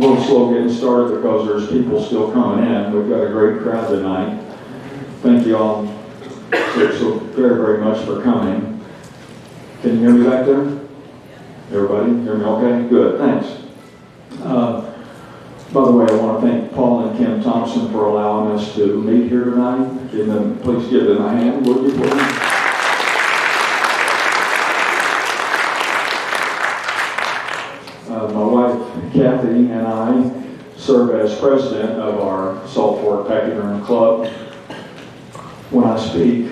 little slow getting started because there's people still coming in. We've got a great crowd tonight. Thank you all so very, very much for coming. Can you hear me back there? Everybody hear me okay? Good, thanks. By the way, I want to thank Paul and Kim Thompson for allowing us to meet here tonight. Please give them a hand, would you please? My wife, Kathy, and I serve as president of our Salt Fork Pachyderm Club. When I speak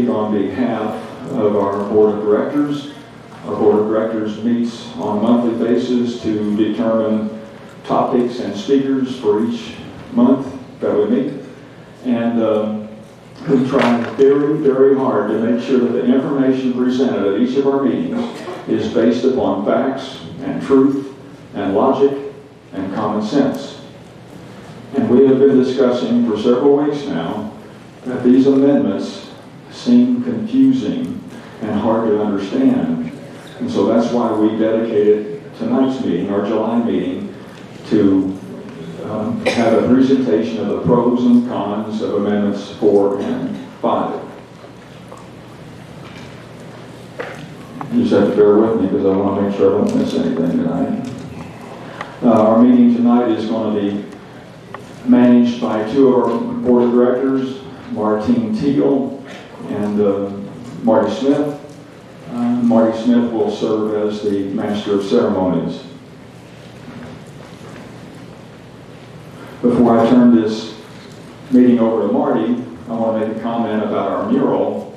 on behalf of our board of directors. Our board of directors meets on a monthly basis to determine topics and speakers for each month that we meet. And we try very, very hard to make sure that the information presented at each of our meetings is based upon facts and truth and logic and common sense. And we have been discussing for several weeks now that these amendments seem confusing and hard to understand. And so that's why we dedicated tonight's meeting, our July meeting, to have a presentation of the pros and cons of Amendments 4 and 5. You just have to bear with me because I want to make sure I don't miss anything tonight. Our meeting tonight is going to be managed by two of our board of directors, Martine Teal and Marty Smith. Marty Smith will serve as the Master of Ceremonies. Before I turn this meeting over to Marty, I want to make a comment about our mural.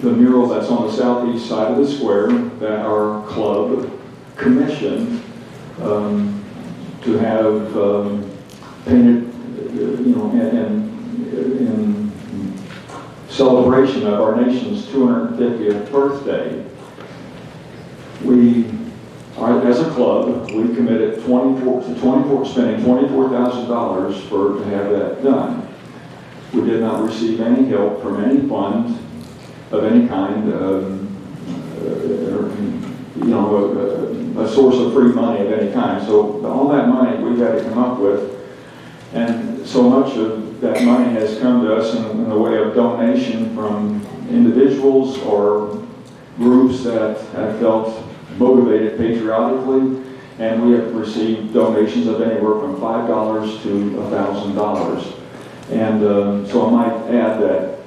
The mural that's on the southeast side of the square that our club commissioned to have painted, in celebration of our nation's 250th birthday. As a club, we committed spending $24,000 to have that done. We did not receive any help from any fund of any kind, a source of free money of any kind. So all that money we've had to come up with, and so much of that money has come to us in the way of donation from individuals or groups that have felt motivated patriotically, and we have received donations of anywhere from $5 to $1,000. And so I might add that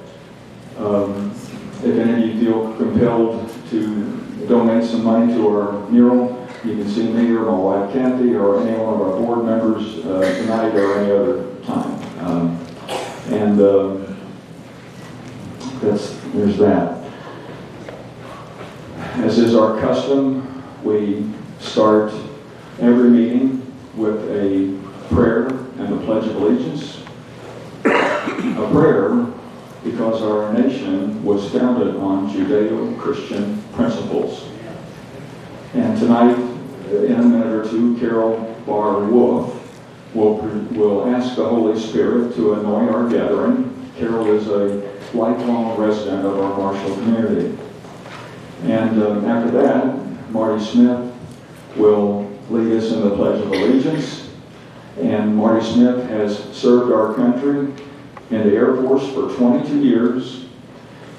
if any of you feel compelled to donate some money to our mural, you can see me or my wife Kathy or any one of our board members tonight or any other time. There's that. As is our custom, we start every meeting with a prayer and a pledge of allegiance. A prayer because our nation was founded on Judeo-Christian principles. And tonight, in a minute or two, Carol Barr Wolf will ask the Holy Spirit to anoint our gathering. Carol is a lifelong resident of our Marshall community. And after that, Marty Smith will lead us in the Pledge of Allegiance. And Marty Smith has served our country in the Air Force for 22 years.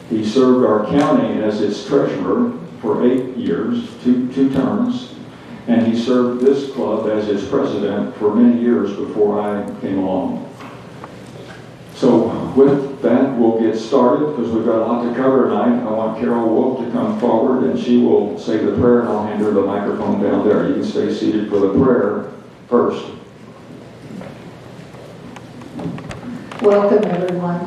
He served our county as its treasurer for 8 years, two terms. And he served this club as its president for many years before I came along. So with that, we'll get started because we've got a lot to cover tonight. I want Carol Wolf to come forward and she will say the prayer, and I'll hand her the microphone down there. You can stay seated for the prayer first. Welcome, everyone.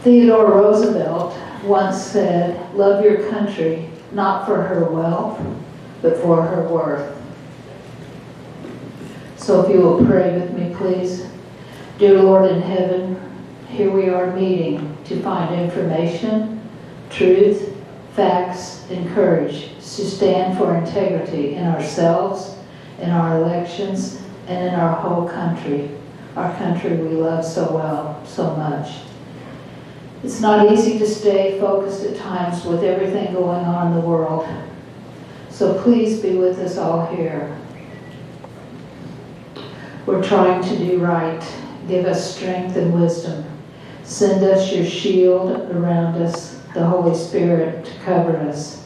Theodore Roosevelt once said, "Love your country, not for her wealth, but for her worth." So if you will pray with me, please. Dear Lord in heaven, here we are meeting to find information, truth, facts, and courage to stand for integrity in ourselves, in our elections, and in our whole country. Our country we love so well, so much. It's not easy to stay focused at times with everything going on in the world. So please be with us all here. We're trying to do right. Give us strength and wisdom. Send us your shield around us, the Holy Spirit to cover us.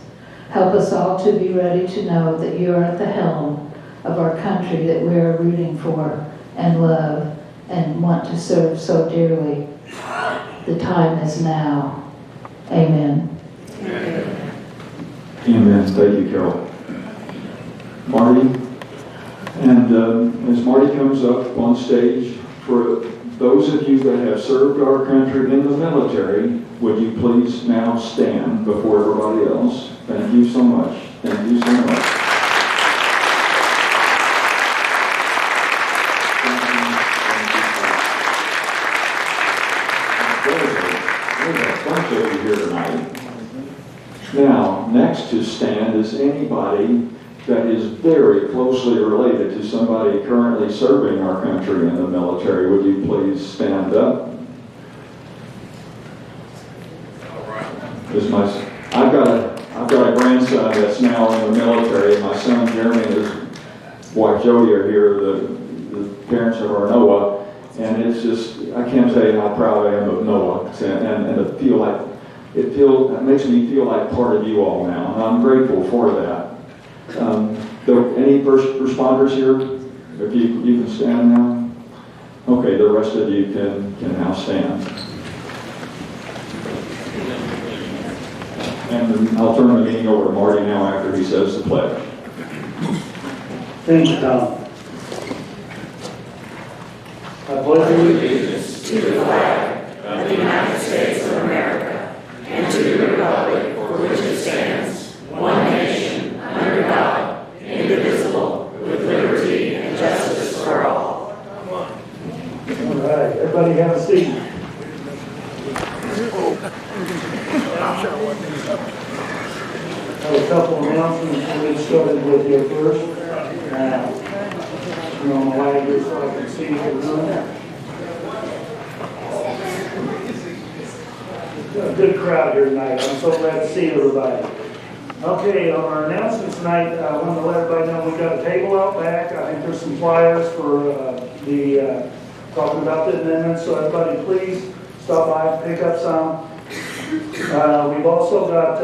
Help us all to be ready to know that you are at the helm of our country that we are rooting for and love and want to serve so dearly. The time is now. Amen. Amen. Thank you, Carol. Marty, and as Marty comes up on stage, for those of you that have served our country in the military, would you please now stand before everybody else? Thank you so much. Thank you so much. There's a bunch of you here tonight. Now, next to stand is anybody that is very closely related to somebody currently serving our country in the military. Would you please stand up? I've got a grandson that's now in the military. My son Jeremy and his wife Jody are here, the parents of our Noah, and it's just, I can't tell you how proud I am of Noah, and to feel like it makes me feel like part of you all now, and I'm grateful for that. Any first responders here? If you can stand now. Okay, the rest of you can now stand. And I'll turn the meeting over to Marty now after he says the pledge. Thank you, Tom. I pledge allegiance to the flag of the United States of America and to the republic for which it stands, one nation, under God, indivisible, with liberty and justice for all. All right, everybody have a seat. I have a couple announcements we'll get started with here first. You're on the way here so I can see the room. A good crowd here tonight. I'm so glad to see everybody. Okay, on our announcements tonight, I want to let everybody know we've got a table out back. I think there's some flyers for talking about the amendments, so everybody please stop by and pick up some. We've also got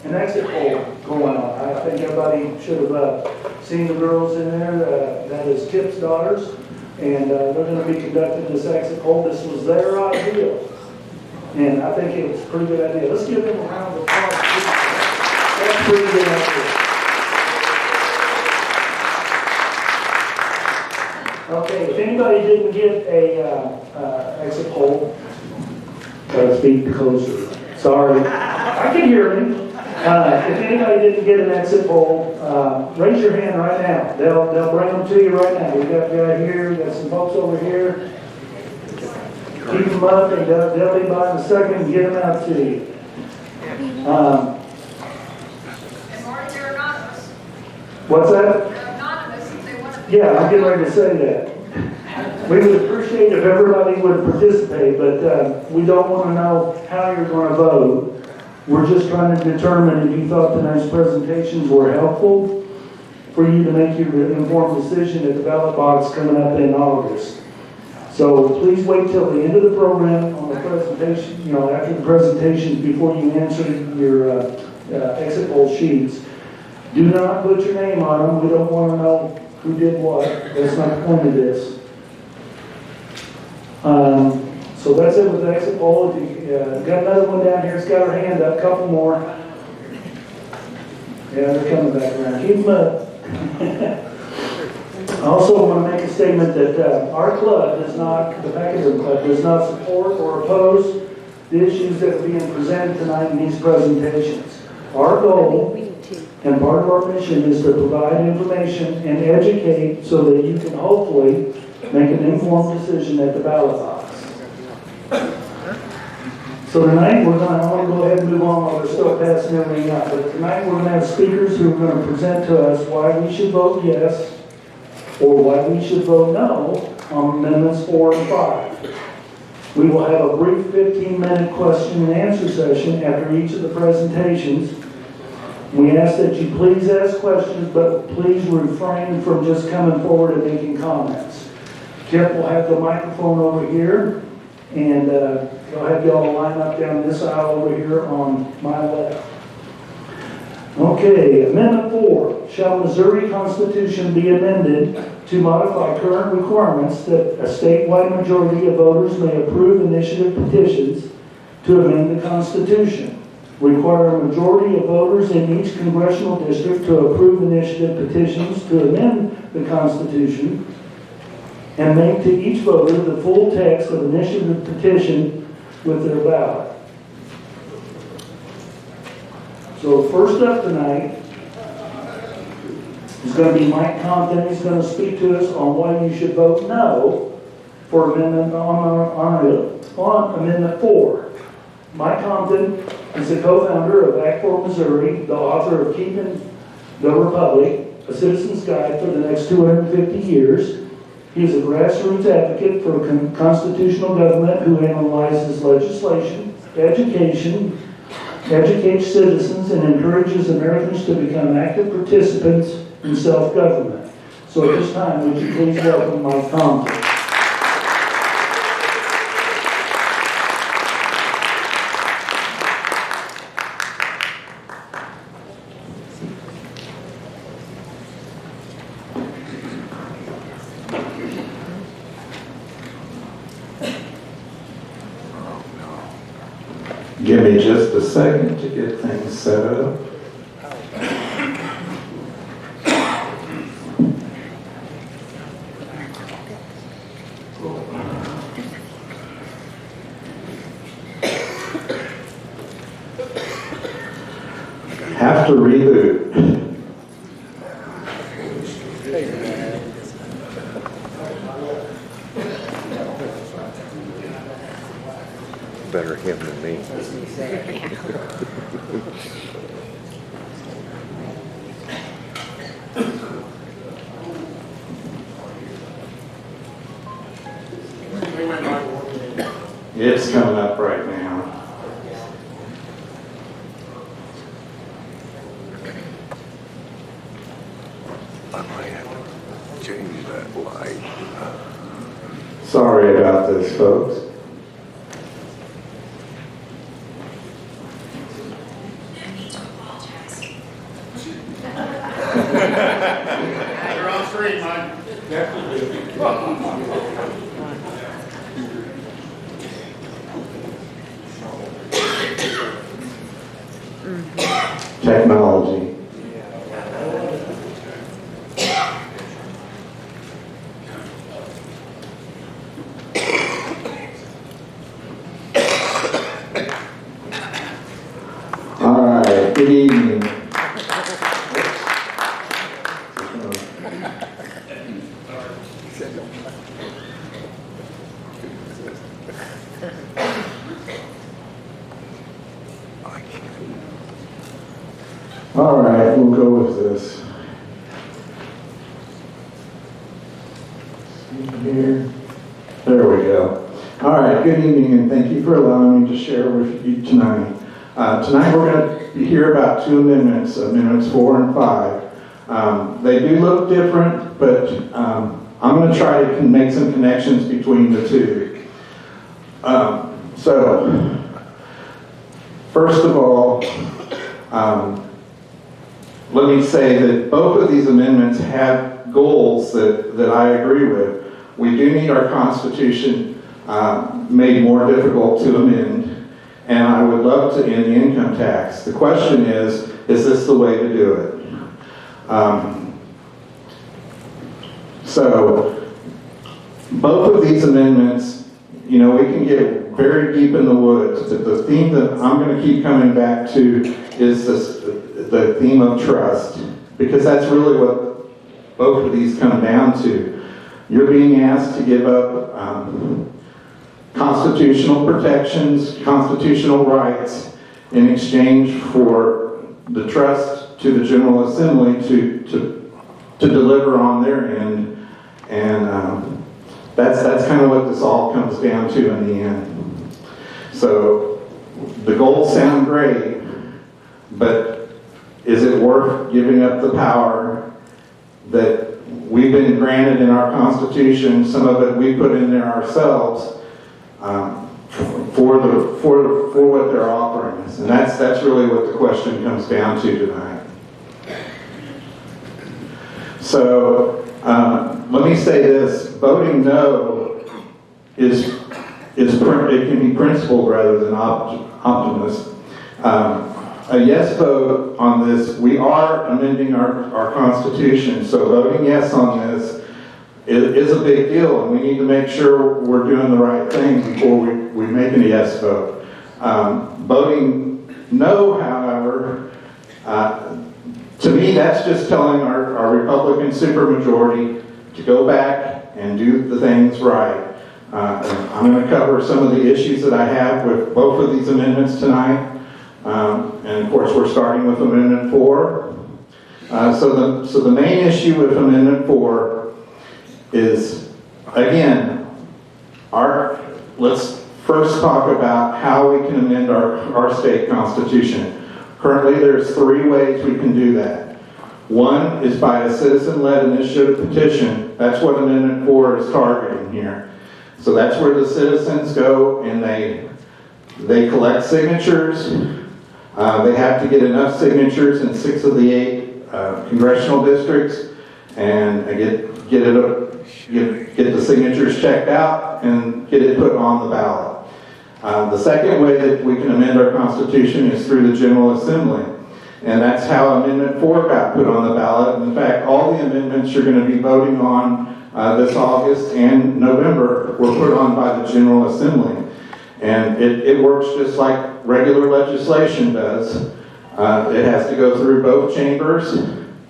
an exit poll going on. I think everybody should have seen the girls in there. That is Kip's daughters, and they're going to be conducting this exit poll. This was their idea, and I think it was a pretty good idea. Let's give them a round of applause. That's a pretty good idea. Okay, if anybody didn't get a exit poll, try to speak closer. Sorry, I can hear me. If anybody didn't get an exit poll, raise your hand right now. They'll bring them to you right now. We've got a guy here, we've got some folks over here. Keep them up, and they'll be by in a second and get them out to you. And Marty, they're anonymous. What's that? They're anonymous if they want to. Yeah, I'm getting ready to say that. We would appreciate if everybody would participate, but we don't want to know how you're going to vote. We're just trying to determine if you thought tonight's presentations were helpful for you to make your informed decision at the ballot box coming up in August. So please wait till the end of the program on the presentation, after the presentations before you answer your exit poll sheets. Do not put your name on them. We don't want to know who did what. That's not the point of this. So that's it with the exit poll. Got another one down here. It's got her hand up. A couple more. Yeah, they're coming back around. Keep them up. I also want to make a statement that our club does not, the Pachyderm Club, does not support or oppose the issues that are being presented tonight in these presentations. Our goal and part of our mission is to provide information and educate so that you can hopefully make an informed decision at the ballot box. So tonight I want to go ahead and move on while we're still passing everything out. But tonight we're going to have speakers who are going to present to us why we should vote yes or why we should vote no on amendments 4 and 5. We will have a brief 15-minute question and answer session after each of the presentations. We ask that you please ask questions, but please refrain from just coming forward and making comments. Jeff will have the microphone over here, and he'll have y'all line up down this aisle over here on my left. Okay, Amendment 4. Shall Missouri Constitution be amended to modify current requirements that a statewide majority of voters may approve initiative petitions to amend the Constitution? Require a majority of voters in each congressional district to approve initiative petitions to amend the Constitution, and make to each voter the full text of initiative petition with their ballot. So first up tonight is going to be Mike Compton. He's going to speak to us on why you should vote no for amendment on Amendment 4. Mike Compton is the co-founder of Act for Missouri, the author of Keeping the Republic, a Citizen's Guide for the Next 250 Years. He is a grassroots advocate for constitutional government who analyzes legislation, educates citizens, and encourages Americans to become active participants in self-government. So at this time, would you please welcome Mike Compton? Give me just a second to get things set up. Have to reboot. Better him than me. It's coming up right now. I might have to change that light. Sorry about this, folks. You're on screen, Mike. Technology. All right, good evening. All right, we'll go with this. Here. There we go. All right, good evening, and thank you for allowing me to share with you tonight. Tonight we're going to hear about two amendments, Amendments 4 and 5. They do look different, but I'm going to try to make some connections between the two. So, first of all, let me say that both of these amendments have goals that I agree with. We do need our Constitution made more difficult to amend, and I would love to end the income tax. The question is this the way to do it? So, both of these amendments, we can get very deep in the woods, but the theme that I'm going to keep coming back to is the theme of trust, because that's really what both of these come down to. You're being asked to give up constitutional protections, constitutional rights, in exchange for the trust to the General Assembly to deliver on their end, and that's kind of what this all comes down to in the end. So the goals sound great, but is it worth giving up the power that we've been granted in our Constitution, some of it we put in there ourselves, for what they're offering us. And that's really what the question comes down to tonight. So, let me say this, voting no it can be principled rather than optimist. A yes vote on this, we are amending our Constitution, so voting yes on this is a big deal, and we need to make sure we're doing the right thing before we make a yes vote. Voting no, however, to me, that's just telling our Republican supermajority to go back and do the things right. I'm going to cover some of the issues that I have with both of these amendments tonight. And of course, we're starting with Amendment 4. So the main issue with Amendment 4 is, again, let's first talk about how we can amend our state constitution. Currently, there's 3 ways we can do that. One is by a citizen-led initiative petition. That's what Amendment 4 is targeting here. So that's where the citizens go and they collect signatures. They have to get enough signatures in 6 of the 8 congressional districts and get the signatures checked out and get it put on the ballot. The second way that we can amend our Constitution is through the General Assembly. And that's how Amendment 4 got put on the ballot. In fact, all the amendments you're going to be voting on this August and November were put on by the General Assembly. And it works just like regular legislation does. It has to go through both chambers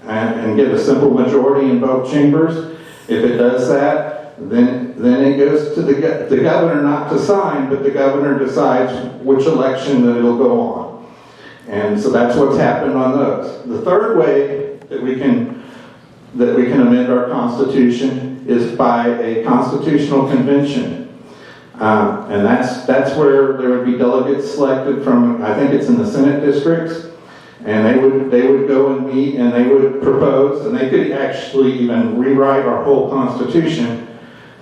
and get a simple majority in both chambers. If it does that, then it goes to the governor not to sign, but the governor decides which election that it'll go on. And so that's what's happened on those. The third way that we can amend our Constitution is by a constitutional convention. And that's where there would be delegates selected from, I think it's in the Senate districts, and they would go and meet and they would propose, and they could actually even rewrite our whole Constitution,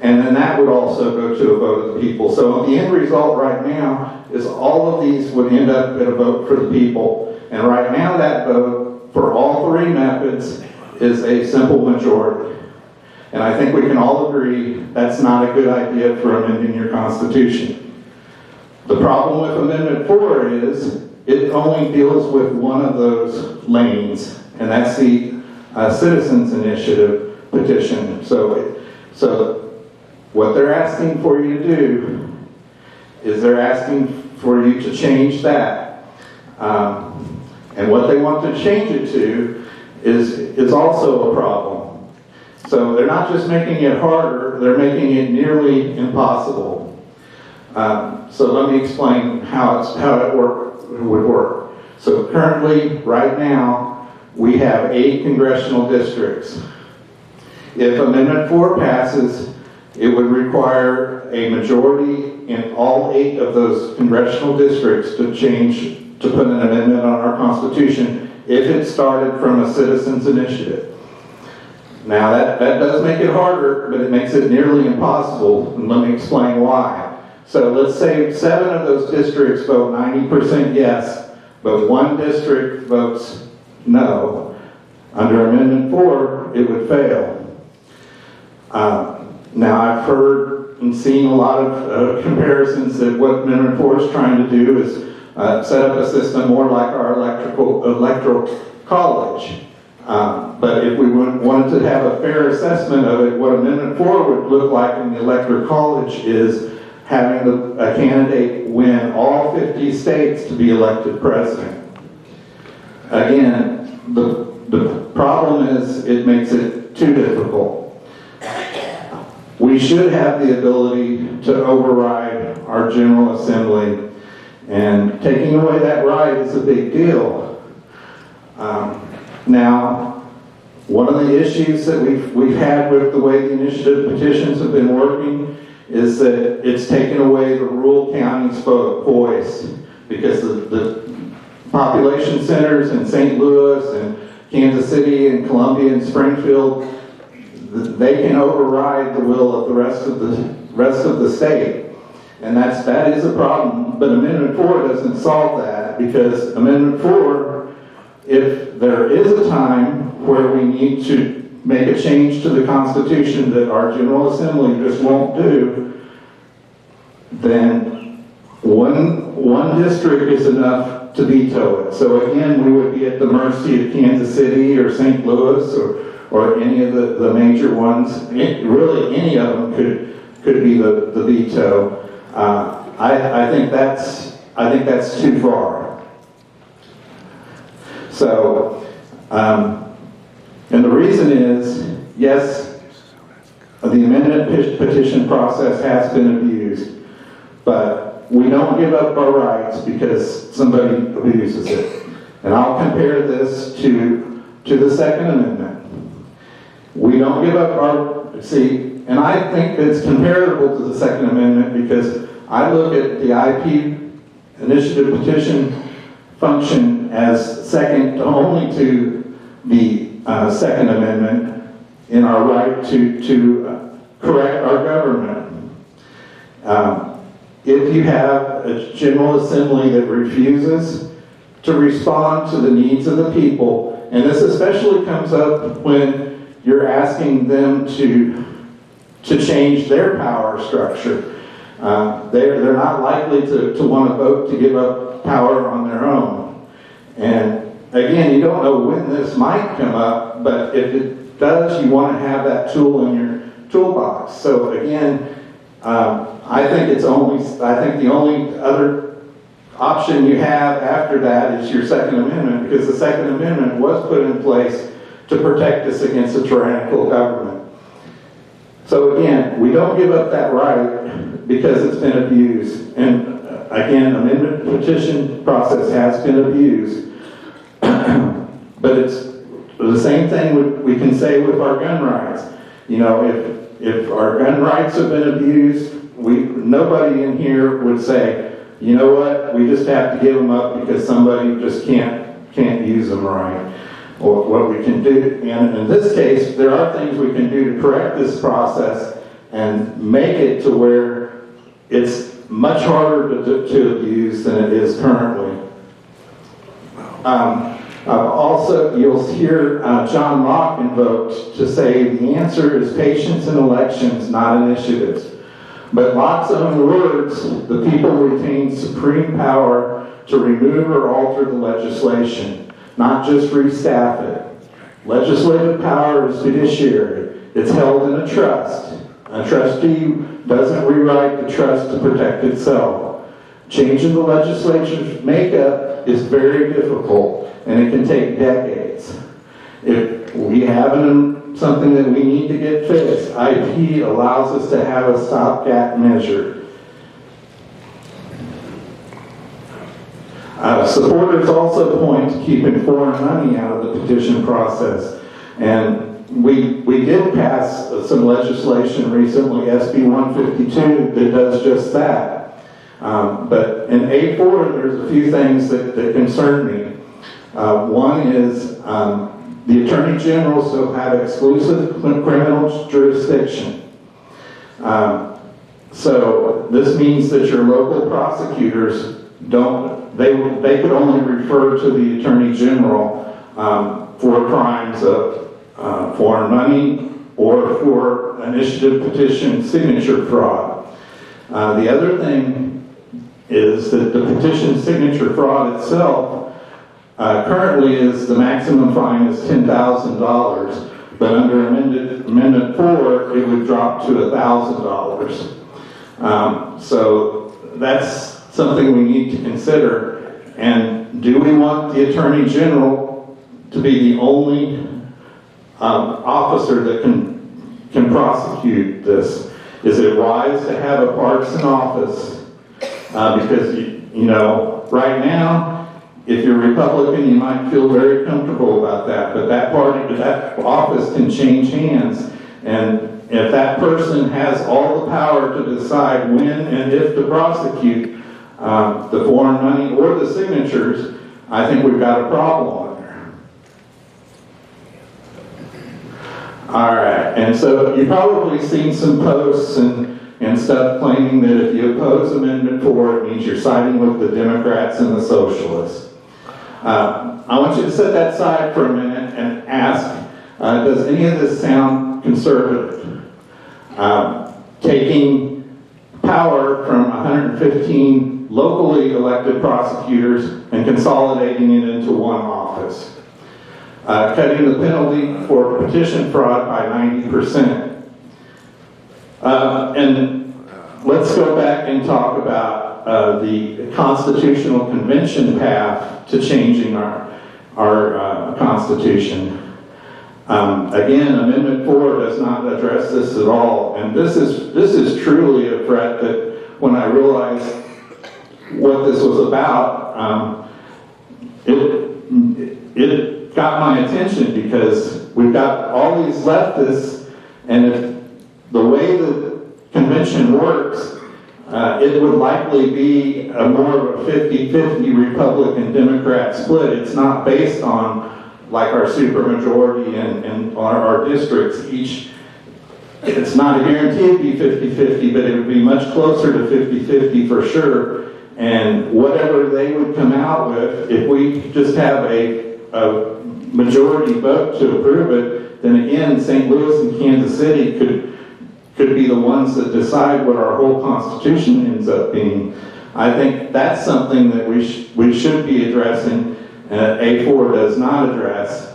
and then that would also go to a vote of the people. So the end result right now is all of these would end up at a vote for the people, and right now that vote for all 3 methods is a simple majority. And I think we can all agree that's not a good idea for amending your Constitution. The problem with Amendment 4 is it only deals with one of those lanes, and that's the Citizens Initiative petition. So what they're asking for you to do is they're asking for you to change that. And what they want to change it to is also a problem. So they're not just making it harder, they're making it nearly impossible. So let me explain how it would work. So currently, right now, we have 8 congressional districts. If Amendment 4 passes, it would require a majority in all 8 of those congressional districts to put an amendment on our Constitution if it started from a citizens initiative. Now that does make it harder, but it makes it nearly impossible, and let me explain why. So let's say 7 of those districts vote 90% yes, but 1 district votes no. Under Amendment 4, it would fail. Now I've heard and seen a lot of comparisons that what Amendment 4 is trying to do is set up a system more like our electoral college. But if we wanted to have a fair assessment of it, what Amendment 4 would look like in the electoral college is having a candidate win all 50 states to be elected president. Again, the problem is it makes it too difficult. We should have the ability to override our General Assembly, and taking away that right is a big deal. Now, one of the issues that we've had with the way the initiative petitions have been working is that it's taken away the rural counties' voice, because the population centers in St. Louis and Kansas City and Columbia and Springfield, they can override the will of the rest of the state. And that is a problem, but Amendment 4 doesn't solve that, because Amendment 4, if there is a time where we need to make a change to the Constitution that our General Assembly just won't do, then one district is enough to veto it. So again, we would be at the mercy of Kansas City or St. Louis or any of the major ones. Really, any of them could be the veto. I think that's too far. So, and the reason is, yes, the amendment petition process has been abused, but we don't give up our rights because somebody abuses it. And I'll compare this to the Second Amendment. We don't give up and I think it's comparable to the Second Amendment, because I look at the IP initiative petition function as second only to the Second Amendment in our right to correct our government. If you have a General Assembly that refuses to respond to the needs of the people, and this especially comes up when you're asking them to change their power structure. They're not likely to want to vote to give up power on their own. And again, you don't know when this might come up, but if it does, you want to have that tool in your toolbox. So again, I think the only other option you have after that is your Second Amendment, because the Second Amendment was put in place to protect us against a tyrannical government. So again, we don't give up that right because it's been abused. And again, amendment petition process has been abused. But it's the same thing we can say with our gun rights. You know, if our gun rights have been abused, nobody in here would say, you know what, we just have to give them up because somebody just can't use them right. Or what we can do, and in this case, there are things we can do to correct this process and make it to where it's much harder to abuse than it is currently. Also, you'll hear John Locke invoked to say the answer is patience in elections, not initiatives. But Locke's own words, the people retain supreme power to remove or alter the legislation, not just restaff it. Legislative power is fiduciary. It's held in a trust. A trustee doesn't rewrite the trust to protect itself. Changing the legislature's makeup is very difficult, and it can take decades. If we have something that we need to get fixed, IP allows us to have a stopgap measure. Supporters also point to keeping foreign money out of the petition process. And we did pass some legislation recently, SB 152, that does just that. But in A4, there's a few things that concern me. One is the Attorney General shall have exclusive criminal jurisdiction. So this means that your local prosecutors they could only refer to the Attorney General for crimes of foreign money or for initiative petition signature fraud. The other thing is that the petition signature fraud itself currently is the maximum fine is $10,000, but under Amendment 4 it would drop to $1,000. So that's something we need to consider. And do we want the Attorney General to be the only officer that can prosecute this? Is it wise to have a partisan office? Because you know, right now, if you're Republican, you might feel very comfortable about that. But that office can change hands, and if that person has all the power to decide when and if to prosecute the foreign money or the signatures, I think we've got a problem on All right, and so you've probably seen some posts and stuff claiming that if you oppose Amendment 4, it means you're siding with the Democrats and the Socialists. I want you to set that aside for a minute and ask, does any of this sound conservative? Taking power from 115 locally elected prosecutors and consolidating it into one office. Cutting the penalty for petition fraud by 90%. And let's go back and talk about the Constitutional Convention path to changing our Constitution. Again, Amendment 4 does not address this at all, and this is truly a threat that when I realized what this was about, it got my attention because we've got all these leftists, and if the way the convention works, it would likely be a more of a 50-50 Republican-Democrat split. It's not based on like our supermajority and our districts. It's not a guarantee it'd be 50-50, but it would be much closer to 50-50 for sure. And whatever they would come out with, if we just have a majority vote to approve it, then again, St. Louis and Kansas City could be the ones that decide what our whole Constitution ends up being. I think that's something that we should be addressing. A4 does not address.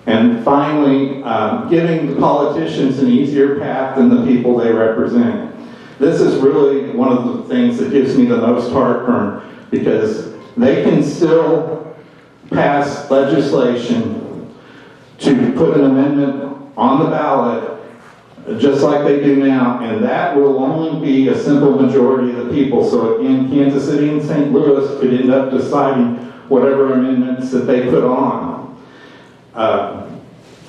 And finally, giving the politicians an easier path than the people they represent. This is really one of the things that gives me the most heartburn, because they can still pass legislation to put an amendment on the ballot just like they do now, and that will only be a simple majority of the people. So again, Kansas City and St. Louis could end up deciding whatever amendments that they put on.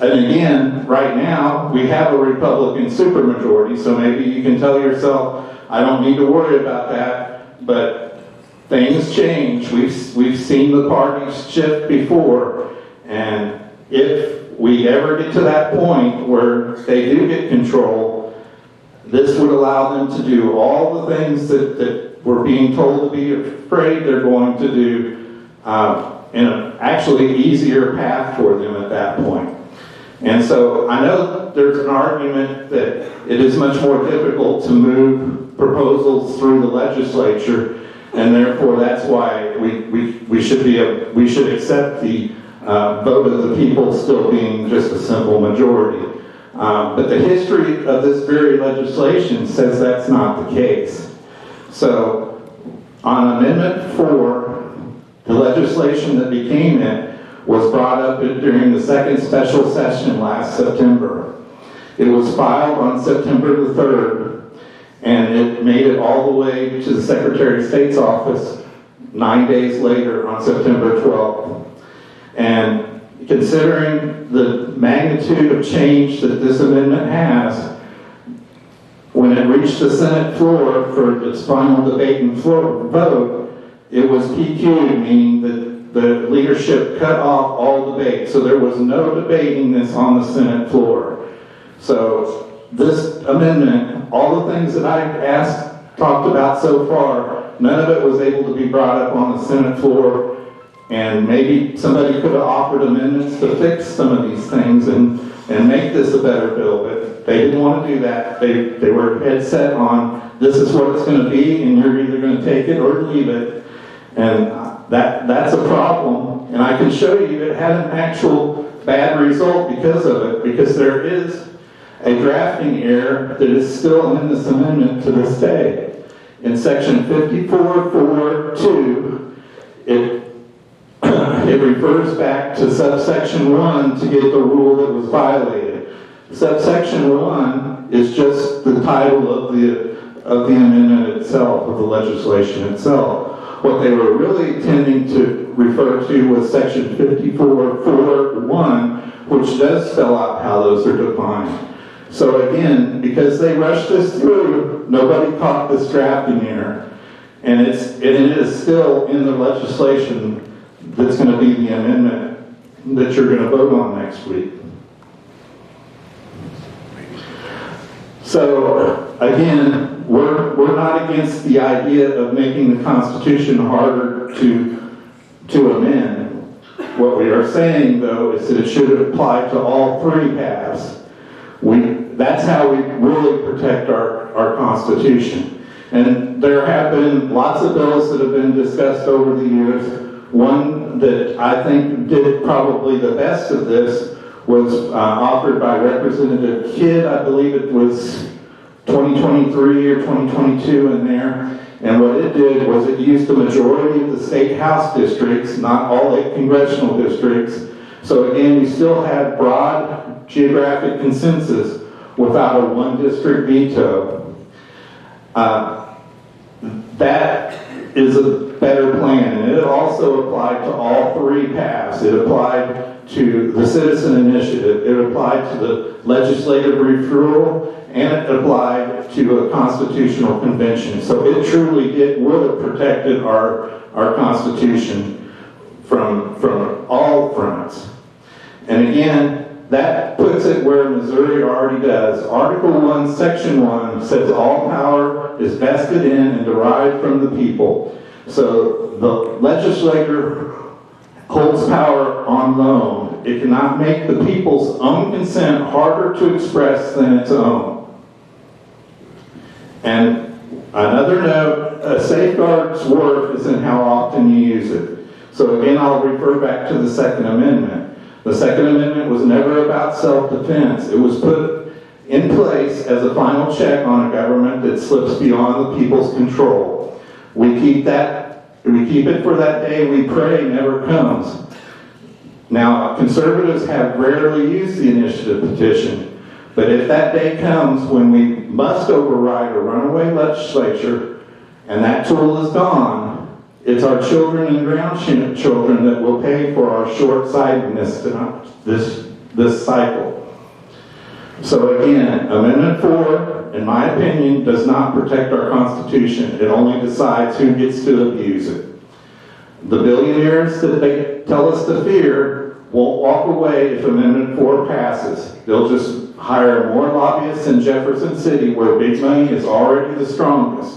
And again, right now, we have a Republican supermajority, so maybe you can tell yourself, I don't need to worry about that, but things change. We've seen the parties shift before, and if we ever get to that point where they do get control, this would allow them to do all the things that we're being told to be afraid they're going to do, in an actually easier path for them at that point. And so I know there's an argument that it is much more difficult to move proposals through the legislature, and therefore that's why we should accept the vote of the people still being just a simple majority. But the history of this very legislation says that's not the case. So on Amendment 4, the legislation that became it was brought up during the second special session last September. It was filed on September the 3rd, and it made it all the way to the Secretary of State's office 9 days later on September 12th. And considering the magnitude of change that this amendment has, when it reached the Senate floor for its final debate and vote, it was PQ'd, meaning that the leadership cut off all debate. So there was no debating this on the Senate floor. So this amendment, all the things that I've talked about so far, none of it was able to be brought up on the Senate floor. And maybe somebody could have offered amendments to fix some of these things and make this a better bill, but they didn't want to do that. They were head set on, this is what it's going to be, and you're either going to take it or leave it. And that's a problem. And I can show you it had an actual bad result because of it, because there is a drafting error that is still in this amendment to this day. In section 54.4.2, it refers back to subsection 1 to get the rule that was violated. Subsection 1 is just the title of the amendment itself, of the legislation itself. What they were really intending to refer to was section 54.4.1, which does spell out how those are defined. So again, because they rushed this through, nobody caught this drafting error. And it is still in the legislation that's going to be the amendment that you're going to vote on next week. So, again, we're not against the idea of making the Constitution harder to amend. What we are saying, though, is that it should apply to all three paths. That's how we really protect our Constitution. And there have been lots of bills that have been discussed over the years. One that I think did probably the best of this was offered by Representative Kidd. I believe it was 2023 or 2022 in there. And what it did was it used the majority of the state house districts, not all 8 congressional districts. So again, we still had broad geographic consensus without a one district veto. That is a better plan, and it also applied to all three paths. It applied to the citizen initiative, it applied to the legislative referral, and it applied to a constitutional convention. So it truly would have protected our Constitution from all fronts. And again, that puts it where Missouri already does. Article 1, Section 1 says all power is vested in and derived from the people. So the legislature holds power on loan. It cannot make the people's own consent harder to express than its own. And another note, a safeguard's worth is in how often you use it. So again, I'll refer back to the Second Amendment. The Second Amendment was never about self-defense. It was put in place as a final check on a government that slips beyond the people's control. We keep it for that day we pray never comes. Now, conservatives have rarely used the initiative petition, but if that day comes when we must override a runaway legislature and that tool is gone, it's our children and grandchildren that will pay for our short-sightedness this cycle. So again, Amendment 4, in my opinion, does not protect our Constitution. It only decides who gets to abuse it. The billionaires that they tell us to fear won't walk away if Amendment 4 passes. They'll just hire more lobbyists in Jefferson City, where big money is already the strongest.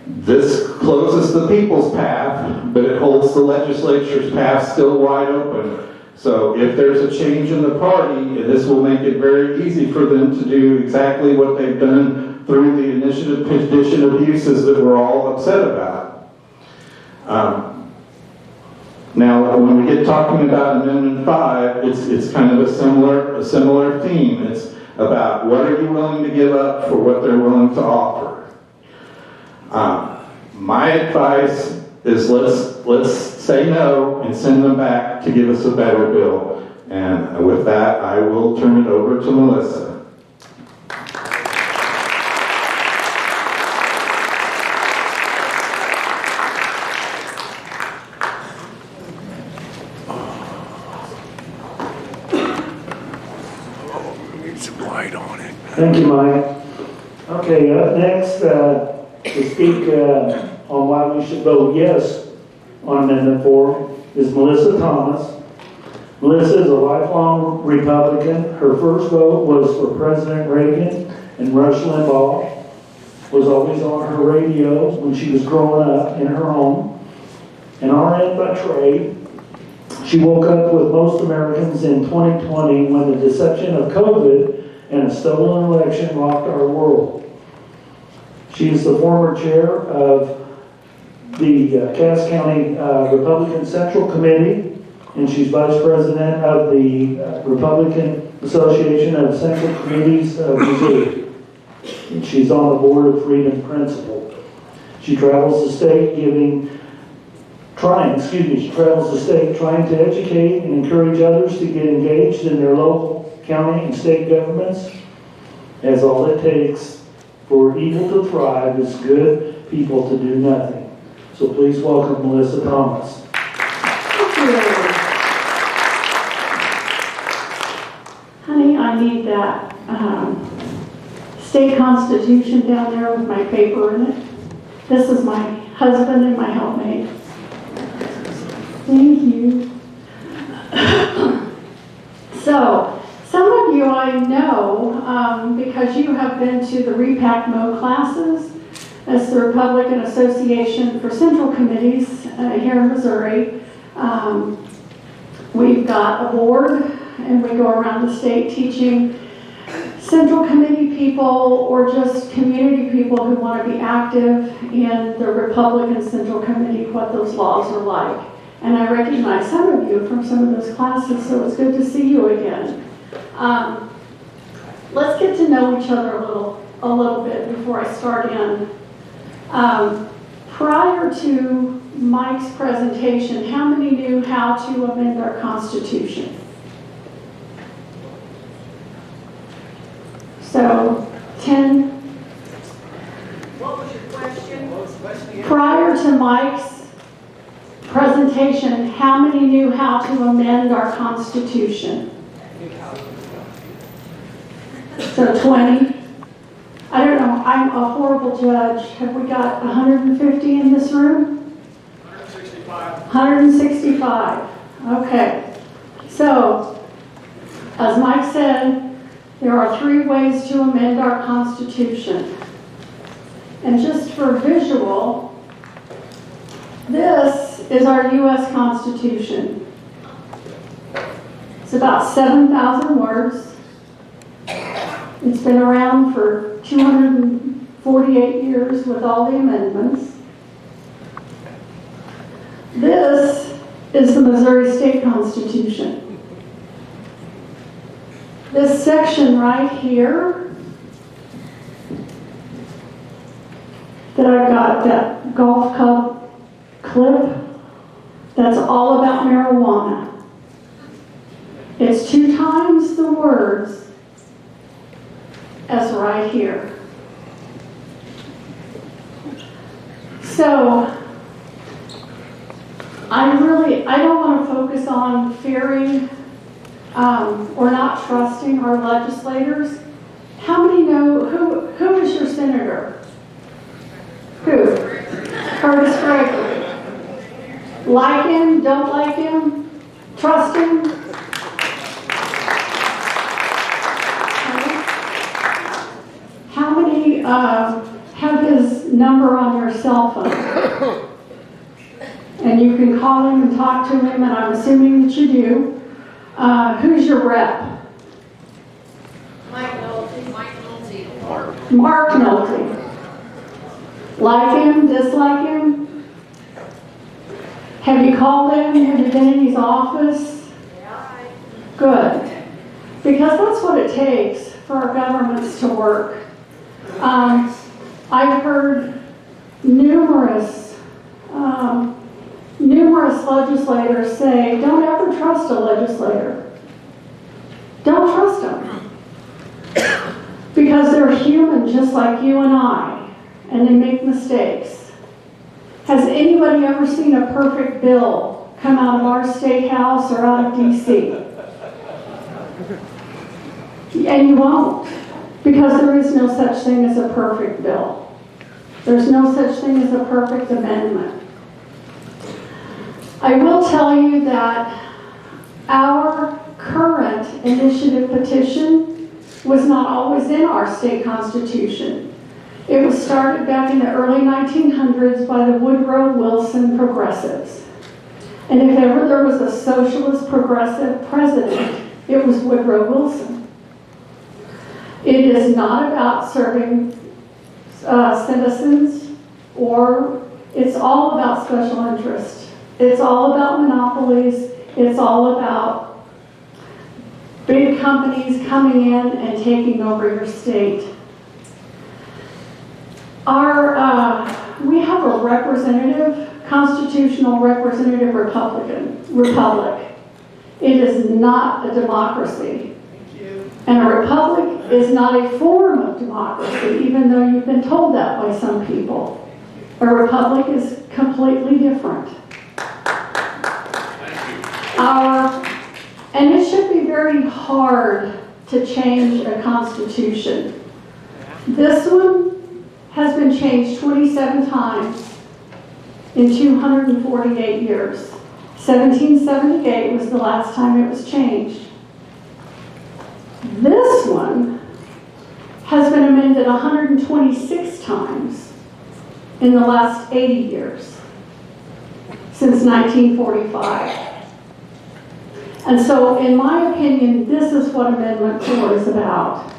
This closes the people's path, but it holds the legislature's path still wide open. So if there's a change in the party, this will make it very easy for them to do exactly what they've done through the initiative petition abuses that we're all upset about. Now, when we get talking about Amendment 5, it's kind of a similar theme. It's about what are you willing to give up for what they're willing to offer. My advice is let's say no and send them back to give us a better bill. And with that, I will turn it over to Melissa. Need some light on it. Thank you, Mike. Okay, up next, to speak on why we should vote yes on Amendment 4 is Melissa Thomas. Melissa is a lifelong Republican. Her first vote was for President Reagan, and Rush Limbaugh was always on her radio when she was growing up in her home. And RN by trade, she woke up with most Americans in 2020 when the deception of COVID and a stolen election rocked our world. She is the former chair of the Cass County Republican Central Committee, and she's vice president of the Republican Association of Central Committees of Missouri. And she's on the board of Freedom Principle. She travels the state trying to educate and encourage others to get engaged in their local, county, and state governments, as all it takes for evil to thrive is good people to do nothing. So please welcome Melissa Thomas. Thank you. Honey, I need that state constitution down there with my paper in it. This is my husband and my helpmate. Thank you. So, some of you I I know, because you have been to the repack mode classes, as the Republican Association for Central Committees here in Missouri. We've got a board, and we go around the state teaching Central Committee people or just community people who want to be active in the Republican Central Committee what those laws are like. And I recognize some of you from some of those classes, so it's good to see you again. Let's get to know each other a little bit before I start in. Prior to Mike's presentation, how many knew how to amend our Constitution? So, 10. What was your question? Prior to Mike's presentation, how many knew how to amend our Constitution? So 20. I don't know, I'm a horrible judge. Have we got 150 in this room? 165. 165. Okay. So, as Mike said, there are 3 ways to amend our Constitution. And just for visual, this is our U.S. Constitution. It's about 7,000 words. It's been around for 248 years with all the amendments. This is the Missouri State Constitution. This section right here that I've got, that golf club clip, that's all about marijuana. It's 2 times the words as right here. So, I don't want to focus on fearing or not trusting our legislators. How many know, who is your senator? Who? Curtis Gregory. Like him, don't like him, trust him? How many have his number on your cell phone? And you can call him and talk to him, and I'm assuming that you do. Who's your rep? Mike Nolte. Mark Nolte. Like him, dislike him? Have you called him? Have you been in his office? Yeah. Good. Because that's what it takes for our governments to work. I've heard numerous legislators say, don't ever trust a legislator. Don't trust them. Because they're human just like you and I, and they make mistakes. Has anybody ever seen a perfect bill come out of our state house or out of D.C.? And you won't, because there is no such thing as a perfect bill. There's no such thing as a perfect amendment. I will tell you that our current initiative petition was not always in our state constitution. It was started back in the early 1900s by the Woodrow Wilson Progressives. And if ever there was a socialist progressive president, it was Woodrow Wilson. It is not about serving citizens, or it's all about special interest. It's all about monopolies. It's all about big companies coming in and taking over your state. We have a representative, constitutional representative republic. It is not a democracy. And a republic is not a form of democracy, even though you've been told that by some people. A republic is completely different. And it should be very hard to change a constitution. This one has been changed 27 times in 248 years. 1778 was the last time it was changed. This one has been amended 126 times in the last 80 years, since 1945. And so, in my opinion, this is what Amendment 4 is about.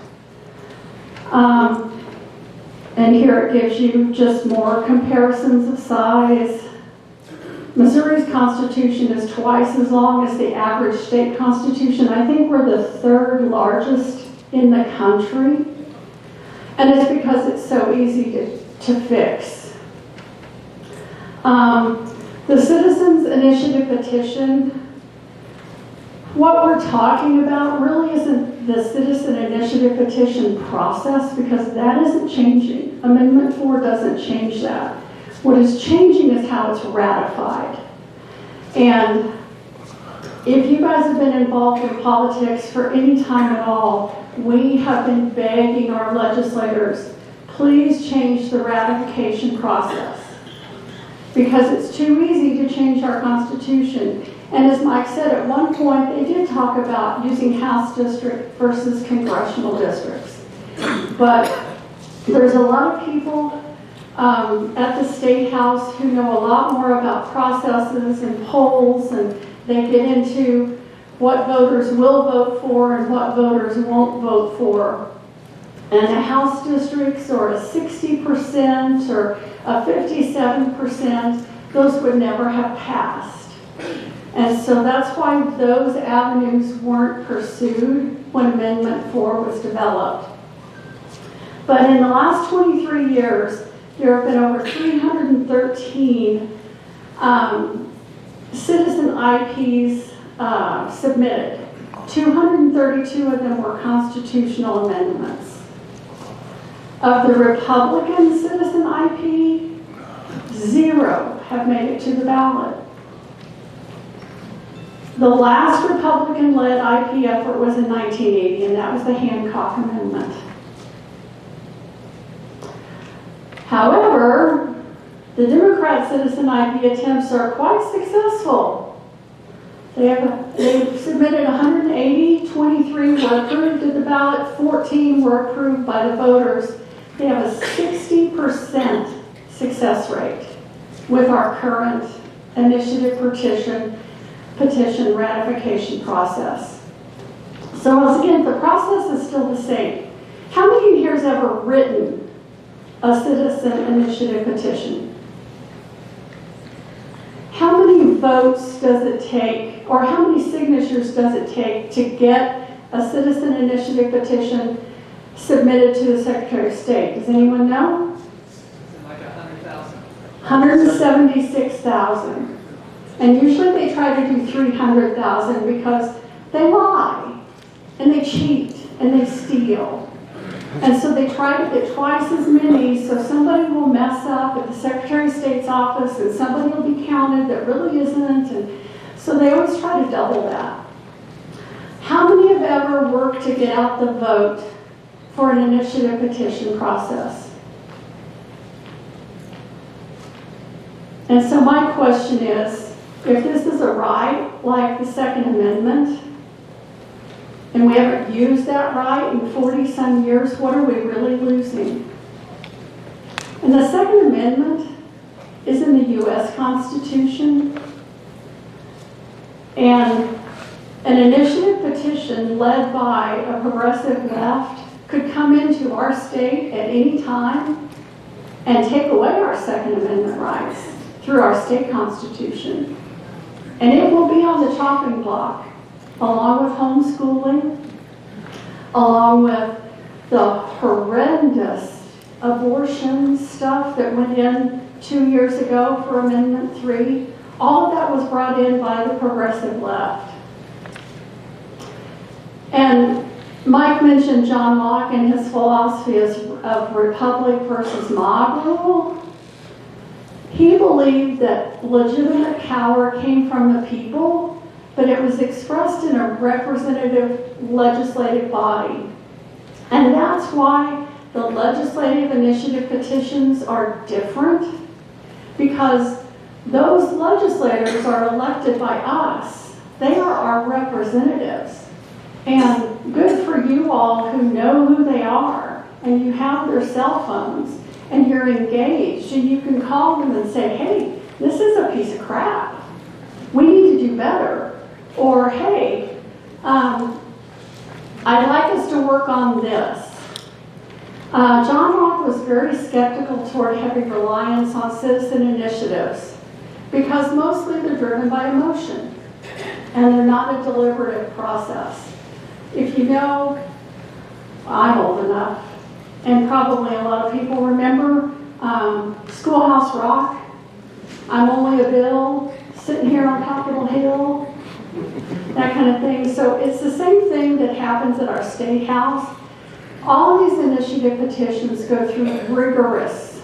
And here it gives you just more comparisons of size. Missouri's Constitution is twice as long as the average state constitution. I think we're the third largest in the country. And it's because it's so easy to fix. The Citizens Initiative Petition, what we're talking about really isn't the Citizen Initiative Petition process, because that isn't changing. Amendment 4 doesn't change that. What is changing is how it's ratified. And if you guys have been involved in politics for any time at all, we have been begging our legislators, please change the ratification process, because it's too easy to change our Constitution. And as Mike said, at one point, they did talk about using House district versus congressional districts. But there's a lot of people at the State House who know a lot more about processes and polls, and they get into what voters will vote for and what voters won't vote for. And the House districts are a 60% or a 57%, those would never have passed. And so that's why those avenues weren't pursued when Amendment 4 was developed. But in the last 23 years, there have been over 313 citizen IPs submitted. 232 of them were constitutional amendments. Of the Republican citizen IP, 0 have made it to the ballot. The last Republican-led IP effort was in 1980, and that was the Hancock Amendment. However, the Democrat citizen IP attempts are quite successful. They've submitted 180, 23 were approved at the ballot, 14 were approved by the voters. They have a 60% success rate with our current initiative petition ratification process. So once again, the process is still the same. How many in here has ever written a citizen initiative petition? How many votes does it take, or how many signatures does it take to get a citizen initiative petition submitted to the Secretary of State? Does anyone know? Like 100,000. 176,000. And usually they try to do 300,000 because they lie, and they cheat, and they steal. And so they try to get twice as many, so somebody will mess up at the Secretary of State's office, and somebody will be counted that really isn't, and so they always try to double that. How many have ever worked to get out the vote for an initiative petition process? And so my question is, if this is a right like the Second Amendment, and we haven't used that right in 40-some years, what are we really losing? And the Second Amendment is in the U.S. Constitution, and an initiative petition led by a progressive left could come into our state at any time and take away our Second Amendment rights through our state constitution. And it will be on the chopping block, along with homeschooling, along with the horrendous abortion stuff that went in 2 years ago for Amendment 3. All of that was brought in by the progressive left. And Mike mentioned John Locke and his philosophy of republic versus mob rule. He believed that legitimate power came from the people, but it was expressed in a representative legislative body. And that's why the legislative initiative petitions are different, because those legislators are elected by us. They are our representatives. And good for you all who know who they are, and you have their cell phones, and you're engaged, and you can call them and say, hey, this is a piece of crap. We need to do better. Or, hey, I'd like us to work on this. John Roth was very skeptical toward heavy reliance on citizen initiatives because mostly they're driven by emotion and they're not a deliberative process. If you know, I'm old enough, and probably a lot of people remember Schoolhouse Rock. I'm only a bill sitting here on Capitol Hill, that kind of thing. So it's the same thing that happens at our State House. All of these initiative petitions go through rigorous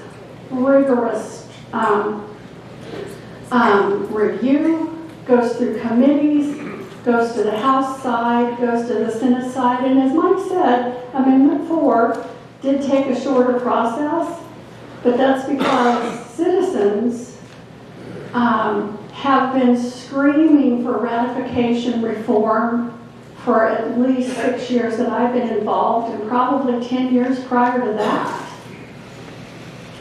review, goes through committees, goes to the House side, goes to the Senate side, and as Mike said, Amendment 4 did take a shorter process, but that's because citizens have been screaming for ratification reform for at least 6 years that I've been involved, and probably 10 years prior to that.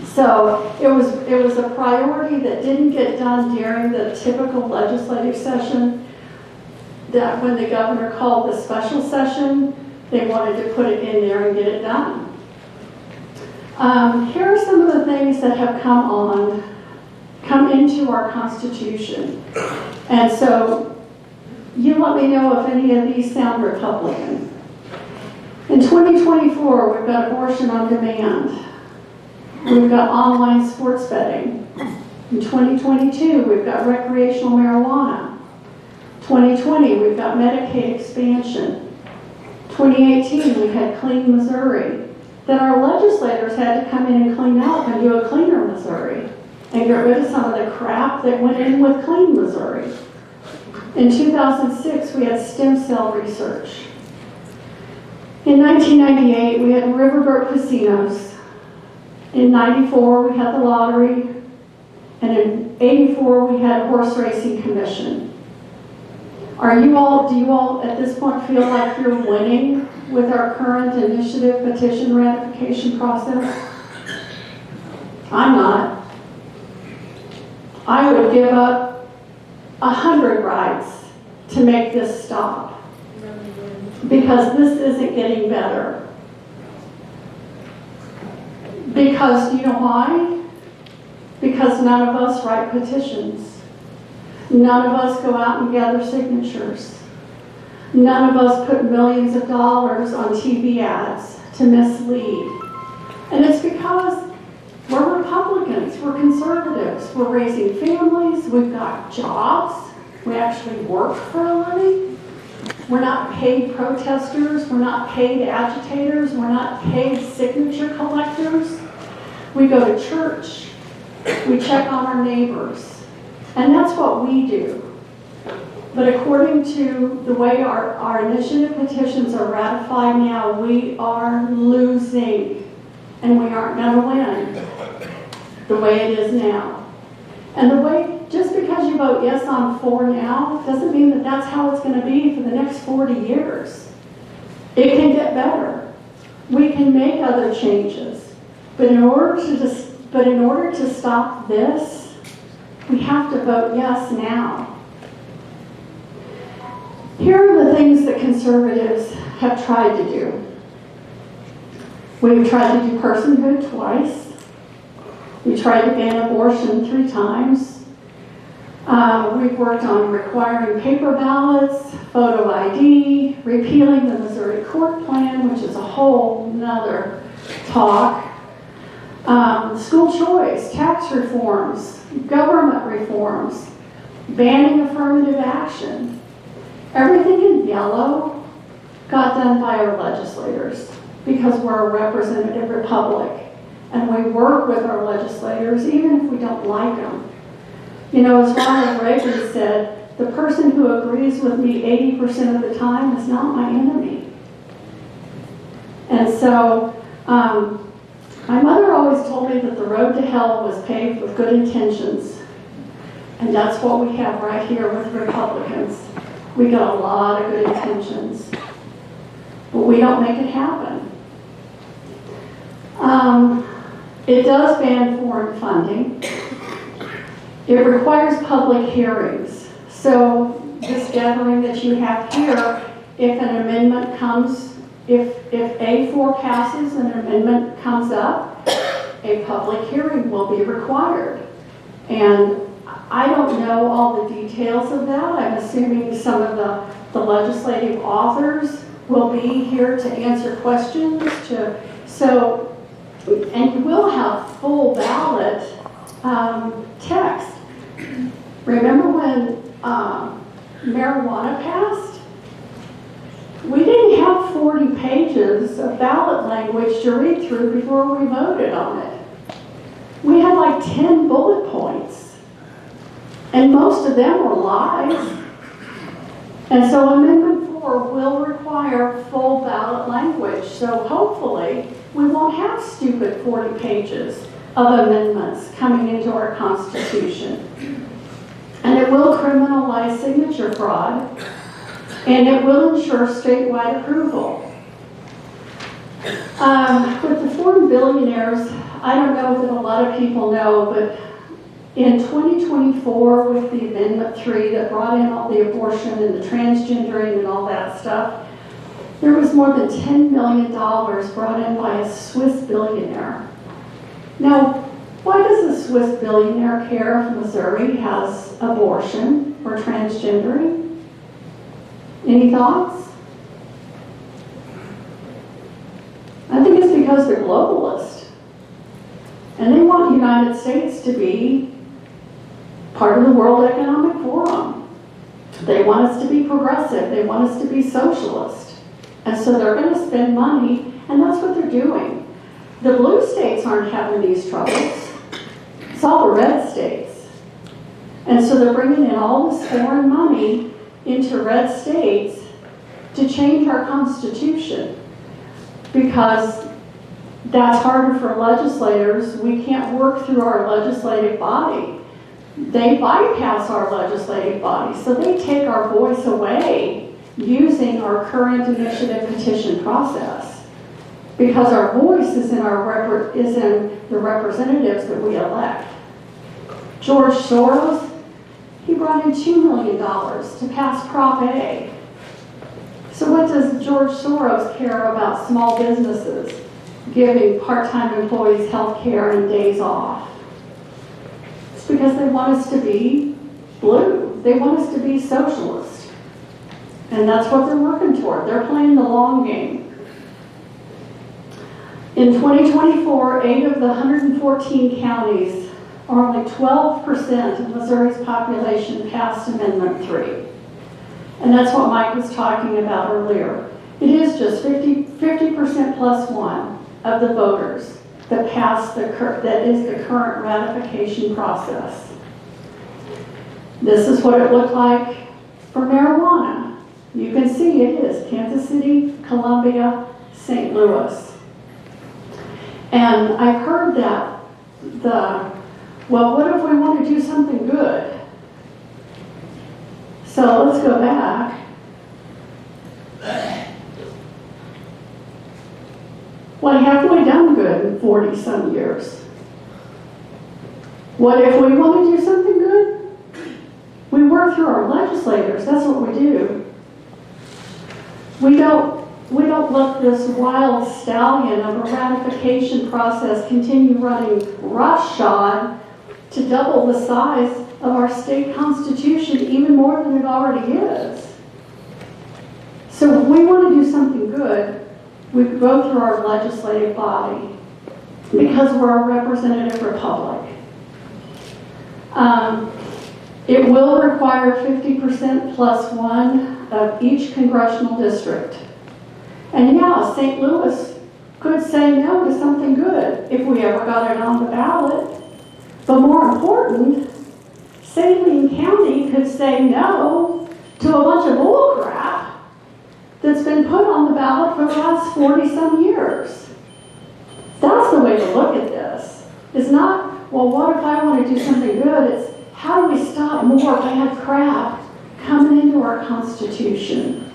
So it was a priority that didn't get done during the typical legislative session, that when the governor called the special session, they wanted to put it in there and get it done. Here are some of the things that have come into our Constitution. And so you let me know if any of these sound Republican. In 2024, we've got abortion on demand. We've got online sports betting. In 2022, we've got recreational marijuana. 2020, we've got Medicaid expansion. 2018, we had Clean Missouri, that our legislators had to come in and clean up and do a cleaner Missouri and get rid of some of the crap that went in with Clean Missouri. In 2006, we had stem cell research. In 1998, we had riverboat casinos. In 94, we had the lottery. And in 84, we had a horse racing commission. Do you all at this point feel like you're winning with our current initiative petition ratification process? I'm not. I would give up 100 rides to make this stop, because this isn't getting better. Because, do you know why? Because none of us write petitions. None of us go out and gather signatures. None of us put millions of dollars on TV ads to mislead. And it's because we're Republicans, we're conservatives, we're raising families, we've got jobs, we actually work for a living. We're not paid protesters, we're not paid agitators, we're not paid signature collectors. We go to church, we check on our neighbors, and that's what we do. But according to the way our initiative petitions are ratified now, we are losing, and we aren't going to win the way it is now. And the way, just because you vote yes on 4 now, doesn't mean that that's how it's going to be for the next 40 years. It can get better. We can make other changes. But in order to stop this, we have to vote yes now. Here are the things that conservatives have tried to do. We've tried to do personhood twice. We tried to ban abortion 3 times. We've worked on requiring paper ballots, photo ID, repealing the Missouri court plan, which is a whole nother talk. School choice, tax reforms, government reforms, banning affirmative action. Everything in yellow got done by our legislators because we're a representative republic and we work with our legislators even if we don't like them. You know, as Ronald Reagan said, the person who agrees with me 80% of the time is not my enemy. And so, my mother always told me that the road to hell was paved with good intentions. And that's what we have right here with Republicans. We got a lot of good intentions. but we don't make it happen. It does ban foreign funding. It requires public hearings. So this gathering that you have here, if an amendment comes, if A4 passes and an amendment comes up, a public hearing will be required. And I don't know all the details of that. I'm assuming some of the legislative authors will be here to answer questions. And you will have full ballot text. Remember when marijuana passed? We didn't have 40 pages of ballot language to read through before we voted on it. We had like 10 bullet points, and most of them were lies. And so Amendment 4 will require full ballot language, so hopefully we won't have stupid 40 pages of amendments coming into our Constitution. And it will criminalize signature fraud, and it will ensure statewide approval. With the foreign billionaires, I don't know that a lot of people know, but in 2024, with the Amendment 3 that brought in all the abortion and the transgendering and all that stuff, there was more than $10 million brought in by a Swiss billionaire. Now, why does a Swiss billionaire care if Missouri has abortion or transgendering? Any thoughts? I think it's because they're globalist. And they want the United States to be part of the World Economic Forum. They want us to be progressive. They want us to be socialist. And so they're going to spend money, and that's what they're doing. The blue states aren't having these troubles. It's all the red states. And so they're bringing in all this foreign money into red states to change our Constitution, because that's harder for legislators. We can't work through our legislative body. They bypass our legislative body, so they take our voice away using our current initiative petition process, because our voice is in the representatives that we elect. George Soros, he brought in $2 million to pass Prop A. So what does George Soros care about small businesses giving part-time employees health care and days off? It's because they want us to be blue. They want us to be socialist. And that's what they're working toward. They're playing the long game. In 2024, 8 of the 114 counties, or only 12% of Missouri's population, passed Amendment 3. And that's what Mike was talking about earlier. It is just 50% plus one of the voters that passed that is the current ratification process. This is what it looked like for marijuana. You can see it is Kansas City, Columbia, St. Louis. And I've heard that well, what if we want to do something good? So let's go back. What have we done good in 40-some years? What if we want to do something good? We work through our legislators. That's what we do. We don't let this wild stallion of a ratification process continue running roughshod to double the size of our state constitution, even more than it already is. So if we want to do something good, we go through our legislative body, because we're a representative republic. It will require 50% plus one of each congressional district. And yeah, St. Louis could say no to something good if we ever got it on the ballot. But more important, Saline County could say no to a bunch of bull crap that's been put on the ballot for the last 40-some years. That's the way to look at this. It's not, well, what if I want to do something good? It's, how do we stop more bad crap coming into our Constitution?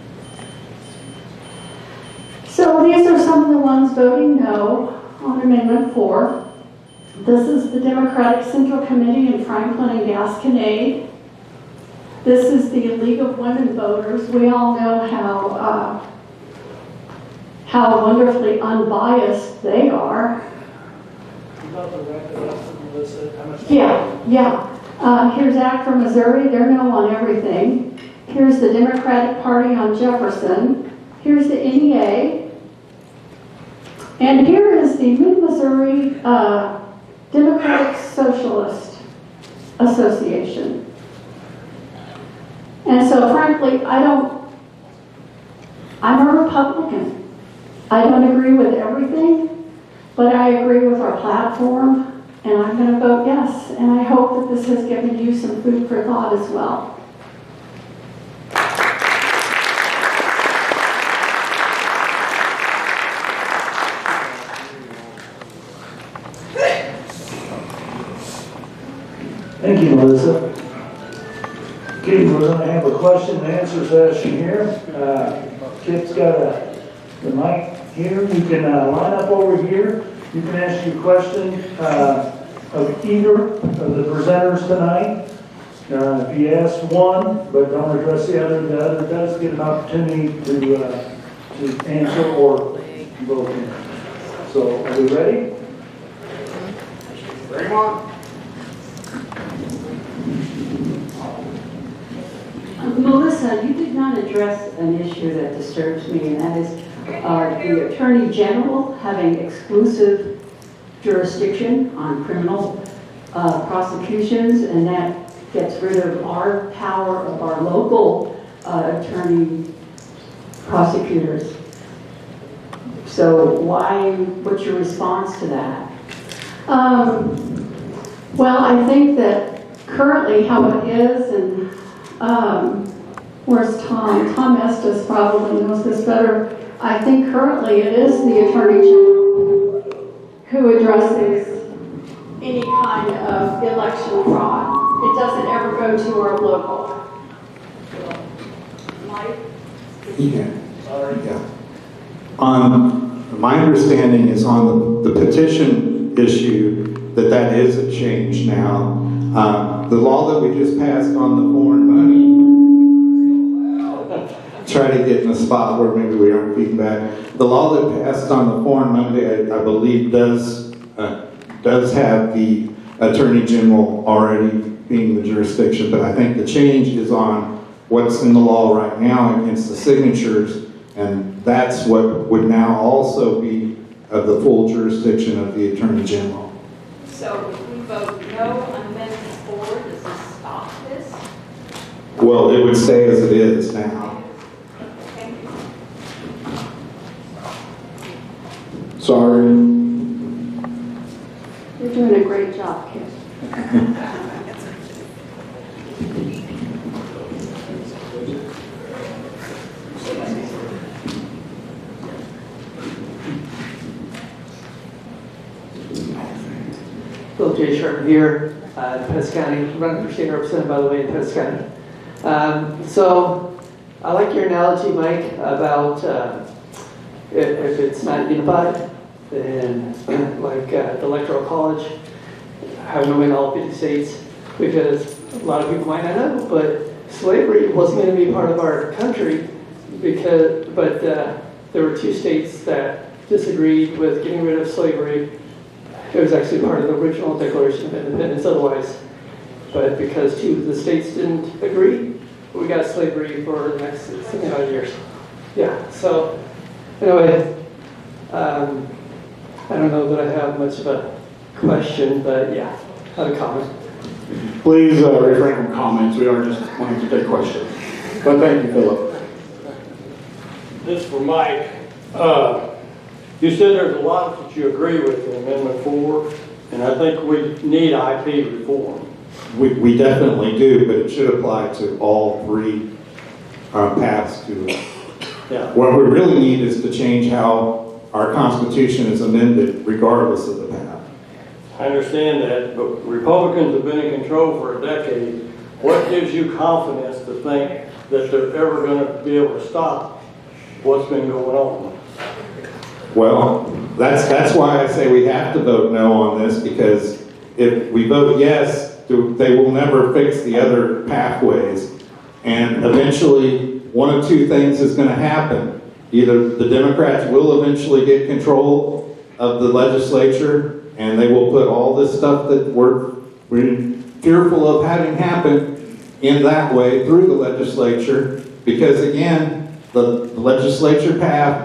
So these are some of the ones voting no on Amendment 4. This is the Democratic Central Committee in Franklin and Gasconade. This is the League of Women Voters. We all know how wonderfully unbiased they are. You got the record up from Melissa, how much? Yeah. Here's Act for Missouri. They're no on everything. Here's the Democratic Party on Jefferson. Here's the NEA. And here is the Mid-Missouri Democratic Socialist Association. And so frankly, I'm a Republican. I don't agree with everything, but I agree with our platform, and I'm going to vote yes. And I hope that this has given you some food for thought as well. Thank you, Melissa. Okay, we're going to have a question and answer session here. Kip's got the mic here. You can line up over here. You can ask your question of either of the presenters tonight. If you ask one, but don't address the other does get an opportunity to answer or vote in. So, are we ready? Bring 'em on. Melissa, you did not address an issue that disturbs me, and that is the Attorney General having exclusive jurisdiction on criminal prosecutions, and that gets rid of our power of our local attorney prosecutors. So what's your response to that? Well, I think that currently how it is, and where's Tom? Tom Estes probably knows this better. I think currently it is the Attorney General who addresses any kind of election fraud. It doesn't ever go to our local. Mike? Yeah. My understanding is on the petition issue that is a change now. The law that we just passed on the foreign money, try to get in a spot where maybe we aren't feedback. The law that passed on the foreign money, I believe, does have the Attorney General already being the jurisdiction, but I think the change is on what's in the law right now against the signatures, and that's what would now also be of the full jurisdiction of the Attorney General. So if we vote no on Amendment 4, does this stop this? Well, it would stay as it is now. Thank you. Sorry. You're doing a great job, Kip. Bill J. Sharp here, Pettis County, running for state representative, by the way, in Pettis County. So I like your analogy, Mike, about if it's not unified, then like the Electoral College, having them in all 50 states, because a lot of people might not know, but slavery wasn't going to be part of our country, but there were 2 states that disagreed with getting rid of slavery. It was actually part of the original Declaration of Independence otherwise. But because 2 of the states didn't agree, we got slavery for the next 75 years. Yeah, so anyway, I don't know that I have much of a question, but yeah, I have a comment. Please refrain from comments. We are just wanting to take questions. But thank you, Philip. This is for Mike. You said there's a lot that you agree with in Amendment 4, and I think we need IP reform. We definitely do, but it should apply to all 3 paths to it. Yeah. What we really need is to change how our Constitution is amended regardless of the path. I understand that, but Republicans have been in control for a decade. What gives you confidence to think that they're ever going to be able to stop what's been going on? Well, that's why I say we have to vote no on this, because if we vote yes, they will never fix the other pathways. And eventually, one of two things is going to happen. Either the Democrats will eventually get control of the legislature, and they will put all this stuff that we're fearful of having happen in that way through the legislature, because again, the legislature path,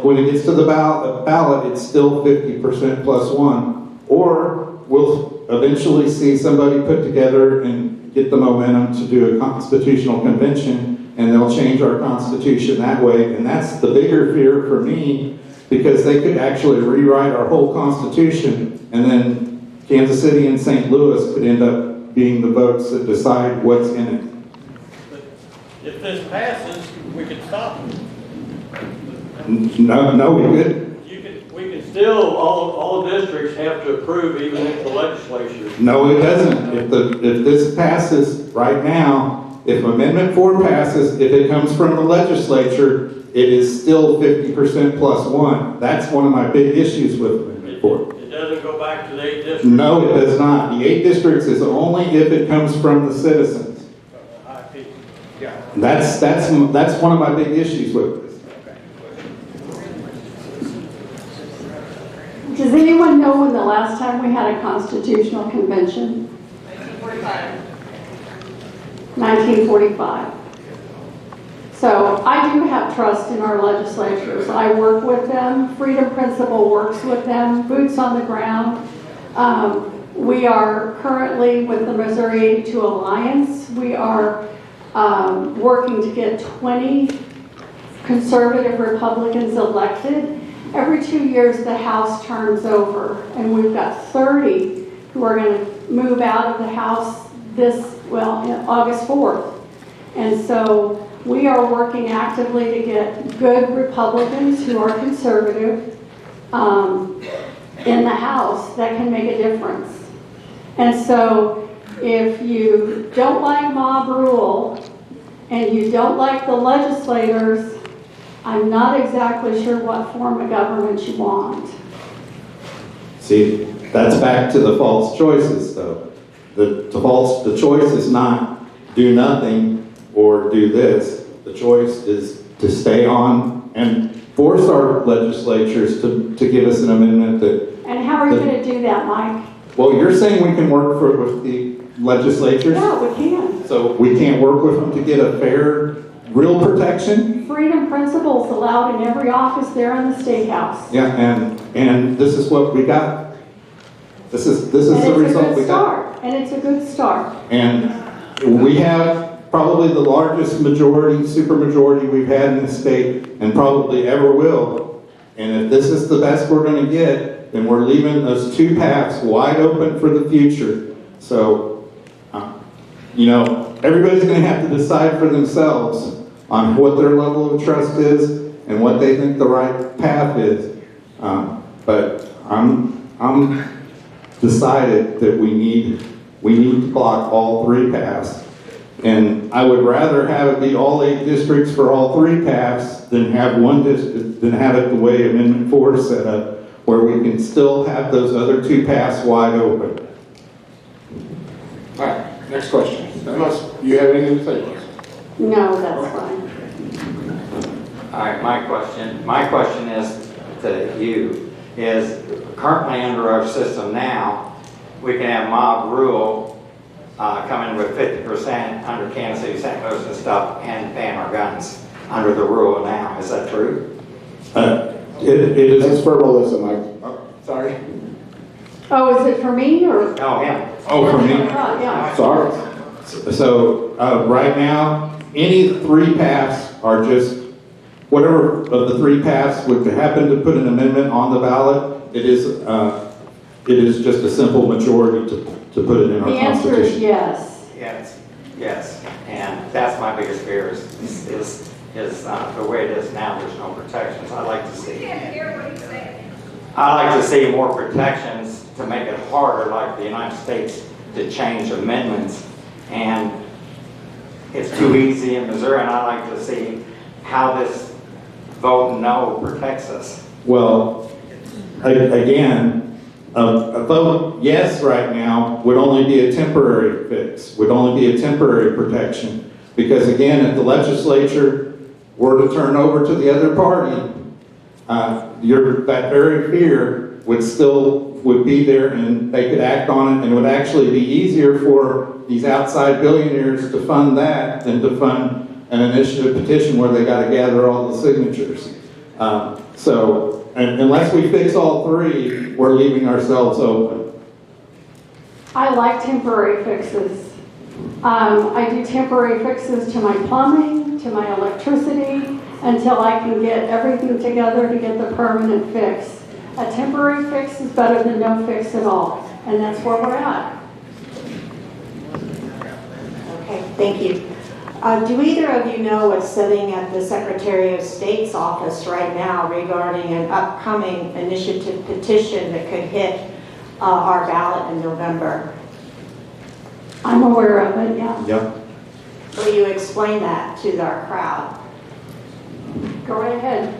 when it gets to the ballot, it's still 50% plus one. Or we'll eventually see somebody put together and get the momentum to do a constitutional convention, and they'll change our constitution that way. And that's the bigger fear for me, because they could actually rewrite our whole constitution, and then Kansas City and St. Louis could end up being the votes that decide what's in it. If this passes, we can stop it. No, we could. We can still, all districts have to approve even if the legislature. No, it doesn't. If this passes right now, if Amendment 4 passes, if it comes from the legislature, it is still 50% plus one. That's one of my big issues with Amendment 4. It doesn't go back to the 8 districts? No, it does not. The 8 districts is only if it comes from the citizens. That's one of my big issues with this. Does anyone know when the last time we had a constitutional convention? 1945. 1945. So I do have trust in our legislatures. I work with them. Freedom Principle works with them. Boots on the ground. We are currently with the Missouri 82 Alliance. We are working to get 20 conservative Republicans elected. Every 2 years, the House turns over, and we've got 30 who are going to move out of the House August 4th. And so we are working actively to get good Republicans who are conservative in the House that can make a difference. And so if you don't like mob rule and you don't like the legislators, I'm not exactly sure what form of government you want. See, that's back to the false choices, though. The choice is not do nothing or do this. The choice is to stay on and force our legislatures to give us an amendment that... And how are you going to do that, Mike? Well, you're saying we can work with the legislatures? Yeah, we can. So we can't work with them to get a fair, real protection? Freedom Principles allowed in every office there in the State House. Yeah, and this is what we got. This is the result we got. And it's a good start. And we have probably the largest majority, supermajority we've had in the state, and probably ever will. And if this is the best we're going to get, then we're leaving those 2 paths wide open for the future. So, everybody's going to have to decide for themselves on what their level of trust is and what they think the right path is. But I'm decided that we need to block all 3 paths. And I would rather have it be all 8 districts for all 3 paths than have one district, than have it the way Amendment 4 is set up, where we can still have those other 2 paths wide open. All right, next question. Unless you have anything to say, please. No, that's fine. All right, my question is to you, is currently under our system now, we can have mob rule come in with 50% under Kansas City, St. Louis and stuff, and ban our guns under the rule now. Is that true? It is. That's for Melissa, Mike. Sorry. Oh, is it for me or? No, him. Oh, for me? Yeah. Sorry. So right now, any 3 paths are just, whatever of the 3 paths would happen to put an amendment on the ballot, it is just a simple majority to put it in our The answer Constitution. is yes. Yes, and that's my biggest fear is the way it is now. There's no protections. I'd like to see more protections to make it harder, like the United States, to change amendments. And it's too easy in Missouri, and I'd like to see how this vote no protects us. Well, again, a vote yes right now would only be a temporary fix, would only be a temporary protection. Because again, if the legislature were to turn over to the other party, that very fear would be there, and they could act on it, and it would actually be easier for these outside billionaires to fund that than to fund an initiative petition where they got to gather all the signatures. And unless we fix all three, we're leaving ourselves open. I like temporary fixes. I do temporary fixes to my plumbing, to my electricity, until I can get everything together to get the permanent fix. A temporary fix is better than no fix at all, and that's where we're at. Okay, thank you. Do either of you know what's sitting at the Secretary of State's office right now regarding an upcoming initiative petition that could hit our ballot in November? I'm aware of it, yeah. Yep. Will you explain that to our crowd? Go right ahead.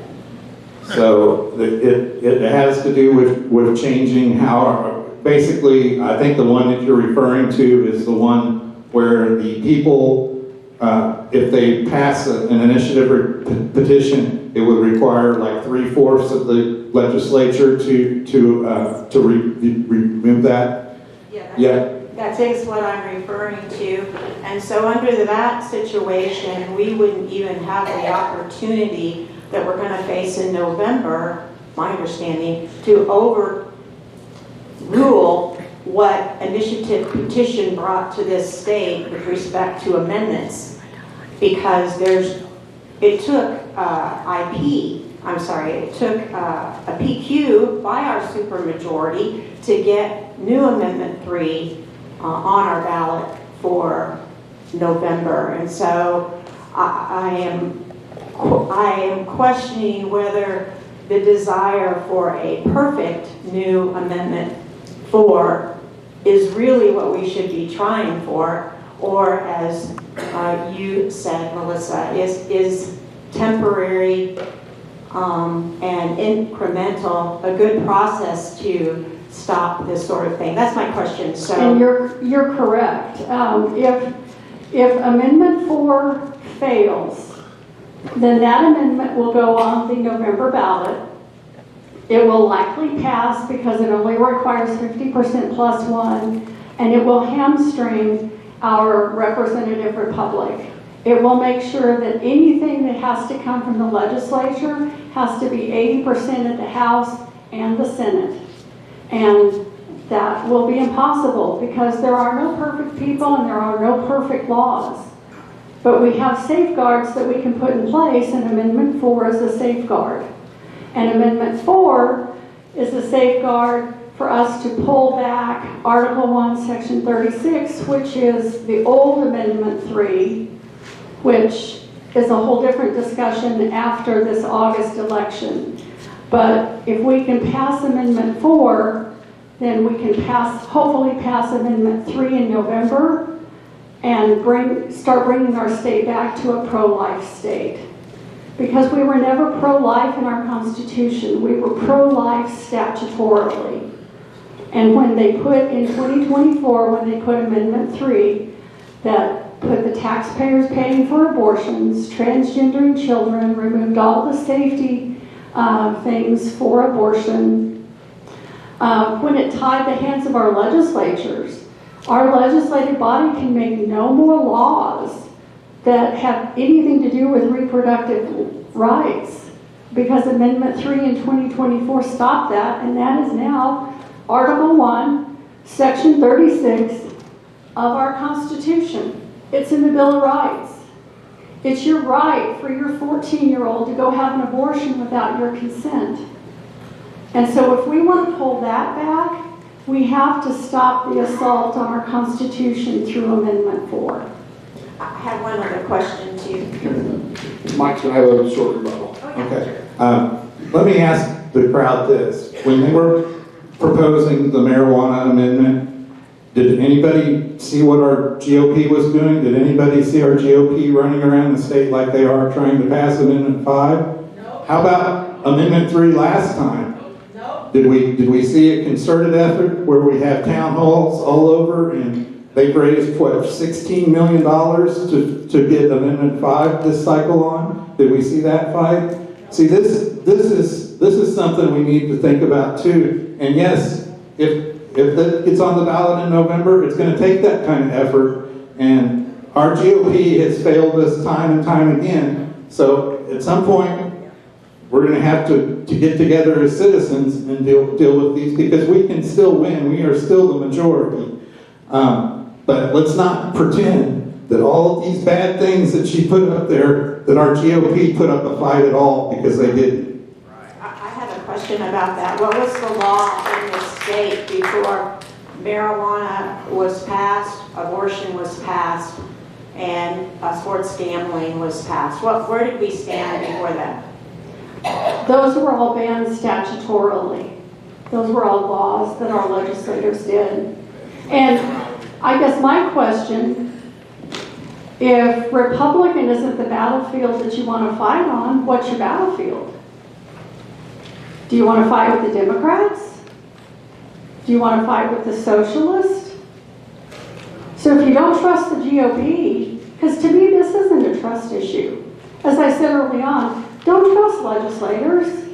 So it has to do with changing how, basically, I think the one that you're referring to is the one where the people, if they pass an initiative or petition, it would require like 3/4 of the legislature to remove that. Yeah. That is what I'm referring to. And so under that situation, we wouldn't even have the opportunity that we're going to face in November, my understanding, to overrule what initiative petition brought to this state with respect to amendments. Because it took a PQ by our supermajority to get new Amendment 3 on our ballot for November. And so I am questioning whether the desire for a perfect new Amendment 4 is really what we should be trying for, or as you said, Melissa, is temporary and incremental a good process to stop this sort of thing? That's my question. So, and you're correct. If Amendment 4 fails, then that amendment will go on the November ballot. It will likely pass because it only requires 50% plus one, and it will hamstring our representative republic. It will make sure that anything that has to come from the legislature has to be 80% at the House and the Senate. And that will be impossible because there are no perfect people and there are no perfect laws. But we have safeguards that we can put in place, and Amendment 4 is a safeguard. And Amendment 4 is a safeguard for us to pull back Article 1, Section 36, which is the old Amendment 3, which is a whole different discussion after this August election. But if we can pass Amendment 4, then we can hopefully pass Amendment 3 in November and start bringing our state back to a pro-life state. Because we were never pro-life in our Constitution. We were pro-life statutorily. And when they put in 2024, when they put Amendment 3, that put the taxpayers paying for abortions, transgendering children, removed all the safety things for abortion, when it tied the hands of our legislatures, our legislative body can make no more laws that have anything to do with reproductive rights, because Amendment 3 in 2024 stopped that, and that is now Article 1, Section 36 of our Constitution. It's in the Bill of Rights. It's your right for your 14-year-old to go have an abortion without your consent. And so if we want to pull that back, we have to stop the assault on our Constitution through Amendment 4. I have one other question too. Mike's going to have a short rebuttal. Okay. Let me ask the crowd this. When they were proposing the marijuana amendment, did anybody see what our GOP was doing? Did anybody see our GOP running around the state like they are trying to pass Amendment 5? No. How about Amendment 3 last time? No. Did we see a concerted effort where we have town halls all over and they've raised, what, $16 million to get Amendment 5 this cycle on? Did we see that fight? See, this is something we need to think about too. And yes, if it's on the ballot in November, it's going to take that kind of effort. And our GOP has failed us time and time again. So at some point, we're going to have to get together as citizens and deal with these, because we can still win. We are still the majority. But let's not pretend that all of these bad things that she put up there, that our GOP put up a fight at all, because they didn't. I have a question about that. What was the law in the state before marijuana was passed, abortion was passed, and sports gambling was passed? Where did we stand before that? Those were all banned statutorily. Those were all laws that our legislators did. And I guess my question, if Republican isn't the battlefield that you want to fight on, what's your battlefield? Do you want to fight with the Democrats? Do you want to fight with the socialists? So if you don't trust the GOP, because to me this isn't a trust issue. As I said early on, don't trust legislators.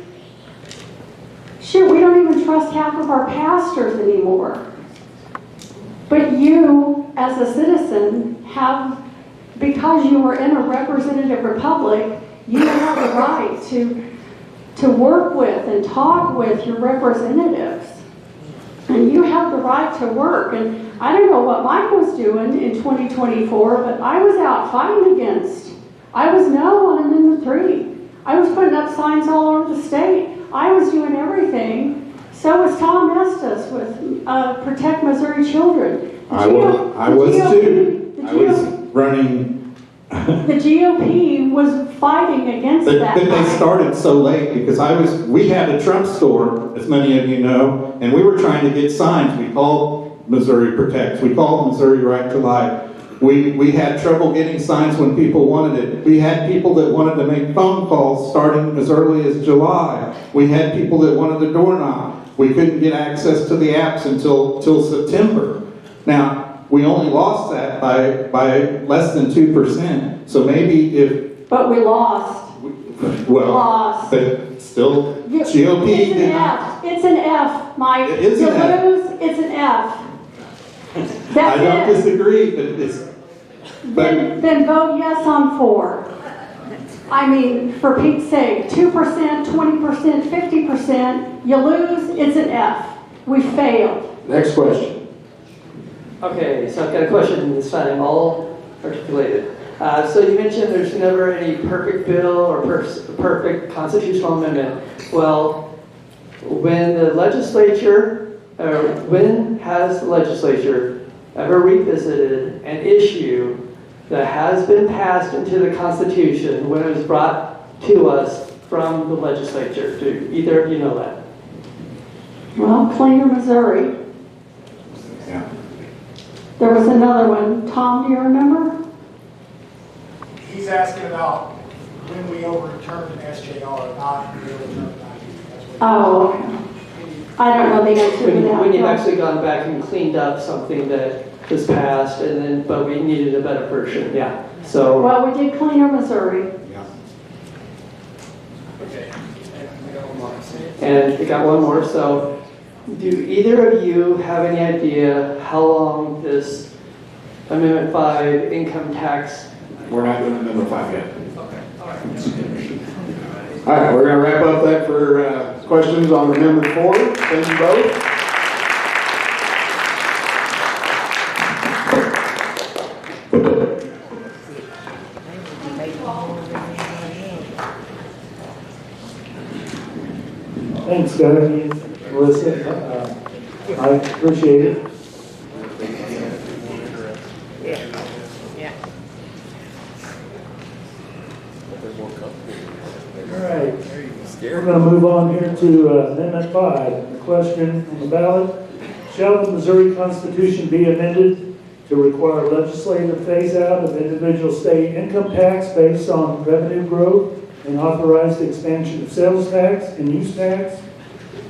Shoot, we don't even trust half of our pastors anymore. But you, as a citizen, have, because you were in a representative republic, you have the right to work with and talk with your representatives. And you have the right to work. And I don't know what Mike was doing in 2024, but I was out fighting against. I was no on Amendment 3. I was putting up signs all over the state. I was doing everything. So was Tom Estes with Protect Missouri Children. I was too. I was running. The GOP was fighting against that. But they started so late, because we had a Trump store, as many of you know, and we were trying to get signs. We called Missouri Protects. We called Missouri Right to Life. We had trouble getting signs when people wanted it. We had people that wanted to make phone calls starting as early as July. We had people that wanted the door knock. We couldn't get access to the apps until September. Now, we only lost that by less than 2%. So maybe if... But we lost. Well, lost. But still, GOP... It's an F. It's an F, Mike. It is an F. You lose, it's an F. That's I don't disagree, but it's... Then vote yes on 4. I mean, for Pete's sake, 2%, 20%, 50%, you lose, it's an F. We failed. Next question. Okay, so I've got a question this time, all articulated. So you mentioned there's never any perfect bill or perfect constitutional amendment. Well, when has the legislature ever revisited an issue that has been passed into the Constitution when it was brought to us from the legislature? Do either of you know that? Well, Cleaner, Missouri. Yeah. There was another one. Tom, do you remember? He's asking about when we overturned an SJR, not we overturned an ID. Oh, okay. I don't know the answer to that. When you've actually gone back and cleaned up something that was passed, but we needed a better version, yeah. So. Well, we did Cleaner, Missouri. Yeah. Okay. And we got one more. So, do either of you have any idea how long this Amendment 5 income tax? We're not doing Amendment 5 yet. Okay. All right, we're going to wrap up that for questions on Amendment 4. Thank you both. Thanks, Gary, Melissa. I appreciate it. All right. We're going to move on here to Amendment 5. The question on the ballot: shall the Missouri Constitution be amended to require legislative phase-out of individual state income tax based on revenue growth and authorize the expansion of sales tax and use tax,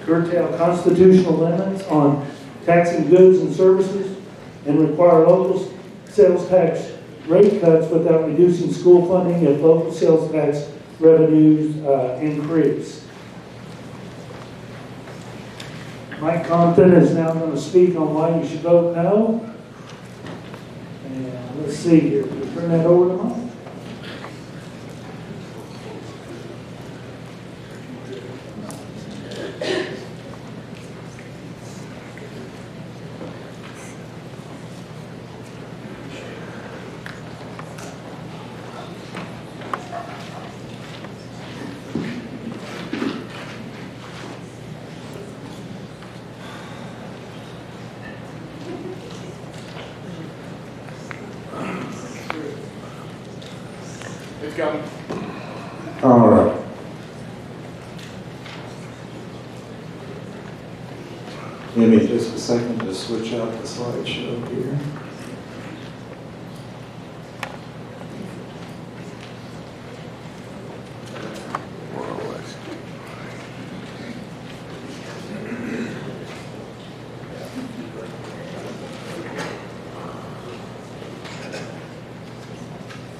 curtail constitutional limits on taxing goods and services, and require local sales tax rate cuts without reducing school funding if local sales tax revenues increase. Mike Compton is now going to speak on why you should vote no. And let's see here, can we turn that over to Mike? It's coming. All right. Give me just a second to switch out the slideshow here.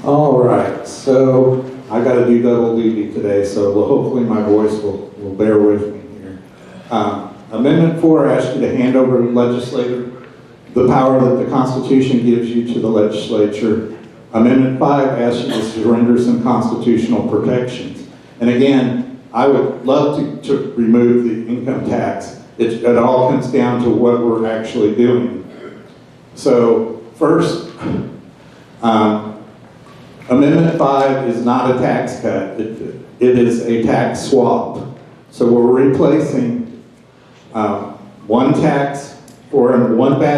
All right, so I got to do double duty today, so hopefully my voice will bear with me here. Amendment 4 asks you to hand over to the legislator the power that the Constitution gives you to the legislature. Amendment 5 asks you to surrender some constitutional protections. And again, I would love to remove the income tax. It all comes down to what we're actually doing. So first, Amendment 5 is not a tax cut. It is a tax swap. So we're replacing one bad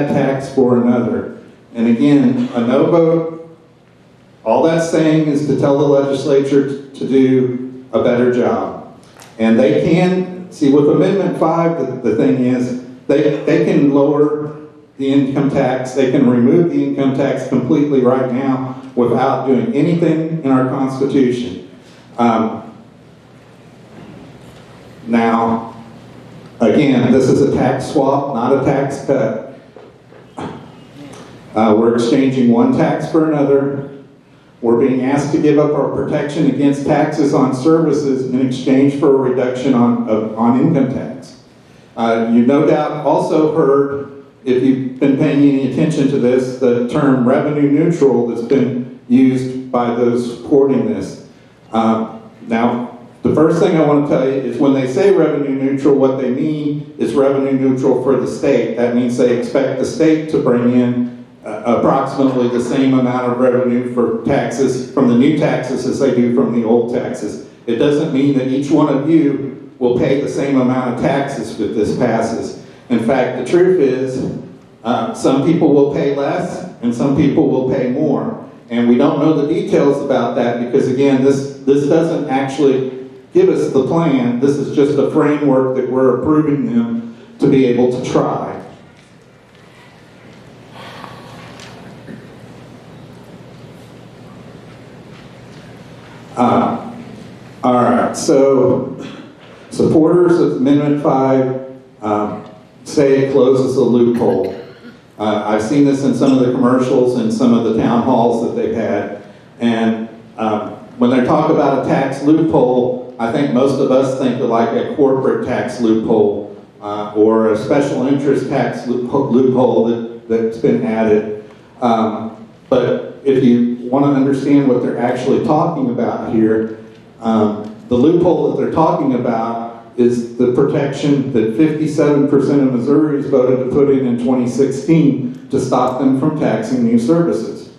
tax for another. And again, a no vote, all that's saying is to tell the legislature to do a better job. And they can, see with Amendment 5, the thing is, they can lower the income tax, they can remove the income tax completely right now without doing anything in our Constitution. Now, again, this is a tax swap, not a tax cut. We're exchanging one tax for another. We're being asked to give up our protection against taxes on services in exchange for a reduction on income tax. You no doubt also heard, if you've been paying any attention to this, the term revenue neutral that's been used by those supporting this. Now, the first thing I want to tell you is when they say revenue neutral, what they mean is revenue neutral for the state. That means they expect the state to bring in approximately the same amount of revenue for taxes from the new taxes as they do from the old taxes. It doesn't mean that each one of you will pay the same amount of taxes if this passes. In fact, the truth is some people will pay less and some people will pay more. And we don't know the details about that because, again, this doesn't actually give us the plan. This is just a framework that we're approving them to be able to try. All right, so supporters of Amendment 5 say it closes a loophole. I've seen this in some of the commercials and some of the town halls that they've had. And when they talk about a tax loophole, I think most of us think of like a corporate tax loophole or a special interest tax loophole that's been added. But if you want to understand what they're actually talking about here, the loophole that they're talking about is the protection that 57% of Missouris voted to put in 2016 to stop them from taxing new services.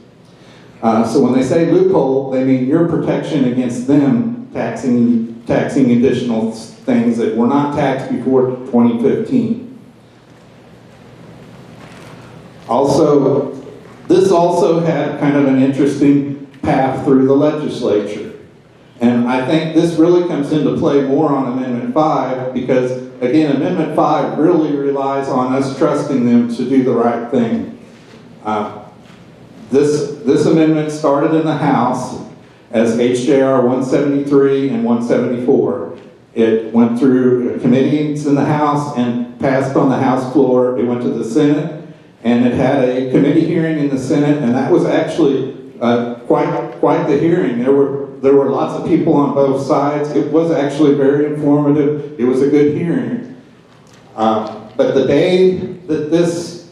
So when they say loophole, they mean your protection against them taxing additional things that were not taxed before 2015. Also, this also had kind of an interesting path through the legislature. And I think this really comes into play more on Amendment 5 because, again, Amendment 5 really relies on us trusting them to do the right thing. This amendment started in the House, as HJR 173 and 174. It went through committees in the House and passed on the House floor. It went to the Senate, and it had a committee hearing in the Senate, and that was actually quite the hearing. There were lots of people on both sides. It was actually very informative. It was a good hearing. But the day that this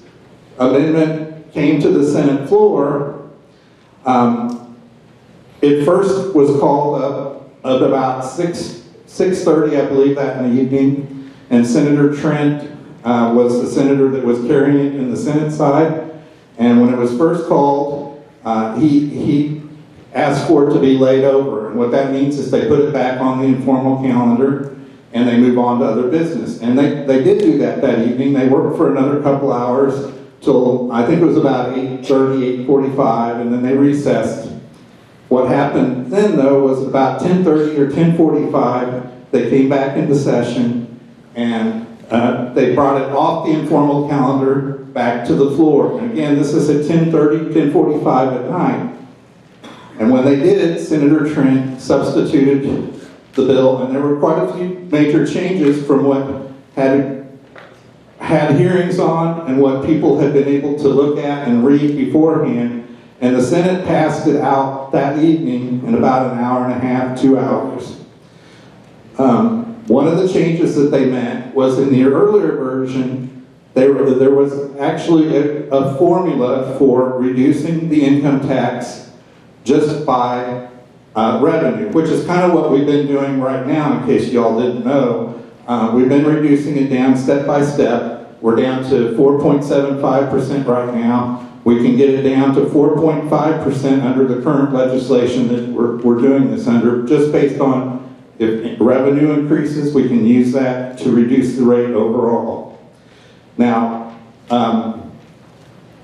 amendment came to the Senate floor, it first was called up at about 6:30, I believe, that in the evening, and Senator Trent was the senator that was carrying it in the Senate side. And when it was first called, he asked for it to be laid over. And what that means is they put it back on the informal calendar and they move on to other business. And they did do that evening. They worked for another couple hours till I think it was about 8:30, 8:45, and then they recessed. What happened then, though, was about 10:30 or 10:45, they came back into session and they brought it off the informal calendar back to the floor. And again, this is at 10:30, 10:45 at night. And when they did, Senator Trent substituted the bill, and there were quite a few major changes from what had hearings on and what people had been able to look at and read beforehand. And the Senate passed it out that evening in about an hour and a half, 2 hours. One of the changes that they meant was in the earlier version, there was actually a formula for reducing the income tax just by revenue, which is kind of what we've been doing right now, in case y'all didn't know. We've been reducing it down step by step. We're down to 4.75% right now. We can get it down to 4.5% under the current legislation that we're doing this under, just based on if revenue increases, we can use that to reduce the rate overall. Now,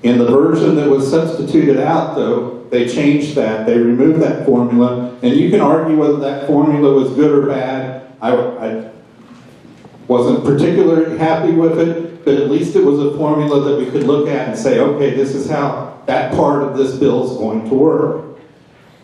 in the version that was substituted out, though, they changed that. They removed that formula, and you can argue whether that formula was good or bad. I wasn't particularly happy with it, but at least it was a formula that we could look at and say, okay, this is how that part of this bill is going to work.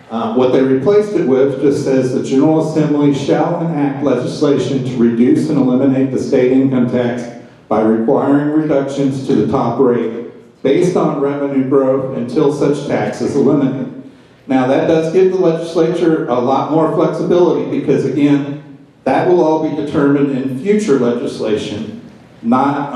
What they replaced it with just says the General Assembly shall enact legislation to reduce and eliminate the state income tax by requiring reductions to the top rate based on revenue growth until such tax is eliminated. Now that does give the legislature a lot more flexibility because again, that will all be determined in future legislation, not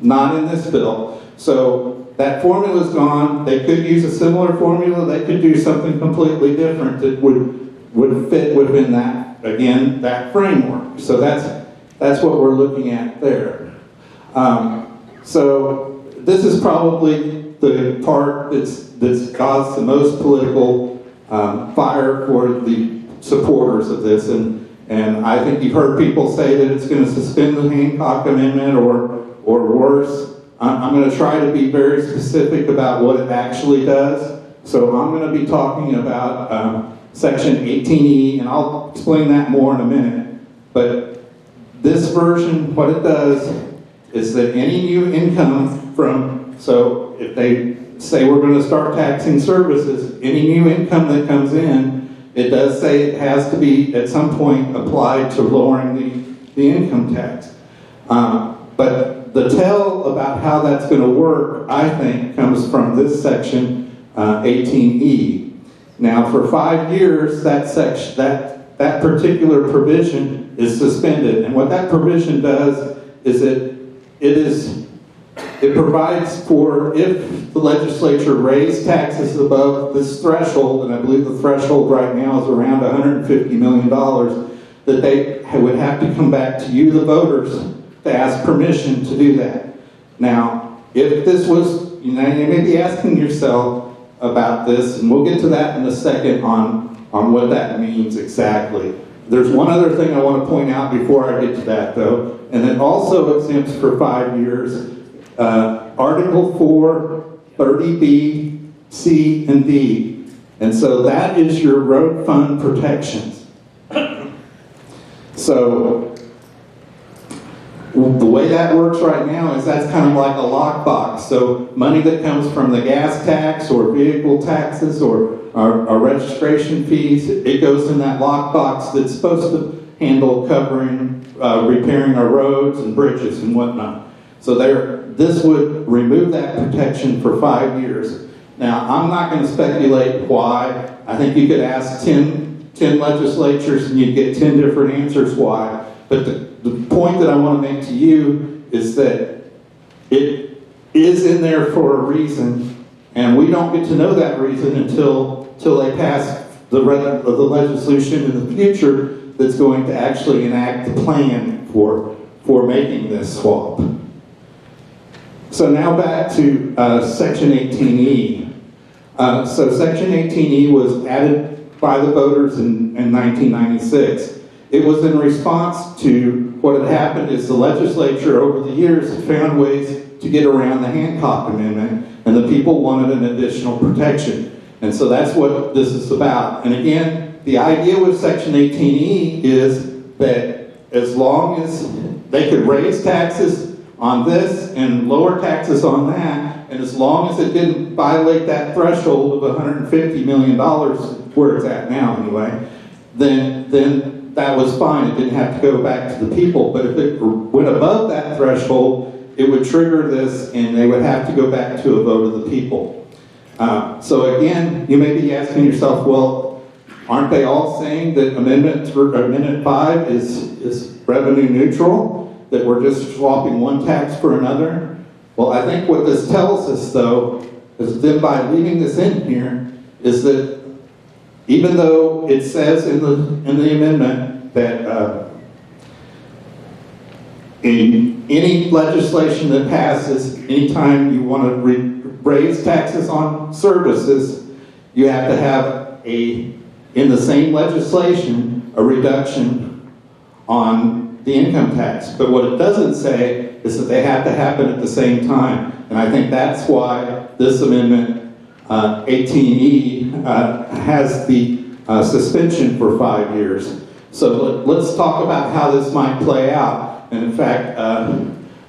in this bill. So that formula's gone. They could use a similar formula. They could do something completely different that would fit within that, again, that framework. So that's what we're looking at there. So this is probably the part that's caused the most political fire for the supporters of this. And I think you've heard people say that it's going to suspend the Hancock Amendment or worse. I'm going to try to be very specific about what it actually does. So I'm going to be talking about Section 18E, and I'll explain that more in a minute. But this version, what it does is that any new income so if they say we're going to start taxing services, any new income that comes in, it does say it has to be at some point applied to lowering the income tax. But the tell about how that's going to work, I think, comes from this section 18E. Now, for 5 years, that particular provision is suspended, and what that provision does is it provides for if the legislature raised taxes above this threshold, and I believe the threshold right now is around $150 million, that they would have to come back to you, the voters, to ask permission to do that. Now, if this was, you may be asking yourself about this, and we'll get to that in a second on what that means exactly. There's one other thing I want to point out before I get to that, though, and it also exempts for 5 years Article 4, 30B, C, and D. And so that is your road fund protections. So The way that works right now is that's kind of like a lockbox. So money that comes from the gas tax or vehicle taxes or our registration fees, it goes in that lockbox that's supposed to handle covering, repairing our roads and bridges and whatnot. So this would remove that protection for 5 years. Now, I'm not going to speculate why. I think you could ask 10 legislatures and you'd get 10 different answers why. But the point that I want to make to you is that it is in there for a reason, and we don't get to know that reason until they pass the legislation in the future that's going to actually enact the plan for making this swap. So now back to Section 18E. So Section 18E was added by the voters in 1996. It was in response to what had happened is the legislature over the years had found ways to get around the Hancock Amendment, and the people wanted an additional protection. And so that's what this is about. And again, the idea with Section 18E is that as long as they could raise taxes on this and lower taxes on that, and as long as it didn't violate that threshold of $150 million, where it's at now anyway, then that was fine. It didn't have to go back to the people. But if it went above that threshold, it would trigger this, and they would have to go back to a vote of the people. So again, you may be asking yourself, well, aren't they all saying that Amendment 5 is revenue neutral, that we're just swapping one tax for another? Well, I think what this tells us, though, is that by leaving this in here, is that even though it says in the amendment that in any legislation that passes, anytime you want to raise taxes on services, you have to have in the same legislation, a reduction on the income tax. But what it doesn't say is that they have to happen at the same time. And I think that's why this amendment, 18E, has the suspension for 5 years. So let's talk about how this might play out. And in fact,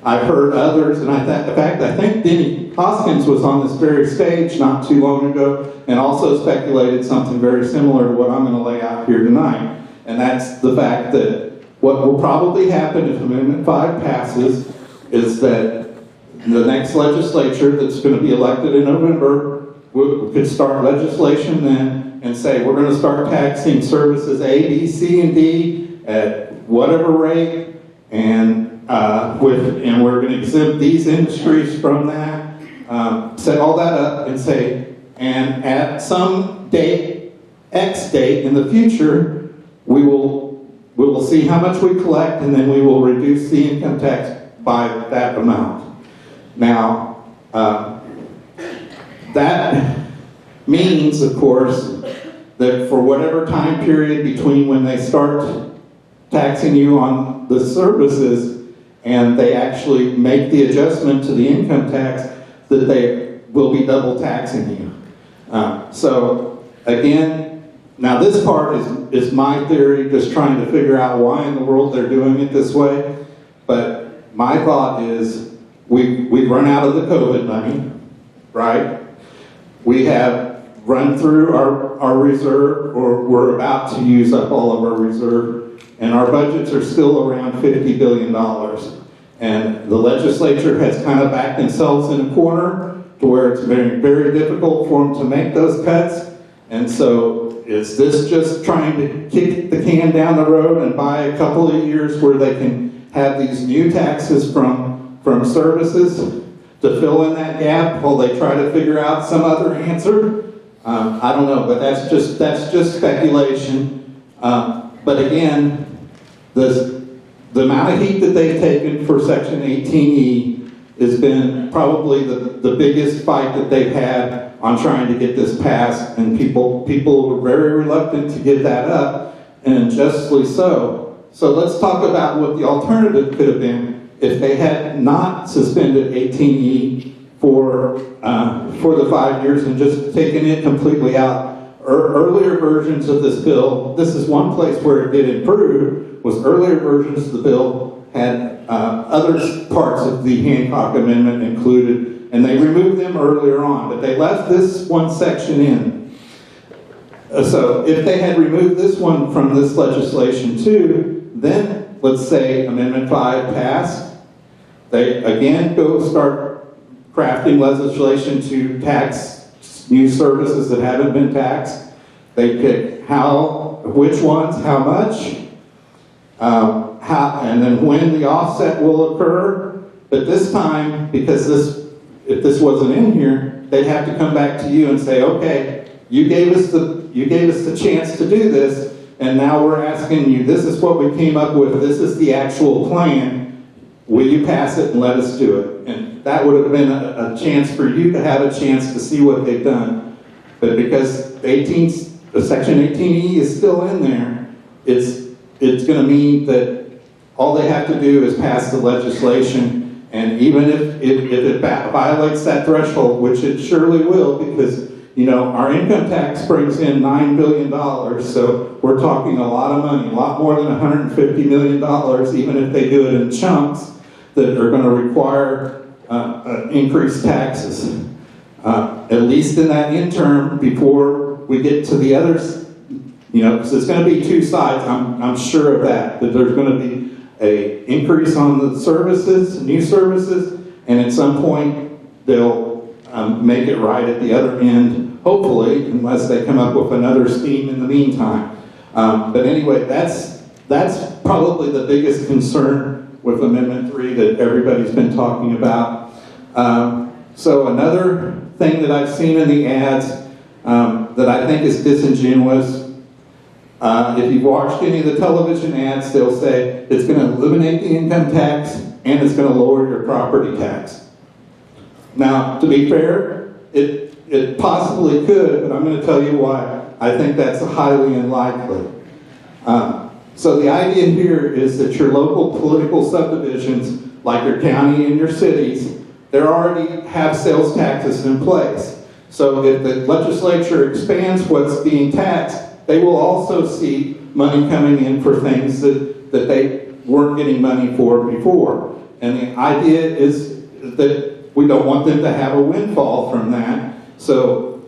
I've heard others, and I think Denny Hoskins was on this very stage not too long ago and also speculated something very similar to what I'm going to lay out here tonight. And that's the fact that what will probably happen if Amendment 5 passes is that the next legislature that's going to be elected in November could start legislation then and say, we're going to start taxing services A, B, C, and D at whatever rate, and we're going to exempt these industries from that, set all that up and say, and at some date, X date in the future, we will see how much we collect, and then we will reduce the income tax by that amount. Now, that means, of course, that for whatever time period between when they start taxing you on the services and they actually make the adjustment to the income tax, that they will be double taxing you. So again, now this part is my theory, just trying to figure out why in the world they're doing it this way. But my thought is we've run out of the COVID money, right? We have run through our reserve, or we're about to use up all of our reserve, and our budgets are still around $50 billion. And the legislature has kind of backed themselves in a corner to where it's very, very difficult for them to make those cuts. And so is this just trying to kick the can down the road and buy a couple of years where they can have these new taxes from services to fill in that gap while they try to figure out some other answer? I don't know, but that's just speculation. But again, the amount of heat that they've taken for Section 18E has been probably the biggest fight that they've had on trying to get this passed, and people were very reluctant to give that up, and justly so. So let's talk about what the alternative could have been if they had not suspended 18E for the 5 years and just taken it completely out. Earlier versions of this bill, this is one place where it did improve, was earlier versions of the bill had other parts of the Hancock Amendment included, and they removed them earlier on, but they left this one section in. So if they had removed this one from this legislation too, then let's say Amendment 5 passed, they again go start crafting legislation to tax new services that haven't been taxed. They pick which ones, how much, and then when the offset will occur. But this time, because if this wasn't in here, they'd have to come back to you and say, okay, you gave us the chance to do this, and now we're asking you, this is what we came up with, this is the actual plan, will you pass it and let us do it? And that would have been a chance for you to have a chance to see what they've done. But because Section 18E is still in there, it's going to mean that all they have to do is pass the legislation, and even if it violates that threshold, which it surely will, because our income tax brings in $9 billion, so we're talking a lot of money, a lot more than $150 million, even if they do it in chunks that are going to require increased taxes. At least in that interim, before we get to the others, because it's going to be two sides, I'm sure of that there's going to be an increase on the services, new services, and at some point they'll make it right at the other end, hopefully, unless they come up with another scheme in the meantime. But anyway, that's probably the biggest concern with Amendment 3 that everybody's been talking about. So another thing that I've seen in the ads that I think is disingenuous, if you've watched any of the television ads, they'll say it's going to eliminate the income tax and it's going to lower your property tax. Now, to be fair, it possibly could, but I'm going to tell you why I think that's highly unlikely. So the idea here is that your local political subdivisions, like your county and your cities, they already have sales taxes in place. So if the legislature expands what's being taxed, they will also see money coming in for things that they weren't getting money for before. And the idea is that we don't want them to have a windfall from that. So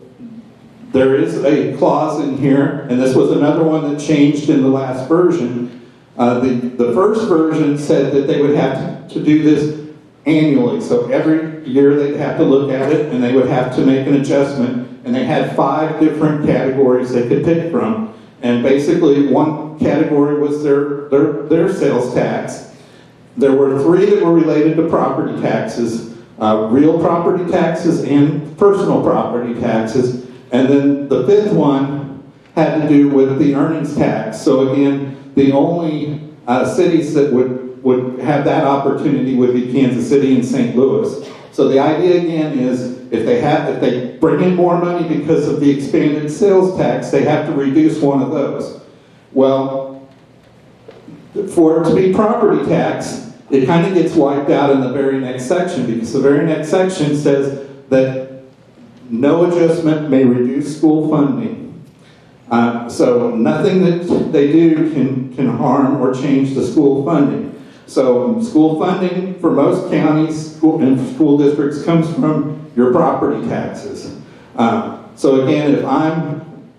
there is a clause in here, and this was another one that changed in the last version. The first version said that they would have to do this annually. So every year they'd have to look at it and they would have to make an adjustment. And they had 5 different categories they could pick from. And basically one category was their sales tax. There were 3 that were related to property taxes, real property taxes and personal property taxes. And then the 5th one had to do with the earnings tax. So again, the only cities that would have that opportunity would be Kansas City and St. Louis. So the idea again is if they bring in more money because of the expanded sales tax, they have to reduce one of those. Well, for it to be property tax, it kind of gets wiped out in the very next section, because the very next section says that no adjustment may reduce school funding. So nothing that they do can harm or change the school funding. So school funding for most counties and school districts comes from your property taxes. So again, if I'm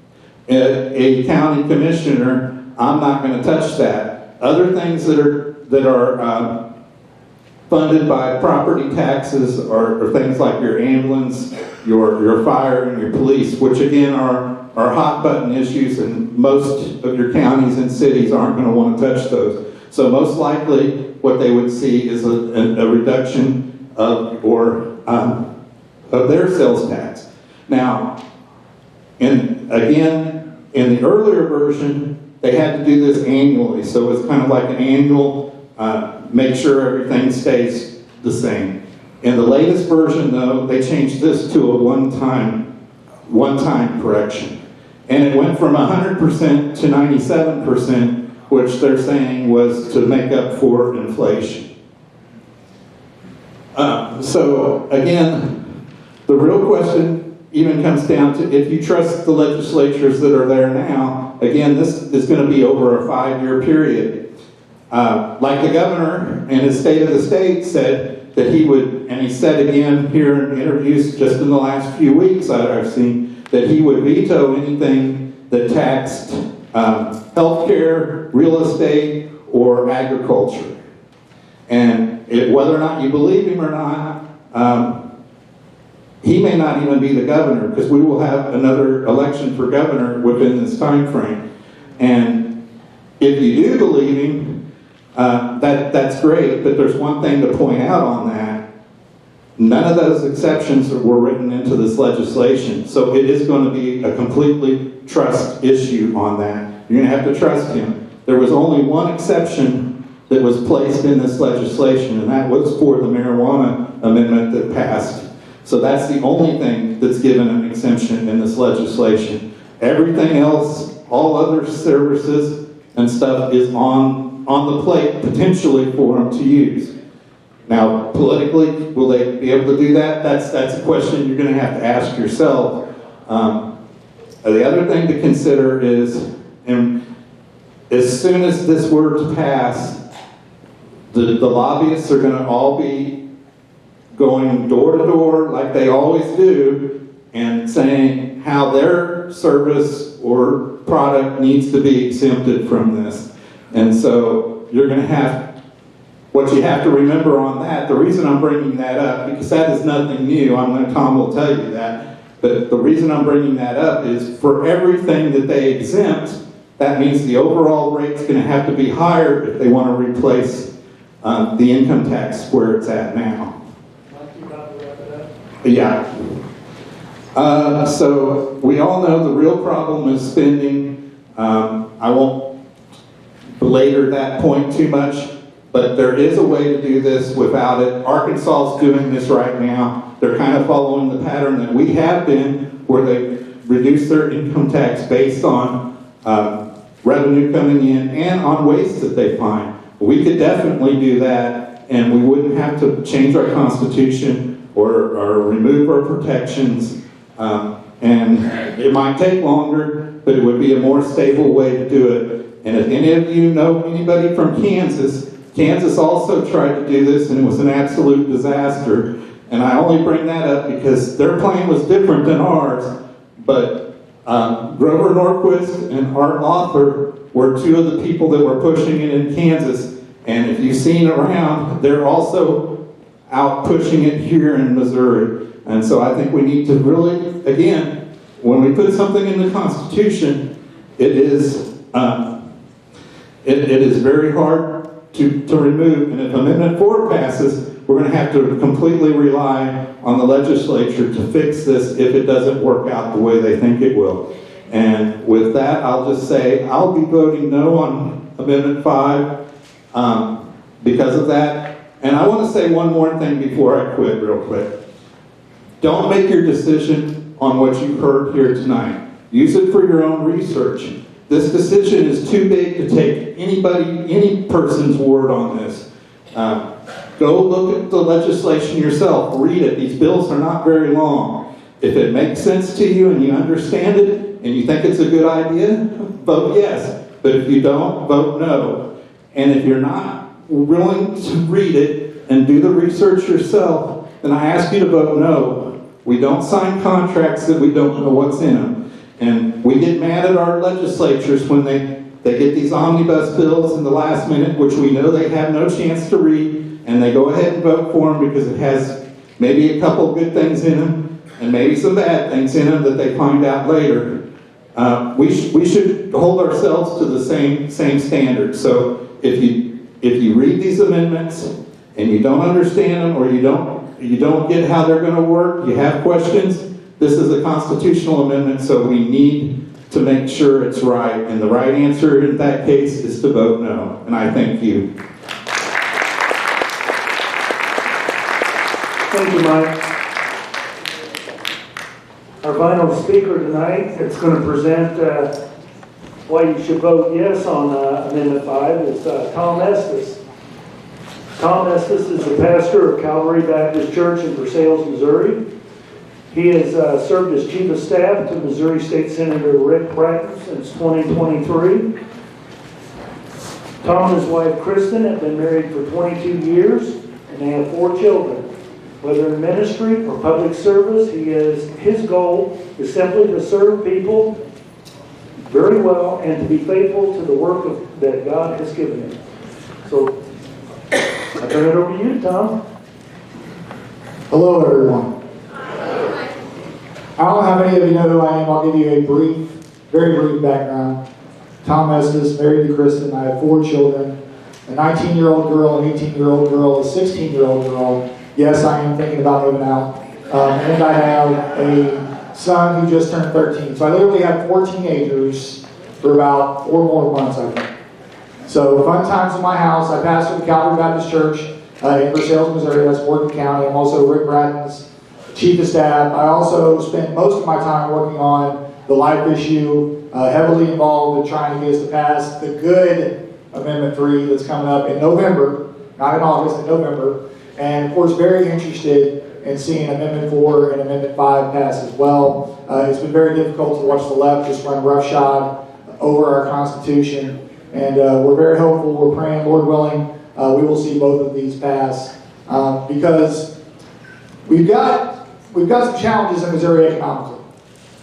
a county commissioner, I'm not going to touch that. Other things that are funded by property taxes are things like your ambulance, your fire, and your police, which again are hot button issues, and most of your counties and cities aren't going to want to touch those. So most likely what they would see is a reduction of their sales tax. Now, in the earlier version, they had to do this annually, so it's kind of like an annual, make sure everything stays the same. In the latest version, though, they changed this to a one-time correction. And it went from 100% to 97%, which they're saying was to make up for inflation. So again, the real question even comes down to if you trust the legislatures that are there now. Again, this is going to be over a 5-year period. Like the governor in his State of the State said that he would, and he said again here in interviews just in the last few weeks I've seen, that he would veto anything that taxed healthcare, real estate, or agriculture. And whether or not you believe him or not, he may not even be the governor, because we will have another election for governor within this time frame. And if you do believe him, that's great, but there's one thing to point out on that. None of those exceptions were written into this legislation, so it is going to be a completely trust issue on that. You're going to have to trust him. There was only one exception that was placed in this legislation, and that was for the marijuana amendment that passed. So that's the only thing that's given an exemption in this legislation. Everything else, all other services and stuff is on the plate potentially for them to use. Now, politically, will they be able to do that? That's a question you're going to have to ask yourself. The other thing to consider is, as soon as this were to pass, the lobbyists are going to all be going door to door like they always do and saying how their service or product needs to be exempted from this. And so you're going to have, what you have to remember on that, the reason I'm bringing that up, because that is nothing new, Tom will tell you that, but the reason I'm bringing that up is for everything that they exempt, that means the overall rate's going to have to be higher if they want to replace the income tax where it's at now. Yeah. So we all know the real problem is spending. I won't belabor that point too much, but there is a way to do this without it. Arkansas is doing this right now. They're kind of following the pattern that we have been, where they reduce their income tax based on revenue coming in and on waste that they find. We could definitely do that, and we wouldn't have to change our constitution or remove our protections, and it might take longer, but it would be a more stable way to do it. And if any of you know anybody from Kansas also tried to do this, and it was an absolute disaster. And I only bring that up because their plan was different than ours, but Grover Norquist and Art Lothar were two of the people that were pushing it in Kansas, and if you've seen around, they're also out pushing it here in Missouri. And so I think we need to really, again, when we put something in the Constitution, it is very hard to remove. And if Amendment 4 passes, we're going to have to completely rely on the legislature to fix this if it doesn't work out the way they think it will. And with that, I'll just say I'll be voting no on Amendment 5 because of that. And I want to say one more thing before I quit real quick. Don't make your decision on what you've heard here tonight. Use it for your own research. This decision is too big to take any person's word on this. Go look at the legislation yourself. Read it. These bills are not very long. If it makes sense to you and you understand it and you think it's a good idea, vote yes. But if you don't, vote no. And if you're not willing to read it and do the research yourself, then I ask you to vote no. We don't sign contracts that we don't know what's in them. And we get mad at our legislatures when they get these omnibus bills in the last minute, which we know they have no chance to read, and they go ahead and vote for them because it has maybe a couple good things in them and maybe some bad things in them that they find out later. We should hold ourselves to the same standard. So if you read these amendments and you don't understand them, or you don't get how they're going to work, you have questions, this is a constitutional amendment, so we need to make sure it's right. And the right answer in that case is to vote no. And I thank you. Thank you, Mike. Our final speaker tonight that's going to present why you should vote yes on Amendment 5 is Tom Estes. Tom Estes is the pastor of Calvary Baptist Church in Versailles, Missouri. He has served as Chief of Staff to Missouri State Senator Rick Bratton since 2023. Tom and his wife Kristen have been married for 22 years, and they have 4 children. Whether in ministry or public service, his goal is simply to serve people very well and to be faithful to the work that God has given him. So, I turn it over to you, Tom. Hello, everyone. I don't know how many of you know who I am. I'll give you a brief, very brief background. Tom Estes, married to Kristen. I have 4 children, a 19-year-old girl, an 18-year-old girl, a 16-year-old girl. Yes, I am thinking about moving out. And I have a son who just turned 13. So I literally have 4 teenagers for about 4 more months, I think. So fun times in my house. I pastor the Calvary Baptist Church in Versailles, Missouri. That's Morgan County. I'm also Rick Bratton's chief of staff. I also spend most of my time working on the life issue, heavily involved in trying to get us to pass the good Amendment 3 that's coming up in November, not in August, in November. And of course, very interested in seeing Amendment 4 and Amendment 5 pass as well. It's been very difficult to watch the left just run roughshod over our Constitution. And we're very hopeful, we're praying, Lord willing, we will see both of these pass. Because we've got some challenges in Missouri economically.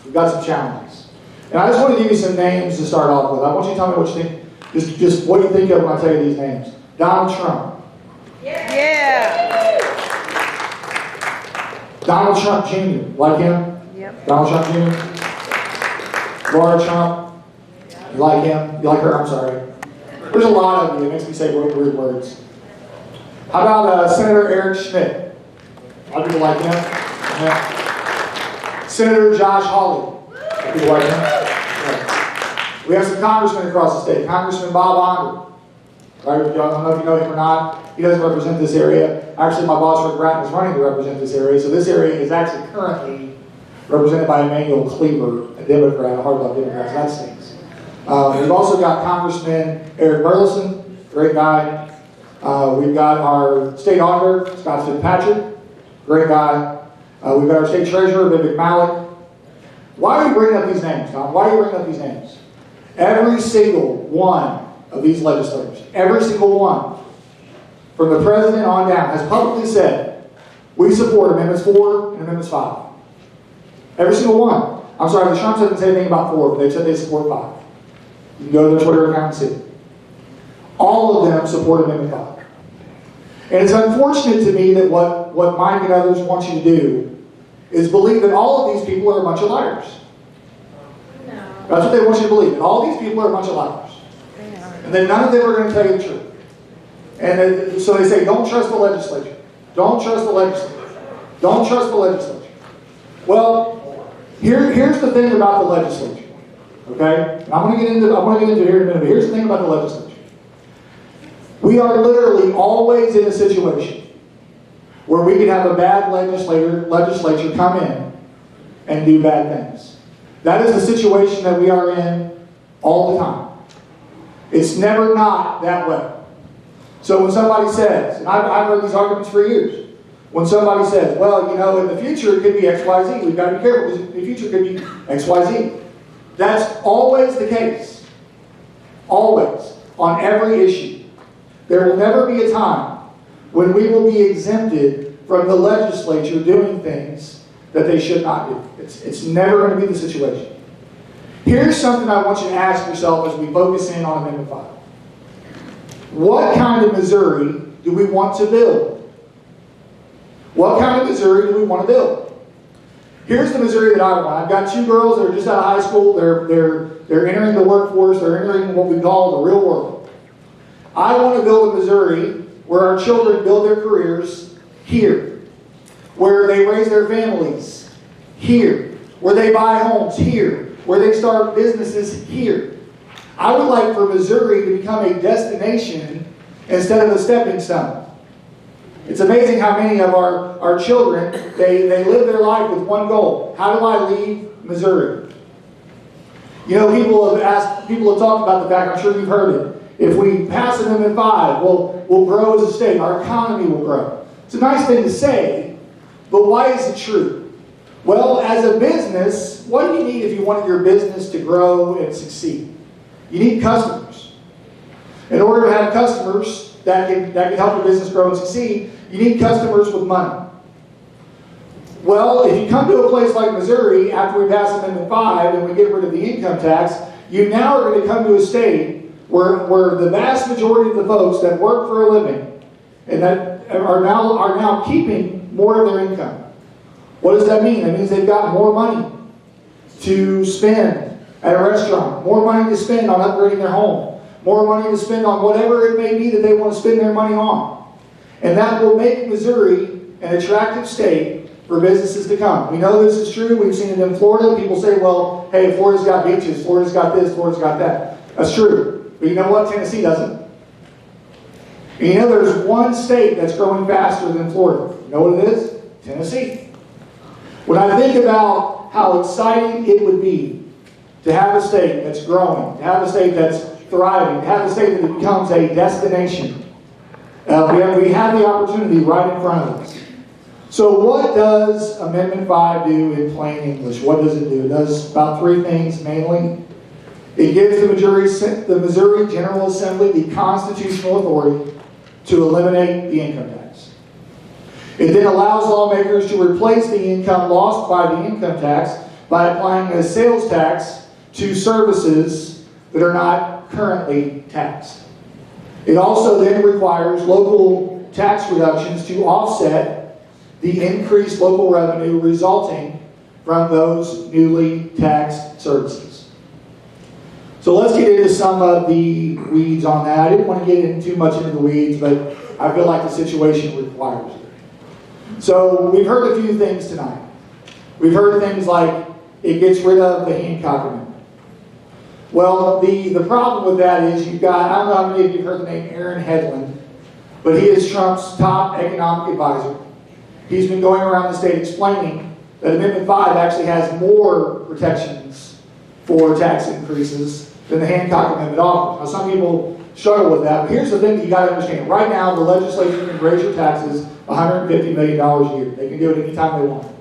We've got some challenges. And I just want to give you some names to start off with. I want you to tell me what you think, just what you think of when I tell you these names. Donald Trump. Yeah. Donald Trump Jr. Like him? Yep. Donald Trump Jr. Laura Trump. You like him? You like her? I'm sorry. There's a lot of you. It makes me say weird words. How about Senator Eric Schmidt? A lot of people like him. Yeah. Senator Josh Hawley. A lot of people like him. Yeah. We have some congressmen across the state. Congressman Bob Onder. Right? I don't know if you know him or not. He doesn't represent this area. Actually, my boss, Rick Bratton, is running to represent this area. So this area is actually currently represented by Emmanuel Cleaver, a Democrat, a hard-luck Democrat. So that stinks. We've also got Congressman Eric Burleson, great guy. We've got our state auditor, Scott Fitzpatrick, great guy. We've got our state treasurer, Vivek Malik. Why are we bringing up these names, Tom? Why are you bringing up these names? Every single one of these legislators, every single one, from the president on down, has publicly said, we support Amendments 4 and Amendments 5. Every single one. I'm sorry, the Trumps haven't said anything about 4, but they've said they support 5. You can go to their Twitter account and see it. All of them support Amendment 5. And it's unfortunate to me that what Mike and others want you to do is believe that all of these people are a bunch of liars. No. That's what they want you to believe, that all these people are a bunch of liars. And then none of them are going to tell you the truth. And so they say, don't trust the legislature. Don't trust the legislature. Don't trust the legislature. Well, here's the thing about the legislature. Okay? And I'm going to get into it here in a minute, but here's the thing about the legislature. We are literally always in a situation where we can have a bad legislature come in and do bad things. That is the situation that we are in all the time. It's never not that way. So when somebody says, and I've heard these arguments for years, when somebody says, well, you know, in the future it could be XYZ, we've got to be careful because in the future it could be XYZ. That's always the case. Always. On every issue. There will never be a time when we will be exempted from the legislature doing things that they should not do. It's never going to be the situation. Here's something I want you to ask yourself as we focus in on Amendment 5. What kind of Missouri do we want to build? What kind of Missouri do we want to build? Here's the Missouri that I want. I've got 2 girls that are just out of high school. They're entering the workforce. They're entering what we call the real world. I want to build a Missouri where our children build their careers here, where they raise their families here, where they buy homes here, where they start businesses here. I would like for Missouri to become a destination instead of a stepping stone. It's amazing how many of our children, they live their life with one goal. How do I leave Missouri? You know, people have talked about the fact, I'm sure you've heard it. If we pass Amendment 5, we'll grow as a state. Our economy will grow. It's a nice thing to say, but why is it true? Well, as a business, what do you need if you want your business to grow and succeed? You need customers. In order to have customers that can help your business grow and succeed, you need customers with money. Well, if you come to a place like Missouri, after we pass Amendment 5 and we get rid of the income tax, you now are going to come to a state where the vast majority of the folks that work for a living and that are now keeping more of their income. What does that mean? That means they've got more money to spend at a restaurant, more money to spend on upgrading their home, more money to spend on whatever it may be that they want to spend their money on. And that will make Missouri an attractive state for businesses to come. We know this is true. We've seen it in Florida. People say, well, hey, Florida's got beaches, Florida's got this, Florida's got that. That's true. But you know what? Tennessee doesn't. And you know there's one state that's growing faster than Florida. You know what it is? Tennessee. When I think about how exciting it would be to have a state that's growing, to have a state that's thriving, to have a state that becomes a destination, we have the opportunity right in front of us. So what does Amendment 5 do in plain English? What does it do? It does about three things mainly. It gives the Missouri General Assembly the constitutional authority to eliminate the income tax. It then allows lawmakers to replace the income lost by the income tax by applying a sales tax to services that are not currently taxed. It also then requires local tax reductions to offset the increased local revenue resulting from those newly taxed services. So let's get into some of the weeds on that. I didn't want to get in too much into the weeds, but I feel like the situation requires it. So we've heard a few things tonight. We've heard things like it gets rid of the Hancock Amendment. Well, the problem with that is you've got, I don't know how many of you have heard the name Aaron Hedlund, but he is Trump's top economic advisor. He's been going around the state explaining that Amendment 5 actually has more protections for tax increases than the Hancock Amendment offers. Now, some people struggle with that, but here's the thing that you got to understand. Right now, the legislature can raise your taxes $150 million a year. They can do it anytime they want.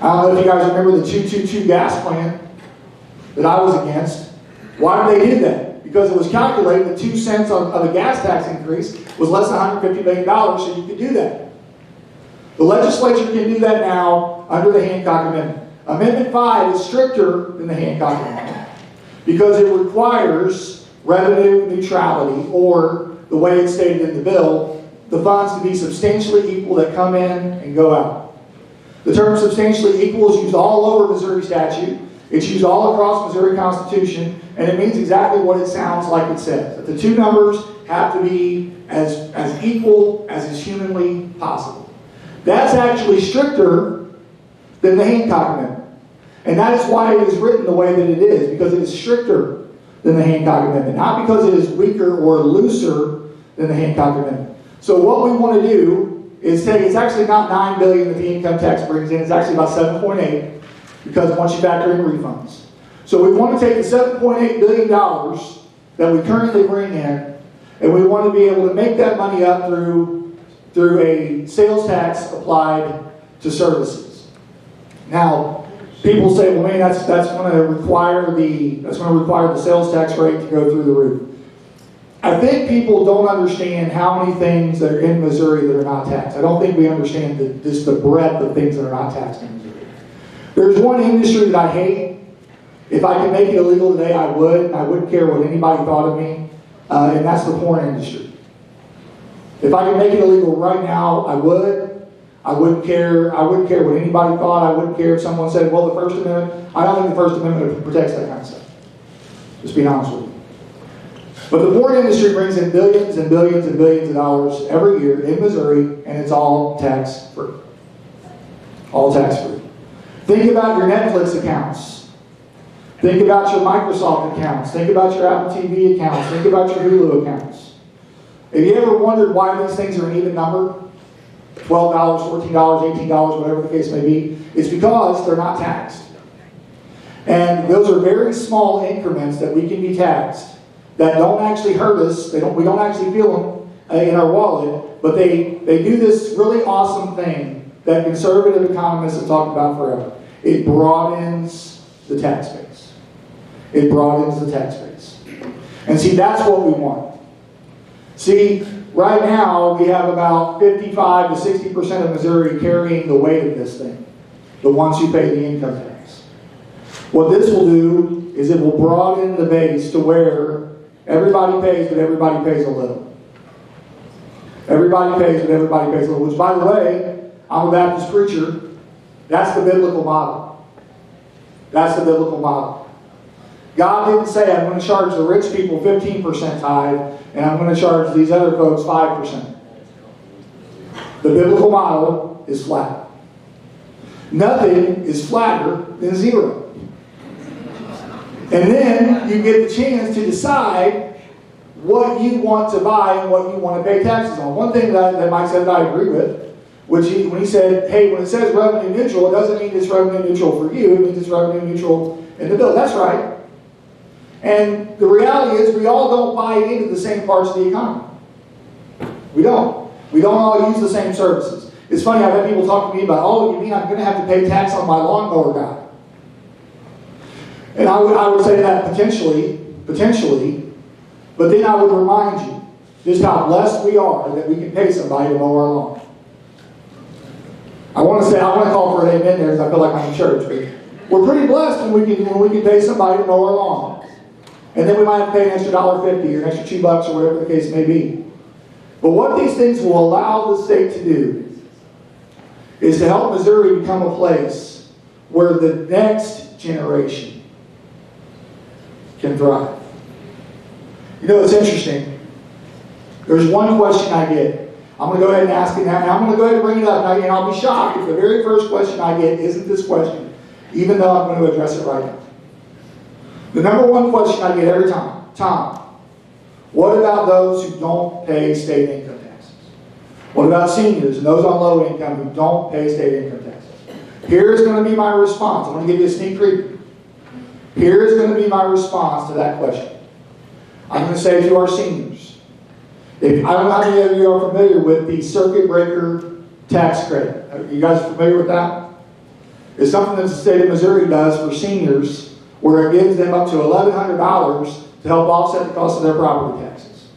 I don't know if you guys remember the 222 gas plan that I was against. Why did they do that? Because it was calculated that 2 cents of a gas tax increase was less than $150 million, so you could do that. The legislature can do that now under the Hancock Amendment. Amendment 5 is stricter than the Hancock Amendment because it requires revenue neutrality, or the way it's stated in the bill, the funds to be substantially equal that come in and go out. The term substantially equal is used all over Missouri statute. It's used all across Missouri Constitution, and it means exactly what it sounds like it says. That the two numbers have to be as equal as is humanly possible. That's actually stricter than the Hancock Amendment. And that is why it is written the way that it is, because it is stricter than the Hancock Amendment, not because it is weaker or looser than the Hancock Amendment. So what we want to do is take, it's actually not $9 billion that the income tax brings in, it's actually about 7.8, because once you factor in refunds. So we want to take the $7.8 billion that we currently bring in, and we want to be able to make that money up through a sales tax applied to services. Now, people say, well, man, that's going to require the sales tax rate to go through the roof. I think people don't understand how many things that are in Missouri that are not taxed. I don't think we understand the breadth of things that are not taxed in Missouri. There's one industry that I hate. If I could make it illegal today, I would. I wouldn't care what anybody thought of me, and that's the porn industry. If I could make it illegal right now, I would. I wouldn't care. I wouldn't care what anybody thought. I wouldn't care if someone said, well, the First Amendment. I don't think the First Amendment protects that kind of stuff. Just being honest with you. But the porn industry brings in billions and billions and billions of dollars every year in Missouri, and it's all tax-free. All tax-free. Think about your Netflix accounts. Think about your Microsoft accounts. Think about your Apple TV accounts. Think about your Hulu accounts. Have you ever wondered why these things are an even number? $12, $14, $18, whatever the case may be. It's because they're not taxed. And those are very small increments that we can be taxed that don't actually hurt us. We don't actually feel them in our wallet, but they do this really awesome thing that conservative economists have talked about forever. It broadens the tax base. It broadens the tax base. And see, that's what we want. See, right now, we have about 55 to 60% of Missouri carrying the weight of this thing, the ones who pay the income tax. What this will do is it will broaden the base to where everybody pays, but everybody pays a little. Everybody pays, but everybody pays a little. Which, by the way, I'm a Baptist preacher. That's the biblical model. That's the biblical model. God didn't say, I'm going to charge the rich people 15% tithe, and I'm going to charge these other folks 5%. The biblical model is flat. Nothing is flatter than zero. And then you get the chance to decide what you want to buy and what you want to pay taxes on. One thing that Mike said that I agree with, when he said, hey, when it says revenue neutral, it doesn't mean it's revenue neutral for you, it means it's revenue neutral in the bill. That's right. And the reality is we all don't buy into the same parts of the economy. We don't. We don't all use the same services. It's funny, I've had people talk to me about, oh, you mean I'm going to have to pay tax on my lawnmower guy? And I would say that potentially, but then I would remind you just how blessed we are that we can pay somebody to mow our lawn. I want to call for an amen there because I feel like I'm in church. But we're pretty blessed when we can pay somebody to mow our lawn. And then we might have to pay an extra $1.50 or an extra $2 or whatever the case may be. But what these things will allow the state to do is to help Missouri become a place where the next generation can thrive. You know, it's interesting. There's one question I get. I'm going to go ahead and ask it now, and I'm going to go ahead and bring it up, and I'll be shocked if the very first question I get isn't this question, even though I'm going to address it right now. The number one question I get every time, Tom, what about those who don't pay state income taxes? What about seniors and those on low income who don't pay state income taxes? Here's going to be my response. I'm going to give you a sneak preview. Here's going to be my response to that question. I'm going to say to our seniors, I don't know how many of you are familiar with the circuit breaker tax credit. Are you guys familiar with that? It's something that the state of Missouri does for seniors where it gives them up to $1,100 to help offset the cost of their property taxes.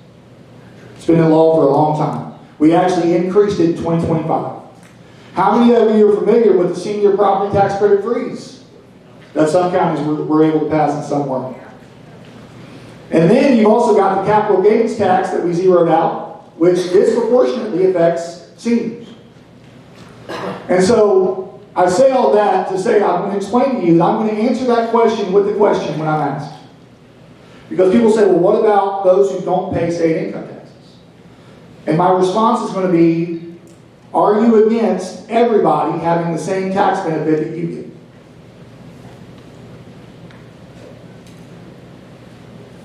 It's been in law for a long time. We actually increased it in 2025. How many of you are familiar with the senior property tax credit freeze that some counties were able to pass in some way? And then you've also got the capital gains tax that we zeroed out, which disproportionately affects seniors. And so I say all that to say I'm going to explain to you that I'm going to answer that question with the question when I'm asked. Because people say, well, what about those who don't pay state income taxes? And my response is going to be, are you against everybody having the same tax benefit that you get?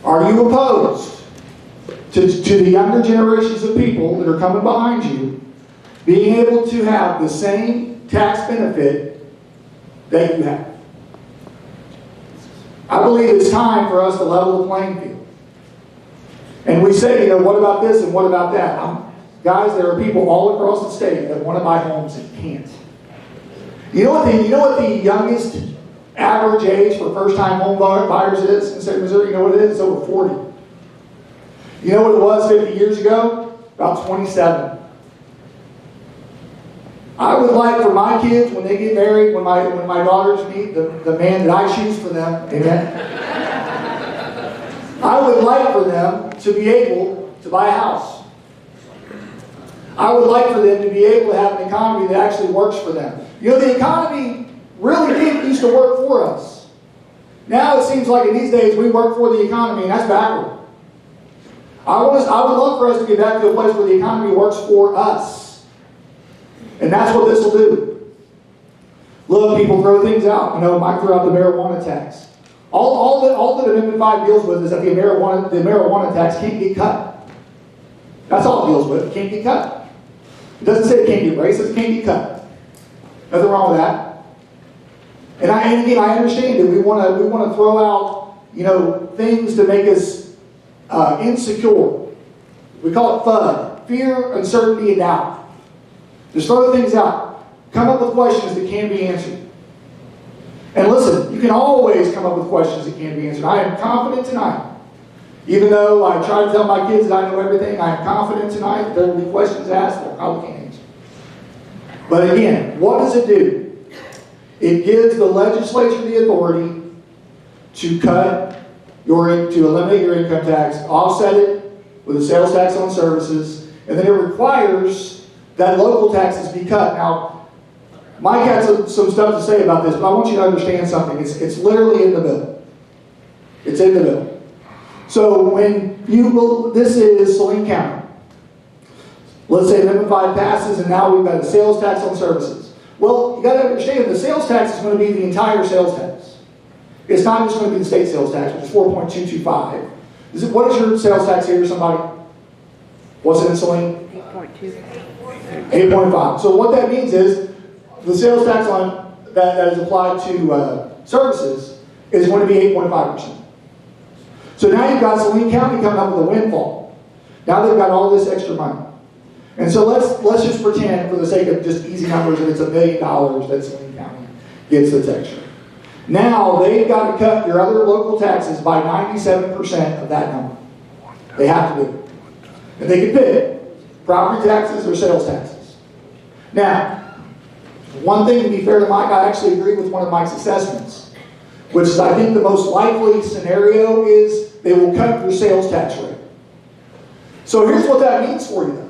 Are you opposed to the younger generations of people that are coming behind you being able to have the same tax benefit that you have? I believe it's time for us to level the playing field. And we say, what about this and what about that? Guys, there are people all across the state that want to buy homes and can't. You know what the youngest average age for first-time home buyers is in the state of Missouri? You know what it is? It's over 40. You know what it was 50 years ago? About 27. I would like for my kids, when they get married, when my daughters meet the man that I choose for them, amen? I would like for them to be able to buy a house. I would like for them to be able to have an economy that actually works for them. The economy really did used to work for us. Now it seems like in these days we work for the economy, and that's backward. I would love for us to get back to a place where the economy works for us. And that's what this will do. Look, people throw things out. Mike threw out the marijuana tax. All that Amendment 5 deals with is that the marijuana tax can't get cut. That's all it deals with. It can't get cut. It doesn't say it can't get raised, it says it can't get cut. Nothing wrong with that. And again, I understand that we want to throw out, things to make us insecure. We call it FUD, fear, uncertainty, and doubt. Just throw things out. Come up with questions that can be answered. And listen, you can always come up with questions that can be answered. I am confident tonight Even though I try to tell my kids that I know everything, I am confident tonight that there will be questions asked that I probably can't answer. But again, what does it do? It gives the legislature the authority to to eliminate your income tax, offset it with a sales tax on services, and then it requires that local taxes be cut. Now, Mike had some stuff to say about this, but I want you to understand something. It's literally in the bill. It's in the bill. So when this is Saline County. Let's say Amendment 5 passes, and now we've got a sales tax on services. Well, you got to understand the sales tax is going to be the entire sales tax. It's not just going to be the state sales tax, which is 4.225. What is your sales tax here, somebody? What's it in Saline? 8.2. 8.5. So what that means is the sales tax on that is applied to services is going to be 8.5%. So now you've got Saline County coming up with a windfall. Now they've got all this extra money. And so let's just pretend, for the sake of just easy numbers, that it's $1 million that Saline County gets that's extra. Now they've got to cut your other local taxes by 97% of that number. They have to do it. And they can pick property taxes or sales taxes. Now, one thing, to be fair to Mike, I actually agree with one of Mike's assessments, which is I think the most likely scenario is they will cut your sales tax rate. So here's what that means for you, though.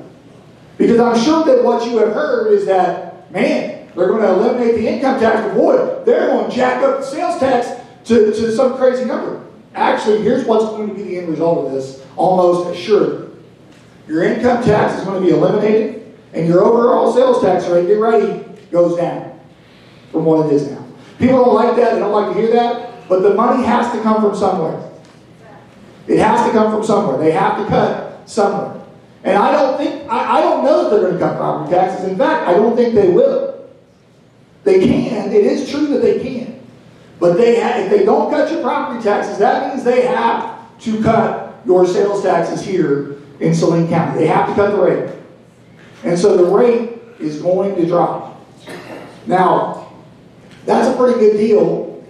Because I'm sure that what you have heard is that, man, they're going to eliminate the income tax, but boy, they're going to jack up the sales tax to some crazy number. Actually, here's what's going to be the end result of this, almost assuredly. Your income tax is going to be eliminated, and your overall sales tax rate, get ready, goes down from what it is now. People don't like that, they don't like to hear that, but the money has to come from somewhere. It has to come from somewhere. They have to cut somewhere. And I don't know that they're going to cut property taxes. In fact, I don't think they will. They can. It is true that they can. But if they don't cut your property taxes, that means they have to cut your sales taxes here in Saline County. They have to cut the rate. And so the rate is going to drop. Now, that's a pretty good deal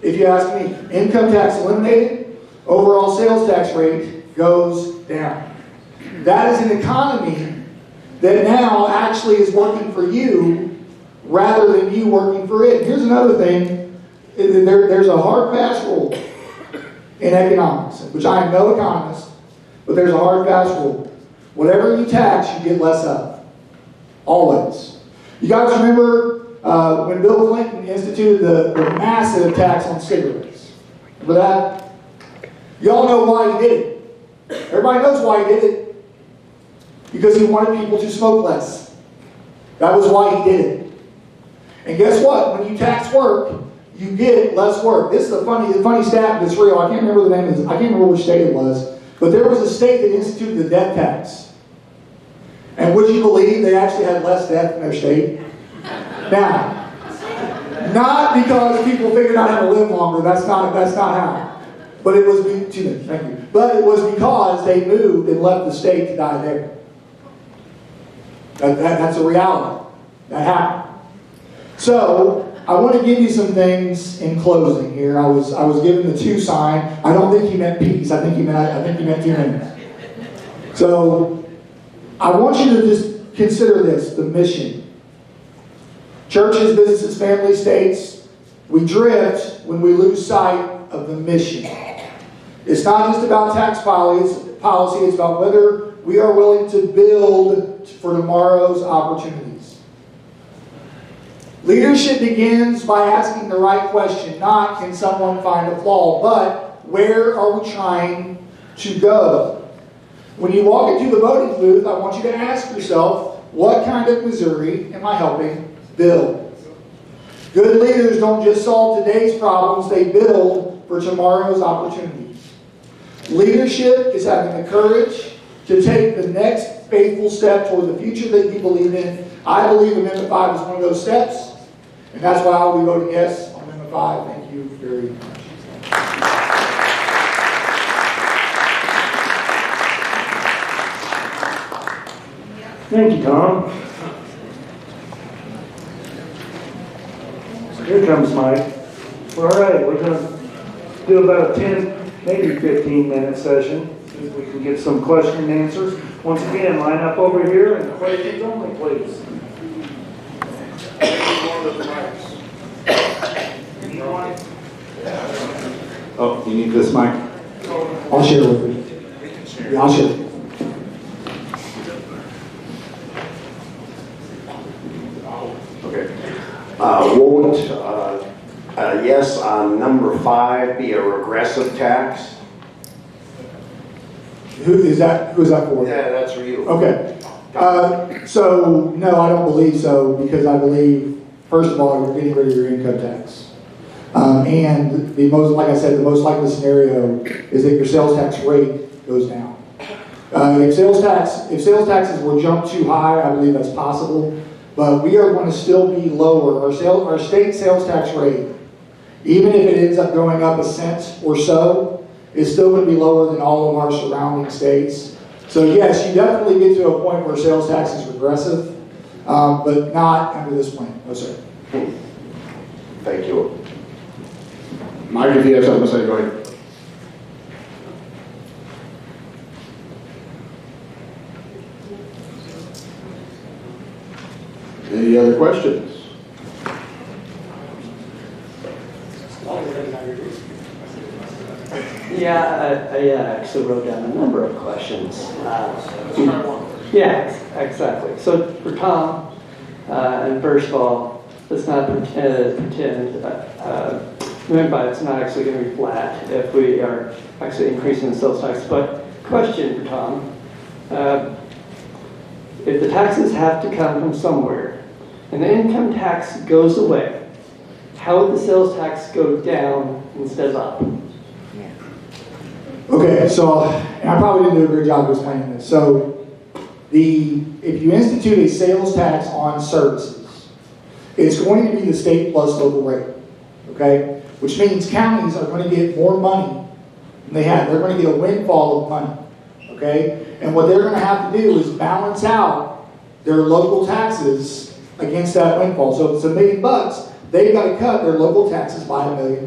if you ask me. Income tax eliminated, overall sales tax rate goes down. That is an economy that now actually is working for you rather than you working for it. Here's another thing. There's a hard fast rule in economics, which I am no economist, but there's a hard fast rule. Whatever you tax, you get less of. Always. You guys remember when Bill Clinton instituted the massive tax on cigarettes? Remember that? Y'all know why he did it. Everybody knows why he did it. Because he wanted people to smoke less. That was why he did it. And guess what? When you tax work, you get less work. This is a funny stat, but it's real. I can't remember the name of this. I can't remember which state it was. But there was a state that instituted the death tax. And would you believe they actually had less death in their state? Now, not because people figured out how to live longer. That's not how. But it was, 2 minutes, thank you. But it was because they moved and left the state to die there. That's a reality. That happened. So, I want to give you some things in closing here. I was given the 2 sign. I don't think he meant peace. I think he meant 2 minutes. So, I want you to just consider this, the mission. Churches, businesses, families, states, we drift when we lose sight of the mission. It's not just about tax policy, it's about whether we are willing to build for tomorrow's opportunities. Leadership begins by asking the right question, not can someone find a flaw, but where are we trying to go? When you walk into the voting booth, I want you to ask yourself, what kind of Missouri am I helping build? Good leaders don't just solve today's problems, they build for tomorrow's opportunities. Leadership is having the courage to take the next faithful step toward the future that you believe in. I believe Amendment 5 is one of those steps, and that's why I'll be voting yes on Amendment 5. Thank you very much. Thank you, Tom. Here comes Mike. All right, we're going to do about a 10 maybe 15-minute session. If we can get some question and answers. Once again, line up over here and questions only, please. Anyone? Oh, you need this mic? I'll share with you. Yeah, I'll share. Okay. Won't yes on number 5 be a regressive tax? Who's that for? Yeah, that's for you. Okay. So, no, I don't believe so, because I believe, first of all, you're getting rid of your income tax. And like I said, the most likely scenario is that your sales tax rate goes down. If sales taxes will jump too high, I believe that's possible, but we are going to still be lower. Our state sales tax rate, even if it ends up going up a cent or so, is still going to be lower than all of our surrounding states. So yes, you definitely get to a point where sales tax is regressive, but not under this plan. No, sir. Thank you. Mike, if you have something to say, go ahead. Any other questions? Yeah, I actually wrote down a number of questions. Yeah, exactly. So for Tom, and first of all, let's not pretend remember, it's not actually going to be flat if we are actually increasing the sales tax. But question for Tom, if the taxes have to come from somewhere, and the income tax goes away, how would the sales tax go down instead of up? Okay, so, and I probably didn't do a great job of explaining this. So, if you institute a sales tax on services, it's going to be the state plus local rate, okay? Which means counties are going to get more money than they have. They're going to get a windfall of money, okay? And what they're going to have to do is balance out their local taxes against that windfall. So if it's $1 million, they've got to cut their local taxes by $1 million.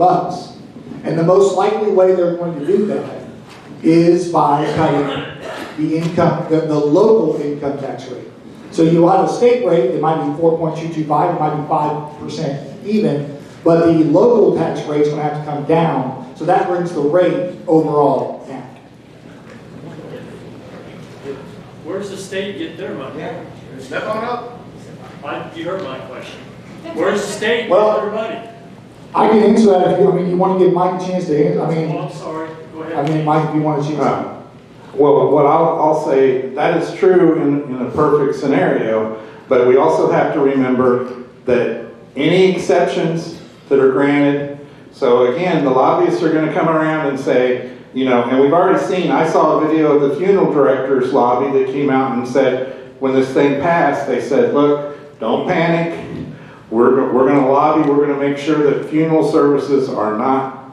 And the most likely way they're going to do that is by cutting the local income tax rate. So you'll have a state rate that might be 4.225, it might be 5% even, but the local tax rate is going to have to come down. So that brings the rate overall down. Where's the state get their money? Step on up. You heard my question. Where's the state Well, get their money? I can answer that if you want to give Mike a chance to answer. I'm sorry. Go ahead. Mike, if you want to choose. Well, what I'll say, that is true in a perfect scenario, but we also have to remember that any exceptions that are granted, so again, the lobbyists are going to come around and say, and we've already seen, I saw a video of the funeral directors lobby that came out and said, when this thing passed, they said, look, don't panic, we're going to lobby, we're going to make sure that funeral services are not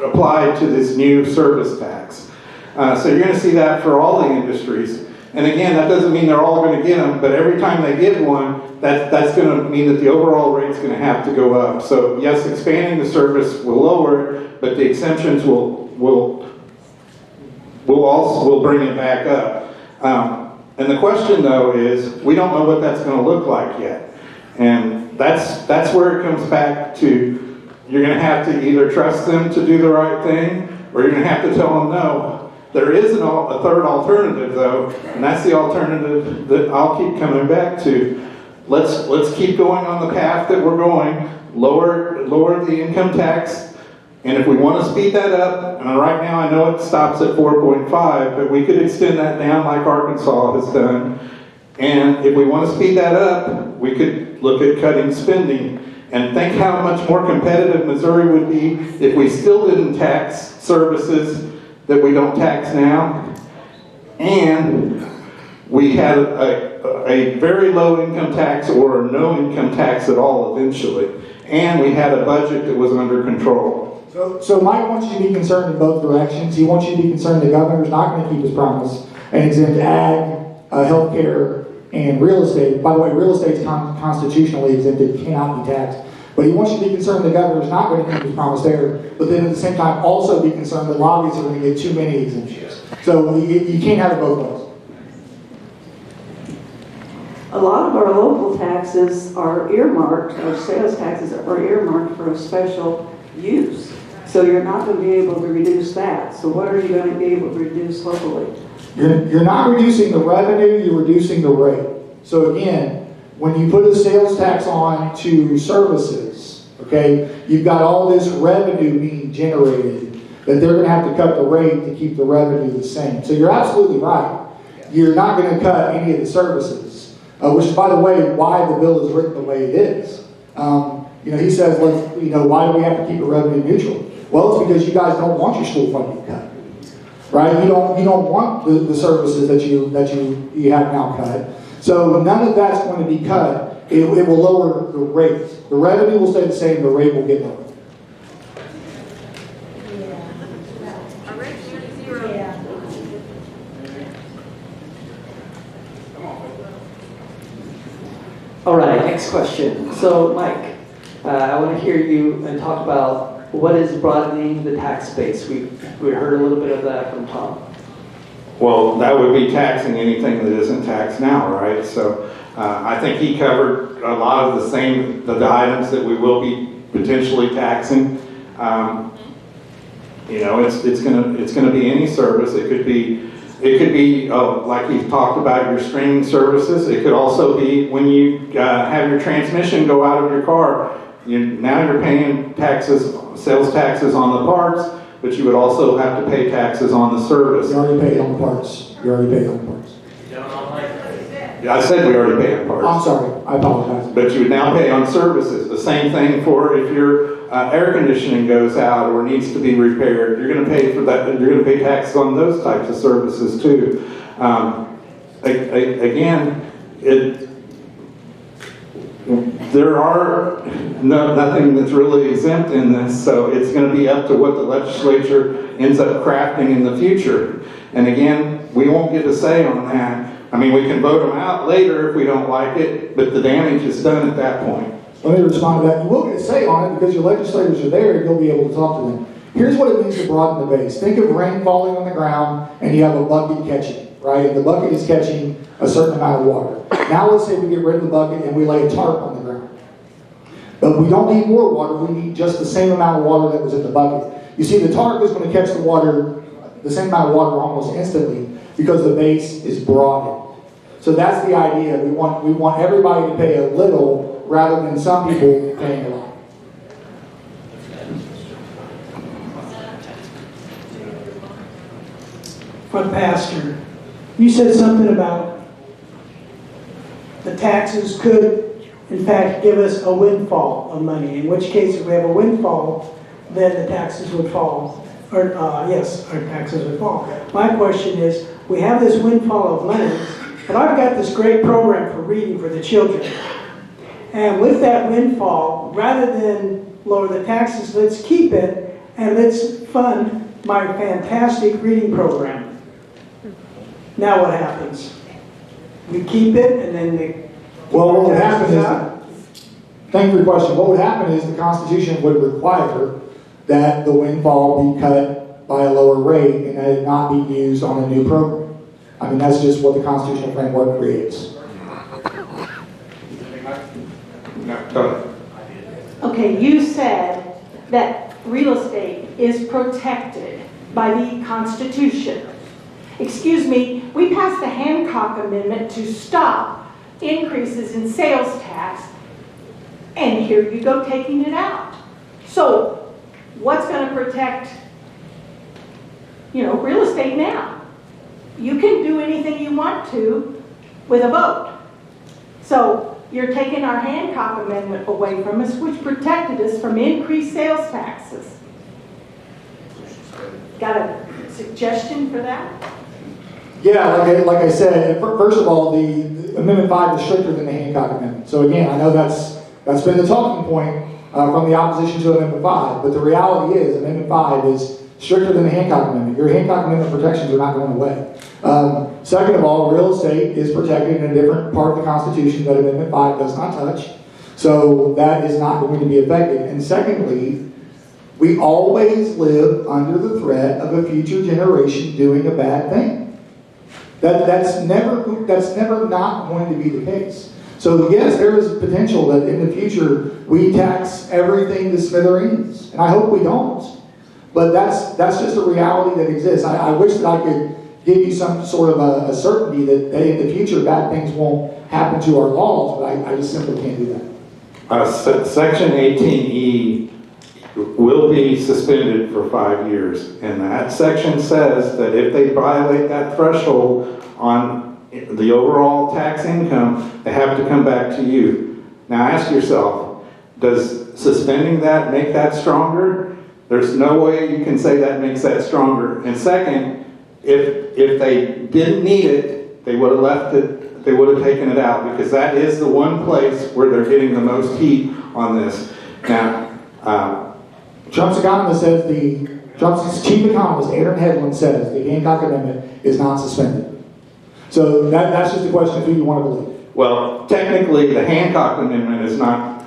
applied to this new service tax. So you're going to see that for all the industries. And again, that doesn't mean they're all going to get them, but every time they get one, that's going to mean that the overall rate's going to have to go up. So yes, expanding the service will lower it, but the exemptions will bring it back up. And the question though is, we don't know what that's going to look like yet. And that's where it comes back to, you're going to have to either trust them to do the right thing, or you're going to have to tell them no. There is a third alternative though, and that's the alternative that I'll keep coming back to. Let's keep going on the path that we're going, lower the income tax, and if we want to speed that up, and right now I know it stops at 4.5, but we could extend that down like Arkansas has done. And if we want to speed that up, we could look at cutting spending. And think how much more competitive Missouri would be if we still didn't tax services that we don't tax now. And we had a very low income tax or no income tax at all eventually. And we had a budget that was under control. So Mike wants you to be concerned in both directions. He wants you to be concerned the governor's not going to keep his promise and exempt ag, healthcare, and real estate. By the way, real estate is constitutionally exempted, cannot be taxed. But he wants you to be concerned the governor's not going to keep his promise there, but then at the same time also be concerned that lobbyists are going to get too many exemptions. So you can't have it both ways. A lot of our local taxes are earmarked, our sales taxes are earmarked for a special use. So you're not going to be able to reduce that. So what are you going to be able to reduce locally? You're not reducing the revenue, you're reducing the rate. So again, when you put a sales tax on to services, okay, you've got all this revenue being generated that they're going to have to cut the rate to keep the revenue the same. So you're absolutely right. You're not going to cut any of the services, which is, by the way, why the bill is written the way it is. He says, why do we have to keep it revenue neutral? Well, it's because you guys don't want your school funding cut, right? You don't want the services that you have now cut. So none of that's going to be cut. It will lower the rate. The revenue will stay the same. The rate will get lower. All right, next question. So, Mike, I want to hear you and talk about what is broadening the tax base. We heard a little bit of that from Tom. Well, that would be taxing anything that isn't taxed now, right? So I think he covered a lot of the items that we will be potentially taxing. It's gonna be any service. It could be like he talked about, your streaming services. It could also be when you have your transmission go out of your car. Now you're paying sales taxes on the parts, but you would also have to pay taxes on the service. You already paid on the parts. Yeah, I said we already paid on parts. I'm sorry, I apologize. But you would now pay on services. The same thing for if your air conditioning goes out or needs to be repaired. You're going to pay for that. You're going to pay taxes on those types of services too. There are nothing that's really exempt in this, so it's going to be up to what the legislature ends up crafting in the future. And again, we won't get a say on that. I mean, we can vote them out later if we don't like it, but the damage is done at that point. Let me respond to that. You will get a say on it because your legislators are there and you'll be able to talk to them. Here's what it means to broaden the base. Think of rain falling on the ground and you have a bucket catching, right? And the bucket is catching a certain amount of water. Now let's say we get rid of the bucket and we lay a tarp on the ground. But we don't need more water, we need just the same amount of water that was in the bucket. You see, the tarp is going to catch the water, the same amount of water almost instantly because the base is broadened. So that's the idea. We want everybody to pay a little rather than some people paying a lot. For the pastor, you said something about the taxes could, in fact, give us a windfall of money, in which case if we have a windfall, then the taxes would fall. Or, yes, our taxes would fall. My question is, we have this windfall of money, but I've got this great program for reading for the children. And with that windfall, rather than lower the taxes, let's keep it and let's fund my fantastic reading program. Now what happens? We keep it and then the... Well, what would happen is... Thank you for your question. What would happen is the Constitution would require that the windfall be cut by a lower rate and that it not be used on a new program. I mean, that's just what the constitutional framework creates. Okay, you said that real estate is protected by the Constitution. Excuse me, we passed the Hancock Amendment to stop increases in sales tax, and here you go taking it out. So, what's going to protect, real estate now? You can do anything you want to with a vote. So, you're taking our Hancock Amendment away from us, which protected us from increased sales taxes. Got a suggestion for that? Yeah, like I said, first of all, the Amendment 5 is stricter than the Hancock Amendment. So again, I know that's been the talking point from the opposition to Amendment 5, but the reality is Amendment 5 is stricter than the Hancock Amendment. Your Hancock Amendment protections are not going away. Second of all, real estate is protected in a different part of the Constitution that Amendment 5 does not touch. So that is not going to be affected. And secondly, we always live under the threat of a future generation doing a bad thing. That's never not going to be the case. So yes, there is potential that in the future we tax everything to smithereens, and I hope we don't. But that's just a reality that exists. I wish that I could give you some sort of a certainty that in the future bad things won't happen to our laws, but I just simply can't do that. Section 18E will be suspended for 5 years, and that section says that if they violate that threshold on the overall tax income, they have to come back to you. Now ask yourself, does suspending that make that stronger? There's no way you can say that makes that stronger. And second, if they didn't need it, they would have left it, they would have taken it out, because that is the one place where they're getting the most heat on this. Now, Trump's economist says Trump's chief economist, Aaron Hedlund, says the Hancock Amendment is not suspended. So that's just a question of who you want to believe. well, technically, the Hancock Amendment is not,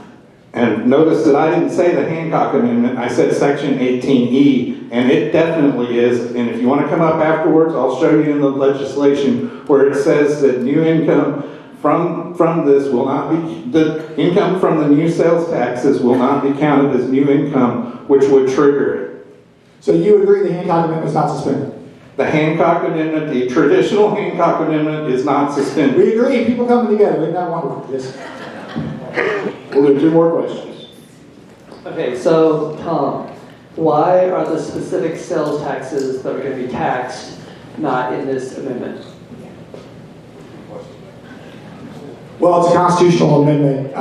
and notice that I didn't say the Hancock Amendment, I said Section 18E, and it definitely is, and if you want to come up afterwards, I'll show you in the legislation where it says that new income from this will not be, the income from the new sales taxes will not be counted as new income, which would trigger it. So you agree the Hancock Amendment is not suspended? The Hancock Amendment, the traditional Hancock Amendment is not suspended. We agree, people coming together, isn't that wonderful? Yes. We'll do 2 more questions. Okay, so Tom, why are the specific sales taxes that are going to be taxed not in this amendment? Well, it's a constitutional amendment.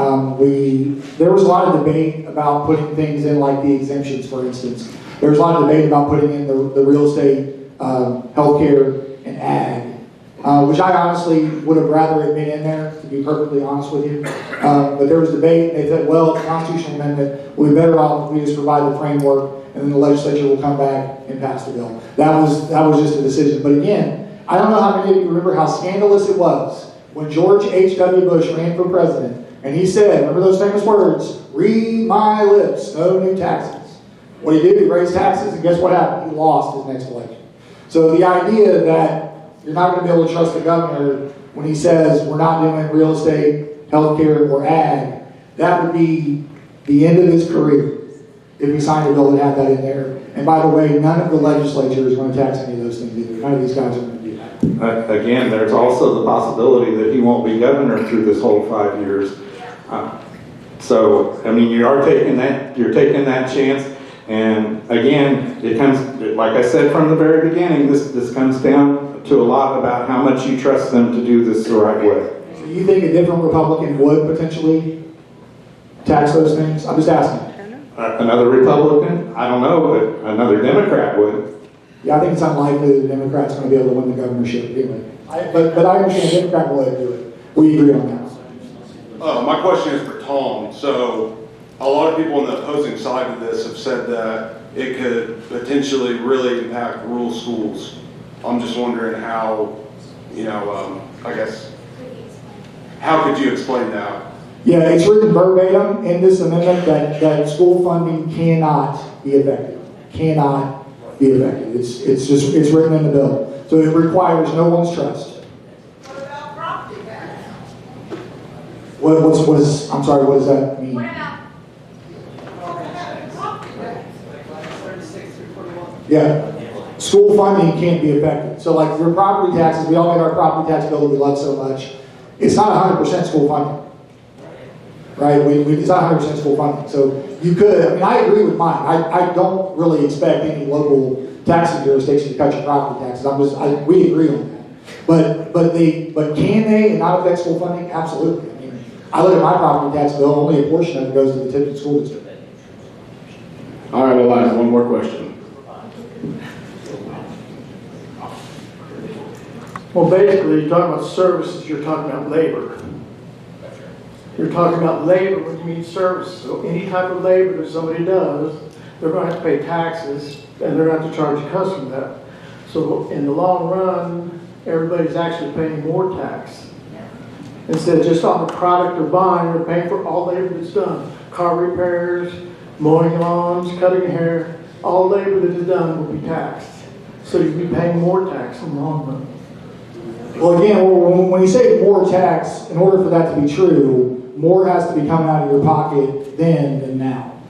There was a lot of debate about putting things in, like the exemptions, for instance. There was a lot of debate about putting in the real estate, healthcare, and ag, which I honestly would have rather it been in there, to be perfectly honest with you. But there was debate, and they said, well, it's a constitutional amendment, we'll be better off if we just provide the framework, and then the legislature will come back and pass the bill. That was just a decision. But again, I don't know how many of you remember how scandalous it was when George H.W. Bush ran for president, and he said, remember those famous words, read my lips, no new taxes. What he did, he raised taxes, and guess what happened? He lost his next election. So the idea that you're not going to be able to trust the governor when he says we're not doing real estate, healthcare, or ag, that would be the end of his career if he signed a bill that had that in there. And by the way, none of the legislature is going to tax any of those things either. None of these guys are going to do that. Again, there's also the possibility that he won't be governor through this whole 5 years. So, I mean, you're taking that chance. And again, it comes, like I said from the very beginning, this comes down to a lot about how much you trust them to do this the right way. So you think a different Republican would potentially tax those things? I'm just asking. Another Republican? I don't know, but another Democrat would. Yeah, I think it's unlikely the Democrat's going to be able to win the governorship anyway. But I understand the Democrat would do it. We agree on that. My question is for Tom. So a lot of people on the opposing side of this have said that it could potentially really impact rural schools. I'm just wondering how, I guess, how could you explain that? Yeah, it's written verbatim in this amendment that school funding cannot be affected. Cannot be affected. It's written in the bill. So it requires no one's trust. What about property tax? I'm sorry, what does that mean? What about Yeah. School funding can't be affected. So like your property taxes, we all get our property tax bill that we love so much. It's not 100% school funding. Right? It's not 100% school funding. So you could, I agree with mine. I don't really expect any local taxing jurisdiction to cut your property taxes. We agree on that. But can they not affect school funding? Absolutely. I look at my property tax bill, only a portion of it goes to the Tipton School District. All right, Elijah, one more question. Well, basically, you're talking about services, you're talking about labor. You're talking about labor when you mean services. So any type of labor that somebody does, they're going to have to pay taxes, and they're going to have to charge a customer that. So in the long run, everybody's actually paying more tax. instead of just on the product they're buying, they're paying for all labor that's done. Car repairs, mowing lawns, cutting hair, all labor that is done will be taxed. So you'll be paying more tax in the long run. Well, again, when you say more tax, in order for that to be true, more has to be coming out of your pocket then than now.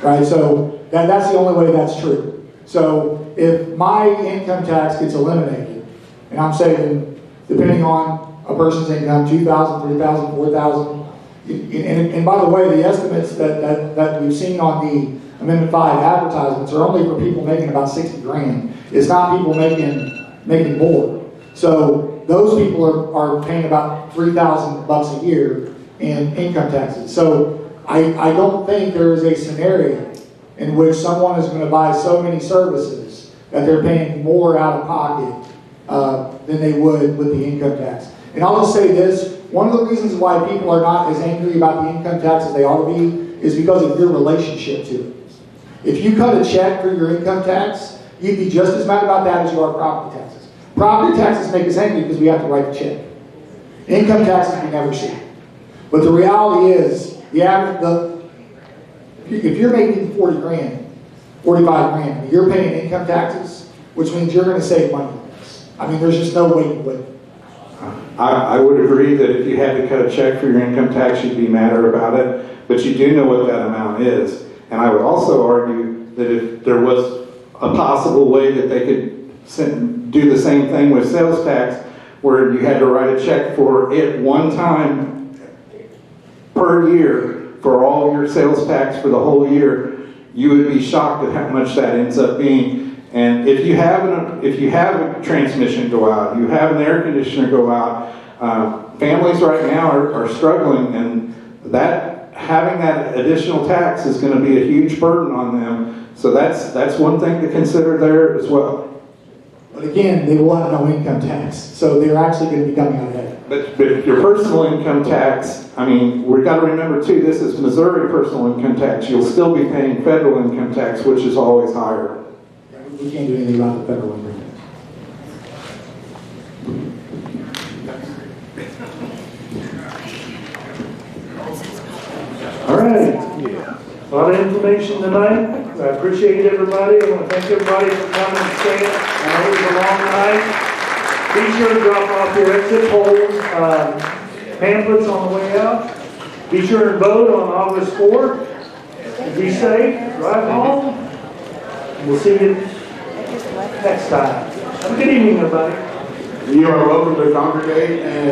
Right? So that's the only way that's true. So if my income tax gets eliminated, and I'm saving, depending on a person's income, $2,000, $3,000, $4,000, and by the way, the estimates that we've seen on the Amendment 5 advertisements are only for people making about 60 grand. It's not people making more. So those people are paying about $3,000 a year in income taxes. So I don't think there is a scenario in which someone is going to buy so many services that they're paying more out of pocket than they would with the income tax. And I'll just say this, one of the reasons why people are not as angry about the income tax as they ought to be is because of your relationship to it. If you cut a check for your income tax, you'd be just as mad about that as you are property taxes. Property taxes make us angry because we have to write the check. Income taxes we never see. But the reality is, if you're making 40 grand, 45 grand, you're paying income taxes, which means you're going to save money on this. I mean, there's just no way you would. I would agree that if you had to cut a check for your income tax, you'd be madder about it, but you do know what that amount is. And I would also argue that if there was a possible way that they could do the same thing with sales tax, where you had to write a check for it one time per year for all your sales tax for the whole year, you would be shocked at how much that ends up being. And if you have a transmission go out, you have an air conditioner go out, families right now are struggling, and having that additional tax is going to be a huge burden on them. So that's one thing to consider there as well. But again, they will have no income tax, so they're actually going to be coming out ahead. But your personal income tax, I mean, we've got to remember too, this is Missouri personal income tax. You'll still be paying federal income tax, which is always higher. We can't do anything about the federal income tax. All right. A lot of information tonight. I appreciate everybody. I want to thank everybody for coming and staying. I know it was a long night. Be sure to drop off your exit polls, pamphlets on the way out. Be sure and vote on August 4th. Be safe. Drive home. We'll see you next time. Have a good evening, everybody. You are welcome to congregate and